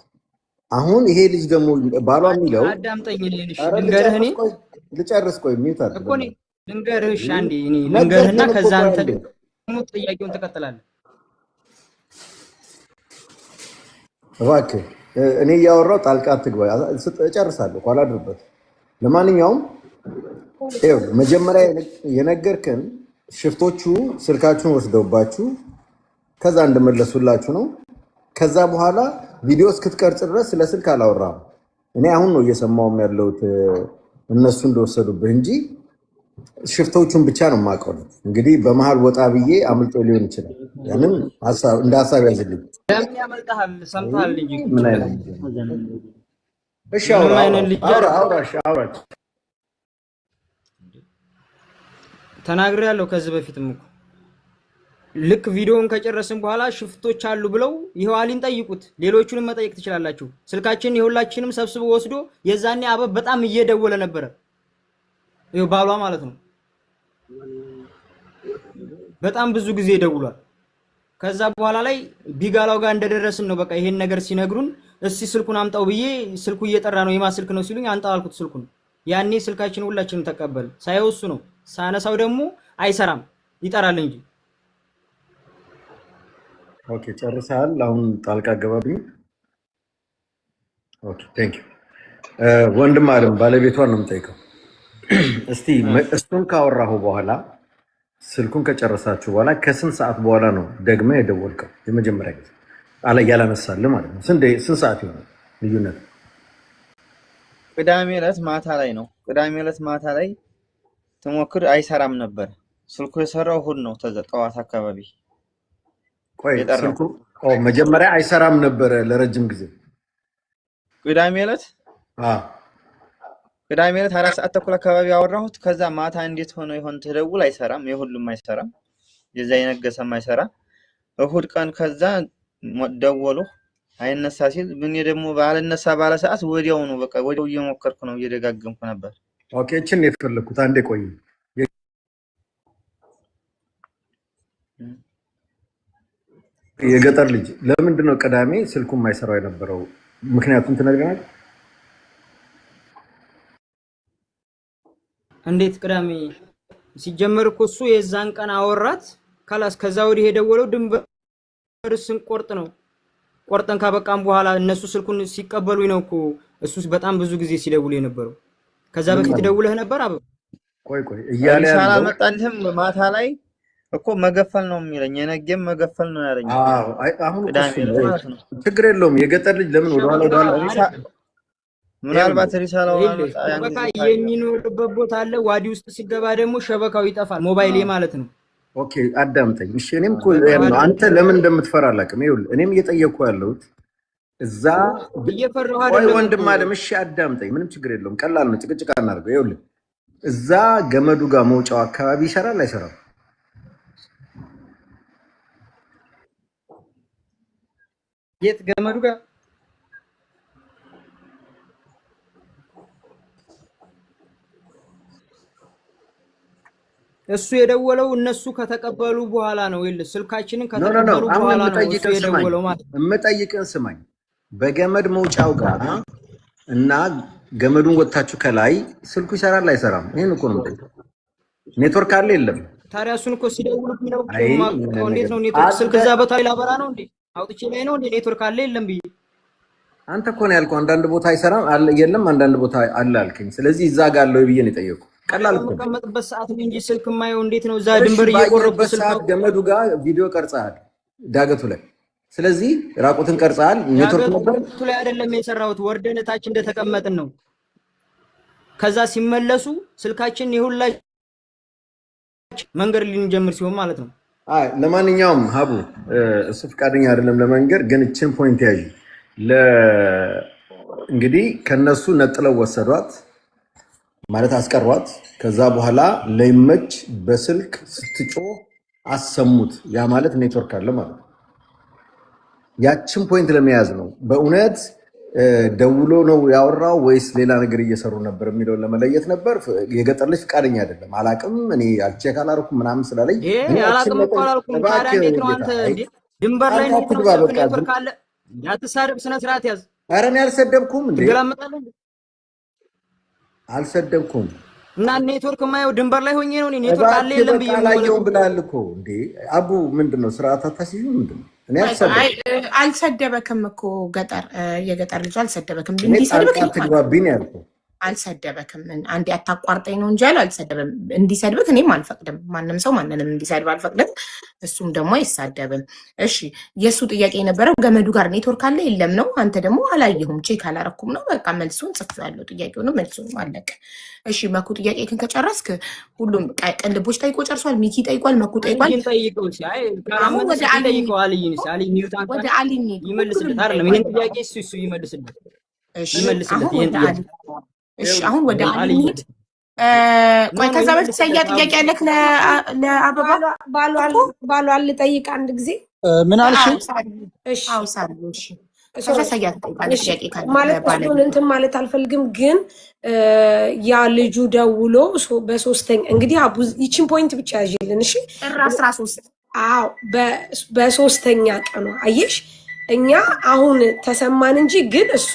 አሁን ይሄ ልጅ ደግሞ ባሏ የሚለው አዳምጠኝ ልንገርህ፣ እኔ ልጨርስ። ቆይ ሚውት አድርግ እኮ እኔ ልንገርህ። አንዴ እኔ ልንገርህና ከዛ አንተ ደግሞ ጥያቄውን ትቀጥላለህ። እባክህ እኔ እያወራሁ ጣልቃ አትግባ። እጨርሳለሁ ኋላ አድርበት። ለማንኛውም መጀመሪያ የነገርከን ሽፍቶቹ ስልካችሁን ወስደውባችሁ ከዛ እንደመለሱላችሁ ነው። ከዛ በኋላ ቪዲዮ እስክትቀርጽ ድረስ ስለ ስልክ አላወራም። እኔ አሁን ነው እየሰማሁም ያለሁት እነሱ እንደወሰዱብህ እንጂ ሽፍቶቹን ብቻ ነው የማውቀው። እንግዲህ በመሀል ወጣ ብዬ አምልጦ ሊሆን ይችላል። ያንን እንደ ሀሳብ ያዝልኝ። ለምን ያመልጣል? ሰምተሃል እንጂ ምን አይነት እሺ፣ አውራ ተናግሬያለሁ ከዚህ በፊትም እኮ ልክ ቪዲዮውን ከጨረስን በኋላ ሽፍቶች አሉ ብለው ይሄው አሊን ጠይቁት። ሌሎቹንም መጠየቅ ትችላላችሁ። ስልካችንን የሁላችንም ሰብስቦ ወስዶ የዛኔ አበብ በጣም እየደወለ ነበረ። ይሄው ባሏ ማለት ነው በጣም ብዙ ጊዜ ደውሏል። ከዛ በኋላ ላይ ቢጋላው ጋር እንደደረስን ነው በቃ ይሄን ነገር ሲነግሩን እስቲ ስልኩን አምጣው ብዬ ስልኩ እየጠራ ነው የማ ስልክ ነው ሲሉኝ አንጣው አልኩት ስልኩን። ያኔ ስልካችን ሁላችንም ተቀበል ሳይወሱ ነው ሳነሳው ደግሞ አይሰራም ይጠራል እንጂ። ኦኬ ጨርሰሃል። አሁን ጣልቃ ገባብኝ። ኦኬ ቴንክ ዩ ወንድም አለም ባለቤቷን ነው የምጠይቀው። እስቲ እሱን ካወራሁ በኋላ ስልኩን ከጨረሳችሁ በኋላ ከስንት ሰዓት በኋላ ነው ደግመህ የደወልከው? የመጀመሪያ ጊዜ ያላነሳልህ ማለት ነው። ስንት ሰዓት ይሆናል ልዩነት? ቅዳሜ ዕለት ማታ ላይ ነው። ቅዳሜ ዕለት ማታ ላይ ትሞክር አይሰራም ነበር ስልኩ። የሰራው እሑድ ነው ጠዋት አካባቢ። ቆይ ስልኩ መጀመሪያ አይሰራም ነበር ለረጅም ጊዜ ቅዳሜ ዕለት 4 ሰዓት ተኩል አካባቢ አወራሁት። ከዛ ማታ እንዴት ሆነ ይሆን ተደውል አይሰራም፣ የሁሉም አይሰራም፣ የዛ የነገሰም አይሰራ። እሑድ ቀን ከዛ ደወሉ አይነሳ ሲል ምን ደግሞ ባልነሳ ባለ ሰዓት ወዲያው ነው በቃ ወዲያው እየሞከርኩ ነው እየደጋገምኩ ነበር። ኦኬ እችን የፈለኩት አንዴ ቆይ የገጠር ልጅ ለምንድን ነው ቅዳሜ ስልኩን ማይሰራው የነበረው? ምክንያቱም ትነግረናል። እንዴት ቅዳሜ ሲጀመር እኮ እሱ የዛን ቀን አወራት ካላስ ከዛ ወዲህ የደወለው ድንበር ስንቆርጥ ነው። ቆርጠን ካበቃም በኋላ እነሱ ስልኩን ሲቀበሉኝ ነው እኮ እሱ በጣም ብዙ ጊዜ ሲደውል የነበረው። ከዛ በፊት ደውለህ ነበር አበባ? ቆይ እያለ ያለው አላመጣልህም ማታ ላይ እኮ መገፈል ነው የሚለኝ። የነገም መገፈል ነው ያለኝ። አሁን ችግር የለውም። የገጠር ልጅ ለምን ወደኋላ ምናልባት ሪሳላው በቃ የሚኖርበት ቦታ አለ። ዋዲ ውስጥ ሲገባ ደግሞ ሸበካው ይጠፋል፣ ሞባይሌ ማለት ነው። ኦኬ አዳምጠኝ እሺ። እኔም እኮ አንተ ለምን እንደምትፈራ አላውቅም። ይኸውልህ እኔም እየጠየቅኩ ያለሁት እዛ እየፈራሁ አይደለም ወንድም አለም። እሺ አዳምጠኝ፣ ምንም ችግር የለውም። ቀላል ነው፣ ጭቅጭቅ አናድርገው። ይኸውልህ እዛ ገመዱ ጋር መውጫው አካባቢ ይሰራል አይሰራም? የት ገመዱ ጋር? እሱ የደወለው እነሱ ከተቀበሉ በኋላ ነው። ይል ስልካችንን ከተቀበሉ በኋላ ነው እሱ የደወለው ማለት ነው። እምጠይቅን ስማኝ። በገመድ መውጫው ጋር እና ገመዱን ወጣችሁ ከላይ ስልኩ ይሰራል አይሰራም? ይሄን እኮ ነው። ኔትወርክ አለ የለም? ታዲያ እሱን እኮ ሲደውሉብኝ ነው። እንዴት ነው ኔትወርክ? ስልክ እዛ ቦታ ላበራ ነው እንዴ? አውጥቼ ላይ ነው እንዴ? ኔትወርክ አለ የለም ብዬ አንተ እኮ ነው ያልከው። አንዳንድ ቦታ አይሰራም አለ የለም፣ አንዳንድ ቦታ አለ አልከኝ። ስለዚህ እዛ ጋር አለው ብዬ ነው የጠየቁ። ቀላል እኮ ተቀመጥበት ሰዓት ነው እንጂ ስልክ ማየው እንዴት ነው? እዛ ድንበር እየቆረጠ ሰዓት ገመዱ ጋር ቪዲዮ ቀርጸሃል ዳገቱ ላይ። ስለዚህ ራቁትን ቀርጸሃል። ኔትወርክ ነበር ዳገቱ ላይ አይደለም የሰራሁት፣ ወርደን ታች እንደተቀመጥን ነው። ከዛ ሲመለሱ ስልካችን የሁላችን መንገድ ልንጀምር ሲሆን ማለት ነው። አይ ለማንኛውም ሀቡ እሱ ፈቃደኛ አይደለም ለመንገር፣ ግን እችን ፖይንት ያዥ። እንግዲህ ከነሱ ነጥለው ወሰዷት ማለት አስቀሯት። ከዛ በኋላ ለይመች በስልክ ስትጮህ አሰሙት። ያ ማለት ኔትወርክ አለ ማለት ነው። ያችን ፖይንት ለመያዝ ነው። በእውነት ደውሎ ነው ያወራው ወይስ ሌላ ነገር እየሰሩ ነበር የሚለውን ለመለየት ነበር። የገጠር ልጅ ፈቃደኛ አይደለም። አላቅም እኔ አልቼክ አላረኩም ምናምን ስላለኝ አላቅም እኮ አላልኩም። ታዲያ እንዴት ነው አንተ እንዴ ድንበር ላይ ኔትወርክ አለ? ያትሳደብ ስነ ስርዓት ያዝ። ኧረ እኔ አልሰደብኩም እንዴ ትገላምጣለህ እንዴ? አልሰደብኩም። እና ኔትወርክ ማየው ድንበር ላይ ሆኜ ነው። ኔትወርክ አለ የለም ብዬ አላየሁም ብለሃል እኮ እንዴ አቡ። ምንድነው ስርዓት አታስይዙ? ምንድነው? እኔ አልሰደበክም እኮ ገጠር የገጠር ልጅ አልሰደበክም። እንዲሰድብክ አትግባብኝ ያልኩህ አልሰደበክም። አንዴ አታቋርጠኝ ነው እንጂ አልሰደበም። እንዲሰድብክ እኔም አልፈቅድም። ማንም ሰው ማንንም እንዲሰድብ አልፈቅድም። እሱም ደግሞ አይሳደብም። እሺ የእሱ ጥያቄ የነበረው ገመዱ ጋር ኔትወርክ አለ የለም ነው። አንተ ደግሞ አላየሁም ቼክ አላረኩም ነው። በቃ መልሱን ጽፌዋለሁ። ጥያቄውንም መልሱን አለቀ። እሺ መኩ ጥያቄህን ከጨረስክ ሁሉም ቅልቦች ጠይቆ ጨርሷል። ሚኪ ጠይቋል፣ መኩ ጠይቋል። ወደ አሊ ይመልስልህ አይደለም ይሄን ጥያቄ እሱ ይመልስልህ። እሺ አሁን ወደ አሊ እንሂድ። ቆይ ከዛ በፊት ሰያ ጥያቄ ያለክ ለአበባ ባሏን ልጠይቅ አንድ ጊዜ። ምን አልሽ? እሺ አው ሳሉ እሺ ከዛ ሰያ ጥያቄ ካለ ማለት እሱን እንትን ማለት አልፈልግም፣ ግን ያ ልጁ ደውሎ በሶስተኛ እንግዲህ አቡ ይቺን ፖይንት ብቻ ያዥልን። እሺ 13 አዎ በሶስተኛ ቀኑ አየሽ፣ እኛ አሁን ተሰማን እንጂ ግን እሱ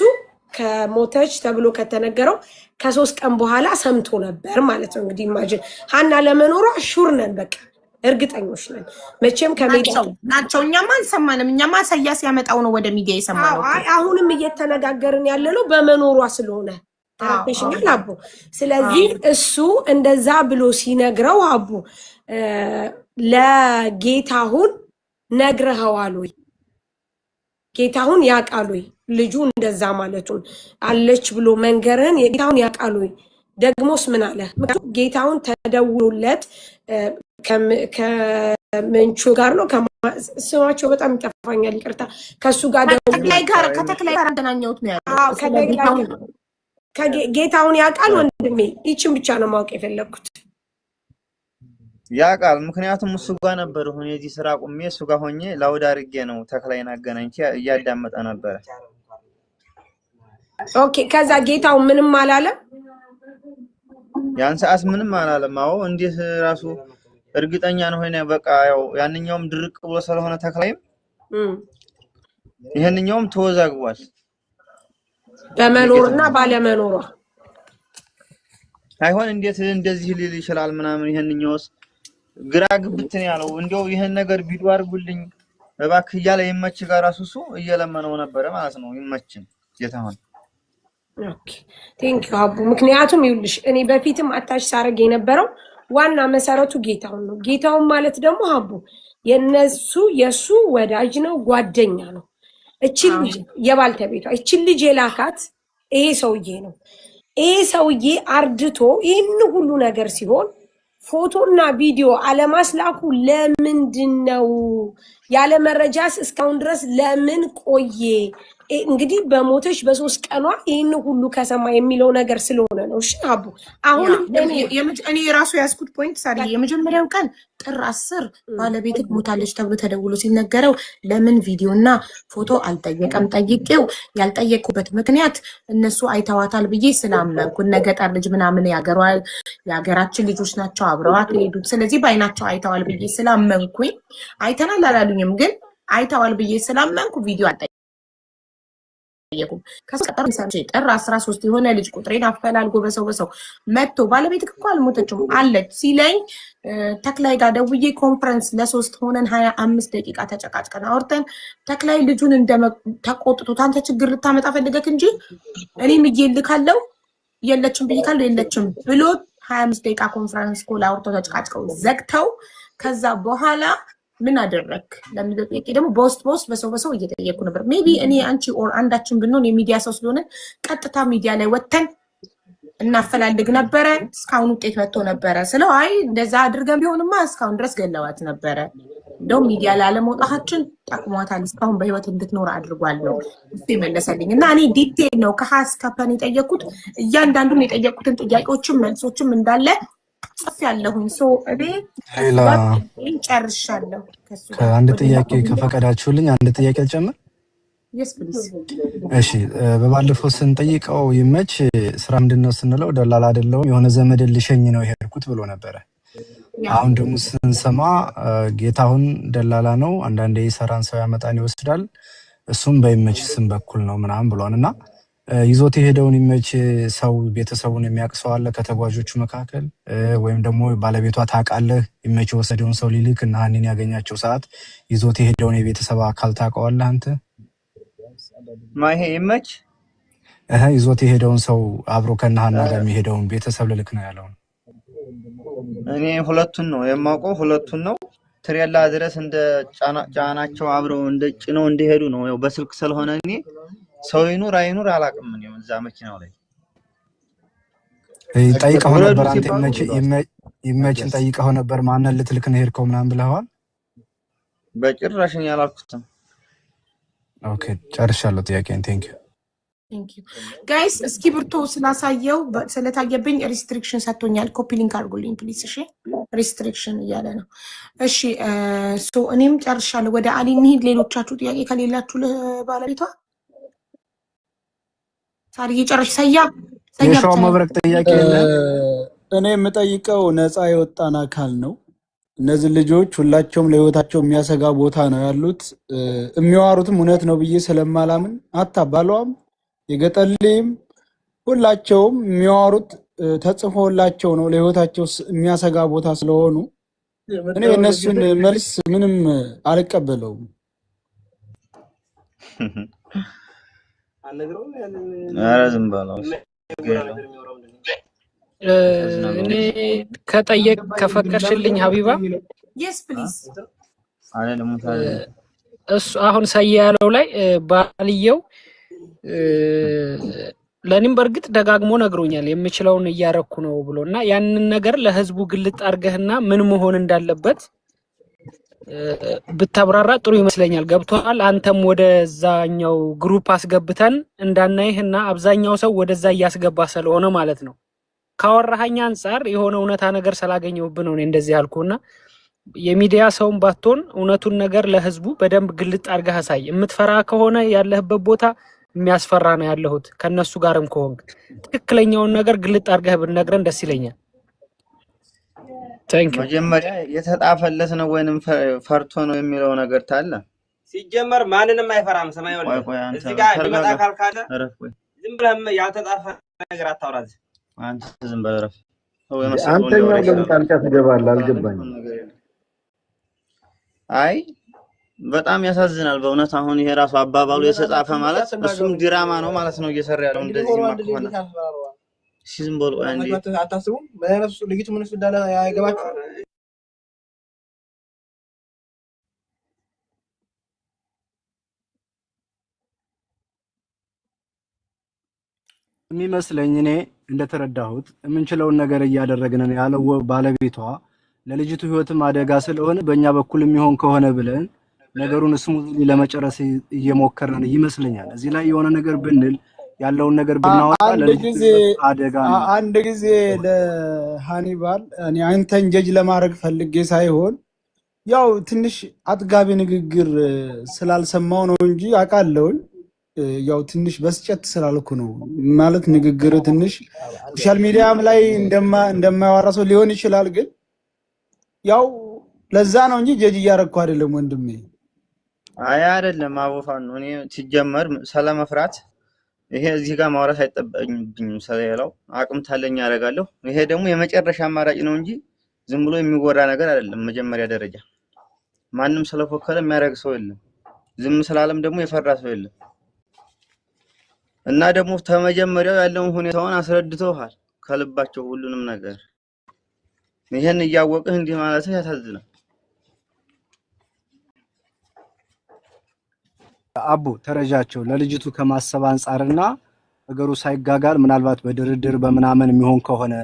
ከሞተች ተብሎ ከተነገረው ከ3 ቀን በኋላ ሰምቶ ነበር ማለት ነው። እንግዲህ ኢማጂን ሀና ለመኖሯ ሹር ነን፣ በቃ እርግጠኞች ነን። መቼም ከሜዲያው ናቸው። እኛማ አልሰማንም። እኛማ ሰያ ሲያመጣው ነው ወደ ሚዲያ የሰማነው። አሁንም እየተነጋገርን ያለነው በመኖሯ ስለሆነ ተራፔሽኛል አቡ። ስለዚህ እሱ እንደዛ ብሎ ሲነግረው አቡ ለጌታሁን ነግረኸዋል ወይ? ጌታሁን ያውቃል ወይ ልጁ እንደዛ ማለቱን አለች ብሎ መንገርህን ጌታሁን ያውቃል ወይ? ደግሞስ ምን አለ? ምክንያቱም ጌታሁን ተደውሎለት ከምንቹ ጋር ነው ስማቸው በጣም ይጠፋኛል፣ ይቅርታ። ከሱ ጋር ከተክላይ ጋር አገናኘሁት ነው ያለው። ጌታሁን ያውቃል ወንድሜ። ይችን ብቻ ነው ማወቅ የፈለግኩት። ያውቃል፣ ምክንያቱም እሱ ጋር ነበር። ሆኜ እዚህ ስራ ቁሜ እሱ ጋር ሆኜ ላውድ አድርጌ ነው ተክላይን አገናኝቼ እያዳመጠ ነበረ። ኦኬ ከዛ ጌታው ምንም አላለም። ያን ሰዓት ምንም አላለም። አዎ እንዴት ራሱ እርግጠኛ ነው ሆነ በቃ ያው ያንኛውም ድርቅ ብሎ ስለሆነ ተክላይም ይሄንኛውም ተወዛግቧል በመኖርና ባለመኖሯ አይሆን እንዴት እንደዚህ ሊል ይችላል ምናምን ይሄንኛውስ ግራ ግብትን ያለው እንደው ይሄን ነገር ቪዲዮ አድርጉልኝ እባክህ እያለ ይመች ጋር ራሱ እሱ እየለመነው ነበር ማለት ነው ይመችን ጌታውን ኦኬ ቴንክ ዩ አቡ ምክንያቱም ይውልሽ እኔ በፊትም አታች ሳረግ የነበረው ዋና መሰረቱ ጌታውን ነው ጌታውን ማለት ደግሞ አቡ የሱ ወዳጅ ነው ጓደኛ ነው እቺ ልጅ የባልተቤቷ እቺ ልጅ የላካት ይሄ ሰውዬ ነው ይሄ ሰውዬ አርድቶ ይሄን ሁሉ ነገር ሲሆን ፎቶና ቪዲዮ አለማስላኩ ለምንድነው ያለ መረጃስ እስካሁን ድረስ ለምን ቆየ እንግዲህ በሞተሽ በ3 ቀኗ ይሄን ሁሉ ከሰማ የሚለው ነገር ስለሆነ ነው እሺ አቡ አሁን እኔ ራሱ ያስኩት ፖይንት ሳሪ የመጀመሪያው ቀን ጥር 10 ባለቤት ሞታለች ተብሎ ተደውሎ ሲነገረው ለምን ቪዲዮና ፎቶ አልጠየቀም ጠይቄው ያልጠየቁበት ምክንያት እነሱ አይተዋታል ብዬ ስላመንኩ ነገጠር ልጅ ምናምን ያገራችን ልጆች ናቸው አብረዋት ሄዱት ስለዚህ ባይናቸው አይተዋል ብዬ ስላመንኩኝ አይተናል አላሉኝም ግን አይተዋል ብዬ ስላመንኩ ቪዲዮ ጠየቁም ከሰቀጠር ሰምቼ ጥር 13 የሆነ ልጅ ቁጥሬን አፈላልጎ በሰው መጥቶ ባለቤት እኮ አልሞተችም አለች ሲለኝ ተክላይ ጋር ደውዬ ኮንፈረንስ ለ3 ሆነን 25 ደቂቃ ተጨቃጭቀን አውርተን ተክላይ ልጁን ተቆጥቶት አንተ ችግር ልታመጣ ፈልገክ እንጂ እኔም እየልካለው የለችም ብዬካለው የለችም ብሎ 25 ደቂቃ ኮንፈረንስ ኮል አውርተው ተጨቃጭቀው ዘግተው ከዛ በኋላ ምን አደረክ ለምንጠይቄ ደግሞ በውስጥ በሰው እየጠየቁ ነበር ሜቢ እኔ አንቺ ኦር አንዳችን ብንሆን የሚዲያ ሰው ስለሆነ ቀጥታ ሚዲያ ላይ ወተን እናፈላልግ ነበረ እስካሁን ውጤት መጥቶ ነበረ ስለው አይ እንደዛ አድርገን ቢሆንማ እስካሁን ድረስ ገለዋት ነበረ እንደው ሚዲያ ላይ አለመውጣታችን ጠቅሟታል እስካሁን በህይወት እንድትኖር አድርጓል ነው እሱ ይመለሰልኝ እና እኔ ዲቴል ነው ከሀስ ከፐን የጠየቁት እያንዳንዱን የጠየቁትን ጥያቄዎችም መልሶችም እንዳለ ጽፍ ያለሁኝ ሶ እኔ ጨርሻለሁ አንድ ጥያቄ ከፈቀዳችሁልኝ አንድ ጥያቄ ልጨምር yes please እሺ በባለፈው ስንጠይቀው ይመች ስራ ምንድነው ስንለው ደላላ አይደለም የሆነ ዘመድ ልሸኝ ነው የሄድኩት ብሎ ነበር አሁን ደግሞ ስንሰማ ጌታሁን ደላላ ነው አንዳንዴ ሰራን ሰው ያመጣን ይወስዳል እሱም በይመች ስም በኩል ነው ምናምን ብሏልና ይዞት የሄደውን ይመች ሰው ቤተሰቡን የሚያቅሰው አለ ከተጓዦቹ መካከል ወይም ደግሞ ባለቤቷ ታቃለህ ይመች ወሰደውን ሰው ሊልክ እና ሀኒን ያገኛቸው ሰዓት ይዞት የሄደውን የቤተሰብ አካል ታቀዋለህ አንተ ማይሄ ይመች ይዞት የሄደውን ሰው አብሮ ከነሃና ጋር የሚሄደውን ቤተሰብ ልልክ ነው ያለው እኔ ሁለቱን ነው የማውቀው ሁለቱን ነው ትሬላ ድረስ እንደ ጫናቸው አብረው እንደ ጭነው እንደሄዱ ነው ያው በስልክ ስለሆነ እኔ ሰው ይኑር አይኑር አላቅም ነው እዛ መኪናው ላይ ጠይቀው ነበር አንተ ይመችን ጠይቀው ነበር ማንን ልትልክ ነው ሄድከው ምናምን ብለዋል በጭራሽ ያላልኩትም ኦኬ ጨርሻለሁ ጥያቄን ቴንክ ዩ ጋይስ እስኪብርቶ ስላሳየው ስለታየብኝ ሪስትሪክሽን ሰጥቶኛል ኮፒ ሊንክ አድርጉልኝ ፕሊዝ እሺ ሪስትሪክሽን እያለ ነው እሺ ሶ እኔም ጨርሻለሁ ወደ አሊ እንሂድ ሌሎቻችሁ ጥያቄ ከሌላችሁ ለባለቤቷ ሳሪ እየጨረሽ ሰያ የሻው መብረቅ ጥያቄ እኔ የምጠይቀው ነፃ የወጣን አካል ነው እነዚህ ልጆች ሁላቸውም ለህይወታቸው የሚያሰጋ ቦታ ነው ያሉት የሚዋሩትም እውነት ነው ብዬ ስለማላምን አታባሏም የገጠልም ሁላቸውም የሚዋሩት ተጽፎላቸው ነው ለህይወታቸው የሚያሰጋ ቦታ ስለሆኑ እኔ እነሱን መልስ ምንም አልቀበለውም አረዝም ባለው እኔ ከጠየቅ ከፈቀድሽልኝ ሀቢባ yes please እሱ አሁን ሰያ ያለው ላይ ባልየው ለኔም በርግጥ ደጋግሞ ነግሮኛል የምችለውን እያረኩ ነው ብሎና ያንን ነገር ለህዝቡ ግልጥ አርገህና ምን መሆን እንዳለበት ብታብራራ ጥሩ ይመስለኛል ገብቷል አንተም ወደዛኛው ግሩፕ አስገብተን እንዳናይህና አብዛኛው ሰው ወደዛ ያስገባ ስለሆነ ማለት ነው ካወራሃኛ አንፃር የሆነ እውነታ ነገር ስላገኘውብን ነው እንደዚህ ያልኩና የሚዲያ ሰውም ባትሆን እውነቱን ነገር ለህዝቡ በደንብ ግልጥ አርገህ አሳይ የምትፈራ ከሆነ ያለህበት ቦታ የሚያስፈራ ነው ያለሁት። ከነሱ ጋርም ከሆንክ ትክክለኛውን ነገር ግልጥ አድርገህ ብትነግረን ደስ ይለኛል። ታንክ ዩ። መጀመሪያ የተጣፈለት ነው ወይንም ፈርቶ ነው የሚለው ነገር ታለ ሲጀመር ማንንም አይፈራም። ሰማይ ወልደ እዚህ ጋር ሊመጣ ካልካለ ዝም ብለህ ያልተጣፈ ነገር አታውራዝ። አንተ ዝም ብለህ ረፍ። አንተኛው ለምን ጣልቃ ትገባለህ? አልገባኝም። አይ በጣም ያሳዝናል በእውነት። አሁን ይሄ ራሱ አባባሉ የተጻፈ ማለት እሱም ድራማ ነው ማለት ነው እየሰራ ያለው እንደዚህ ማከሆነ ዝም ብሎ አንዴ አታስቡም? በነፍሱ ልጅቱ ምን እንዳለ ያገባችሁ የሚመስለኝ እኔ እንደተረዳሁት የምንችለውን ነገር እያደረግን ነው ያለው ባለቤቷ ለልጅቱ ህይወትም አደጋ ስለሆነ በእኛ በኩል የሚሆን ከሆነ ብለን ነገሩን ስሙዝሊ ለመጨረስ እየሞከርን ይመስለኛል። እዚህ ላይ የሆነ ነገር ብንል ያለውን ነገር ብናወጣ ለልጅቱ አደጋ ነው። አንድ ጊዜ ለሃኒባል እኔ አንተን ጀጅ ለማድረግ ፈልጌ ሳይሆን ያው ትንሽ አጥጋቢ ንግግር ስላልሰማው ነው እንጂ አውቃለሁ። ያው ትንሽ በስጨት ስላልኩ ነው ማለት ንግግር ትንሽ ሶሻል ሚዲያም ላይ እንደማያወራ ሰው ሊሆን ይችላል። ግን ያው ለዛ ነው እንጂ ጀጅ እያደረግኩ አይደለም ወንድሜ። አይ አይደለም አቦፋን ነው። እኔ ሲጀመር ስለመፍራት ይሄ እዚህ ጋር ማውራት አይጠበቅብኝም። ስለሌላው አቅም ታለኝ ያደርጋለሁ። ይሄ ደግሞ የመጨረሻ አማራጭ ነው እንጂ ዝም ብሎ የሚወራ ነገር አይደለም። መጀመሪያ ደረጃ ማንም ስለፎከረ የሚያደርግ ሰው የለም። ዝም ስላለም ደግሞ የፈራ ሰው የለም። እና ደግሞ ተመጀመሪያው ያለውን ሁኔታውን አስረድተውሃል ከልባቸው ሁሉንም ነገር። ይሄን እያወቅህ እንዲህ ማለት ያሳዝናል። አቡ ተረጃቸው ለልጅቱ ከማሰብ አንፃርና ነገሩ ሳይጋጋል ምናልባት በድርድር በምናምን የሚሆን ከሆነ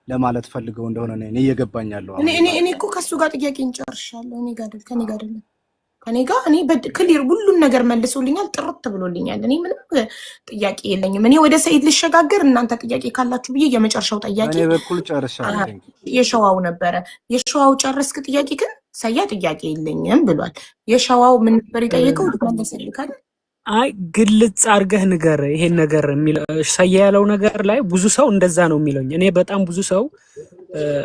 ለማለት ፈልገው እንደሆነ ነው እኔ እየገባኛለሁ። እኔ እኮ ከሱ ጋር ጥያቄ እንጨርሻለሁ። ከኔ ጋር እኔ በክሊር ሁሉን ነገር መልሶልኛል፣ ጥርት ብሎልኛል። እኔ ምንም ጥያቄ የለኝም። እኔ ወደ ሰይድ ልሸጋገር፣ እናንተ ጥያቄ ካላችሁ ብዬ የመጨረሻው ጥያቄ እኔ በኩል ጨርሻለሁ። የሸዋው ነበረ። የሸዋው ጨረስክ? ጥያቄ ግን ሰያ ጥያቄ የለኝም ብሏል። የሸዋው ምን ነበር የጠየቀው? መለሰልካል። አይ ግልጽ አድርገህ ንገር ይሄን ነገር የሚለው ሰያ ያለው ነገር ላይ ብዙ ሰው እንደዛ ነው የሚለኝ። እኔ በጣም ብዙ ሰው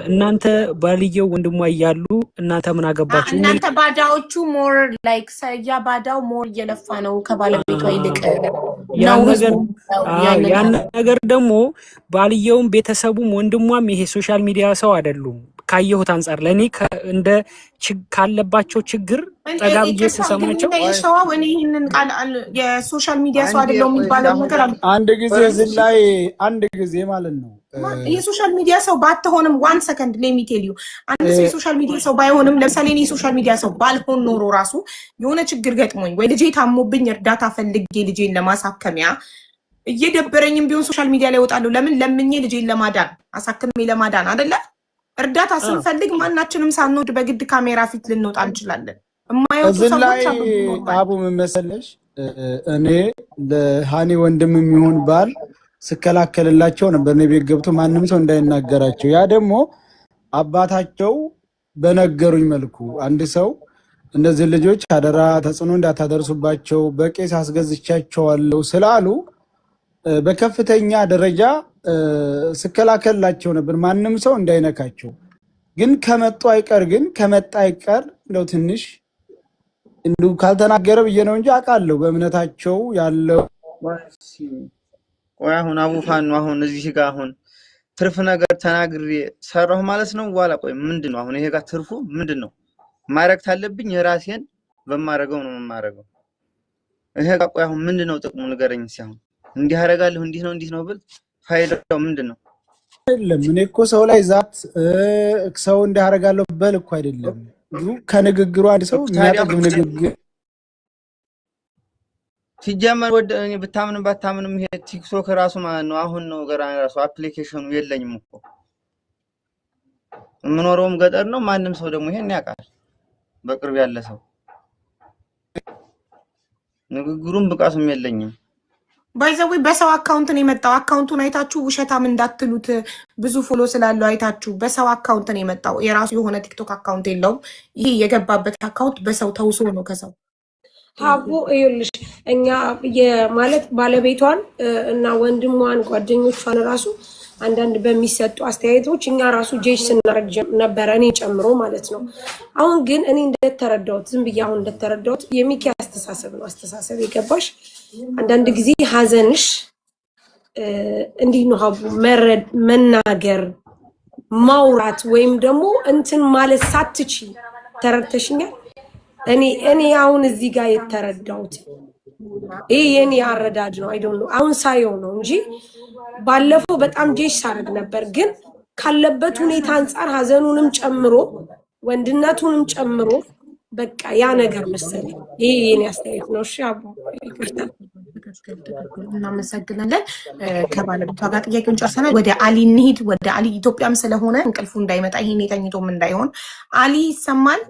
እናንተ ባልየው ወንድሟ እያሉ እናንተ ምን አገባችሁ? እናንተ ባዳዎቹ ሞር ላይክ ሰያ ባዳው ሞር እየለፋ ነው ከባለቤቷ ይልቅ ያን ነገር ደግሞ ባልየውም ቤተሰቡም ወንድሟም ይሄ ሶሻል ሚዲያ ሰው አይደሉም። ካየሁት አንፃር ለኔ እንደ ካለባቸው ችግር ጠጋ ብዬ ስሰማቸው የሸዋው እኔ ይሄንን ቃል የሶሻል ሚዲያ ሰው አይደለም የሚባለው ነገር አንድ ጊዜ እዚህ ላይ አንድ ጊዜ ማለት ነው የሶሻል ሚዲያ ሰው ባትሆንም 1 ሰከንድ ሌሚ ቴል ዩ አንድ ሰው የሶሻል ሚዲያ ሰው ባይሆንም ለምሳሌ እኔ የሶሻል ሚዲያ ሰው ባልሆን ኖሮ ራሱ የሆነ ችግር ገጥሞኝ ወይ ልጄ ታሞብኝ እርዳታ ፈልጌ ልጄን ለማሳከሚያ እየደበረኝም ቢሆን ሶሻል ሚዲያ ላይ ወጣለሁ። ለምን ለምኜ ልጄን ለማዳን አሳክሜ ለማዳን አይደለ? እርዳታ ስንፈልግ ማናችንም ሳንወድ በግድ ካሜራ ፊት ልንወጣ እንችላለን። እማይወጡ ሰዎች አሉ። አቡ ምን መሰለሽ እኔ ለሃኒ ወንድም የሚሆን ባል ስከላከልላቸው ነበር ነው ቤት ገብቶ ማንም ሰው እንዳይናገራቸው። ያ ደግሞ አባታቸው በነገሩኝ መልኩ አንድ ሰው እነዚህ ልጆች አደራ ተጽዕኖ እንዳታደርሱባቸው በቄስ አስገዝቻቸዋለሁ ስላሉ በከፍተኛ ደረጃ ስከላከልላቸው ነበር ማንም ሰው እንዳይነካቸው። ግን ከመጣ አይቀር ነው ትንሽ እንዱ ካልተናገረ ብዬ ነው እንጂ አውቃለሁ በእምነታቸው ያለው። ቆይ አሁን አቡፋን ነው አሁን እዚህ ጋር አሁን ትርፍ ነገር ተናግሬ ሰራሁ ማለት ነው ዋላ? ቆይ ምንድነው አሁን ይሄ ጋር ትርፉ ምንድነው? ማረግ ታለብኝ የራሴን በማረገው ነው የማረገው። ይሄ ጋር ቆይ አሁን ምንድነው ጥቅሙ ንገረኝ። ሲያሁን እንዲህ አረጋለሁ እንዲህ ነው ብል ፋይዳው ምንድነው? አይደለም እኔ እኮ ሰው ላይ ዛት ሰው እንዳረጋለሁ በል እኮ አይደለም። ከንግግሩ አንድ ሰው የሚያጠግብ ንግግር ሲጀመር ወደ እኔ ብታምንም ባታምንም ይሄ ቲክቶክ ራሱ ማለት ነው አሁን ነው ገራን ራሱ አፕሊኬሽኑ የለኝም እኮ የምኖረውም ገጠር ነው። ማንም ሰው ደግሞ ይሄን ያውቃል በቅርብ ያለ ሰው። ንግግሩም ብቃቱም የለኝም። ባይዘው በሰው አካውንት ነው የመጣው። አካውንቱን አይታችሁ ውሸታም እንዳትሉት ብዙ ፎሎ ስላለው አይታችሁ በሰው አካውንት ነው የመጣው። የራሱ የሆነ ቲክቶክ አካውንት የለውም። ይሄ የገባበት አካውንት በሰው ተውሶ ነው ከሰው ሀቡ ይኸውልሽ እኛ ማለት ባለቤቷን እና ወንድሟን ጓደኞቿን ራሱ አንዳንድ በሚሰጡ አስተያየቶች እኛ ራሱ ጄሽ ስናረግ ነበረ እኔ ጨምሮ ማለት ነው። አሁን ግን እኔ እንደተረዳሁት ዝም ብዬ አሁን እንደተረዳሁት የሚኪ አስተሳሰብ ነው አስተሳሰብ የገባሽ አንዳንድ ጊዜ ሀዘንሽ እንዲህ ነው ሀቡ መናገር ማውራት ወይም ደግሞ እንትን ማለት ሳትቺ ተረድተሽኛል። እኔ አሁን እዚህ ጋር የተረዳሁት ይሄ የኔ አረዳድ ነው። አይ ዶንት ኖ አሁን ሳየው ነው እንጂ ባለፈው በጣም ጄሽ ሳረግ ነበር። ግን ካለበት ሁኔታ አንፃር ሀዘኑንም ጨምሮ ወንድነቱንም ጨምሮ በቃ ያ ነገር መሰለኝ። ይሄ የኔ አስተያየት ነው። እሺ አቡ ይቅርታ። እናመሰግናለን። ከባለቤቷ ጋር ጥያቄውን ጨርሰናል። ወደ አሊ እንሂድ። ወደ አሊ ኢትዮጵያም ስለሆነ እንቅልፉ እንዳይመጣ ይሄን የተኝቶም እንዳይሆን አሊ ይሰማል?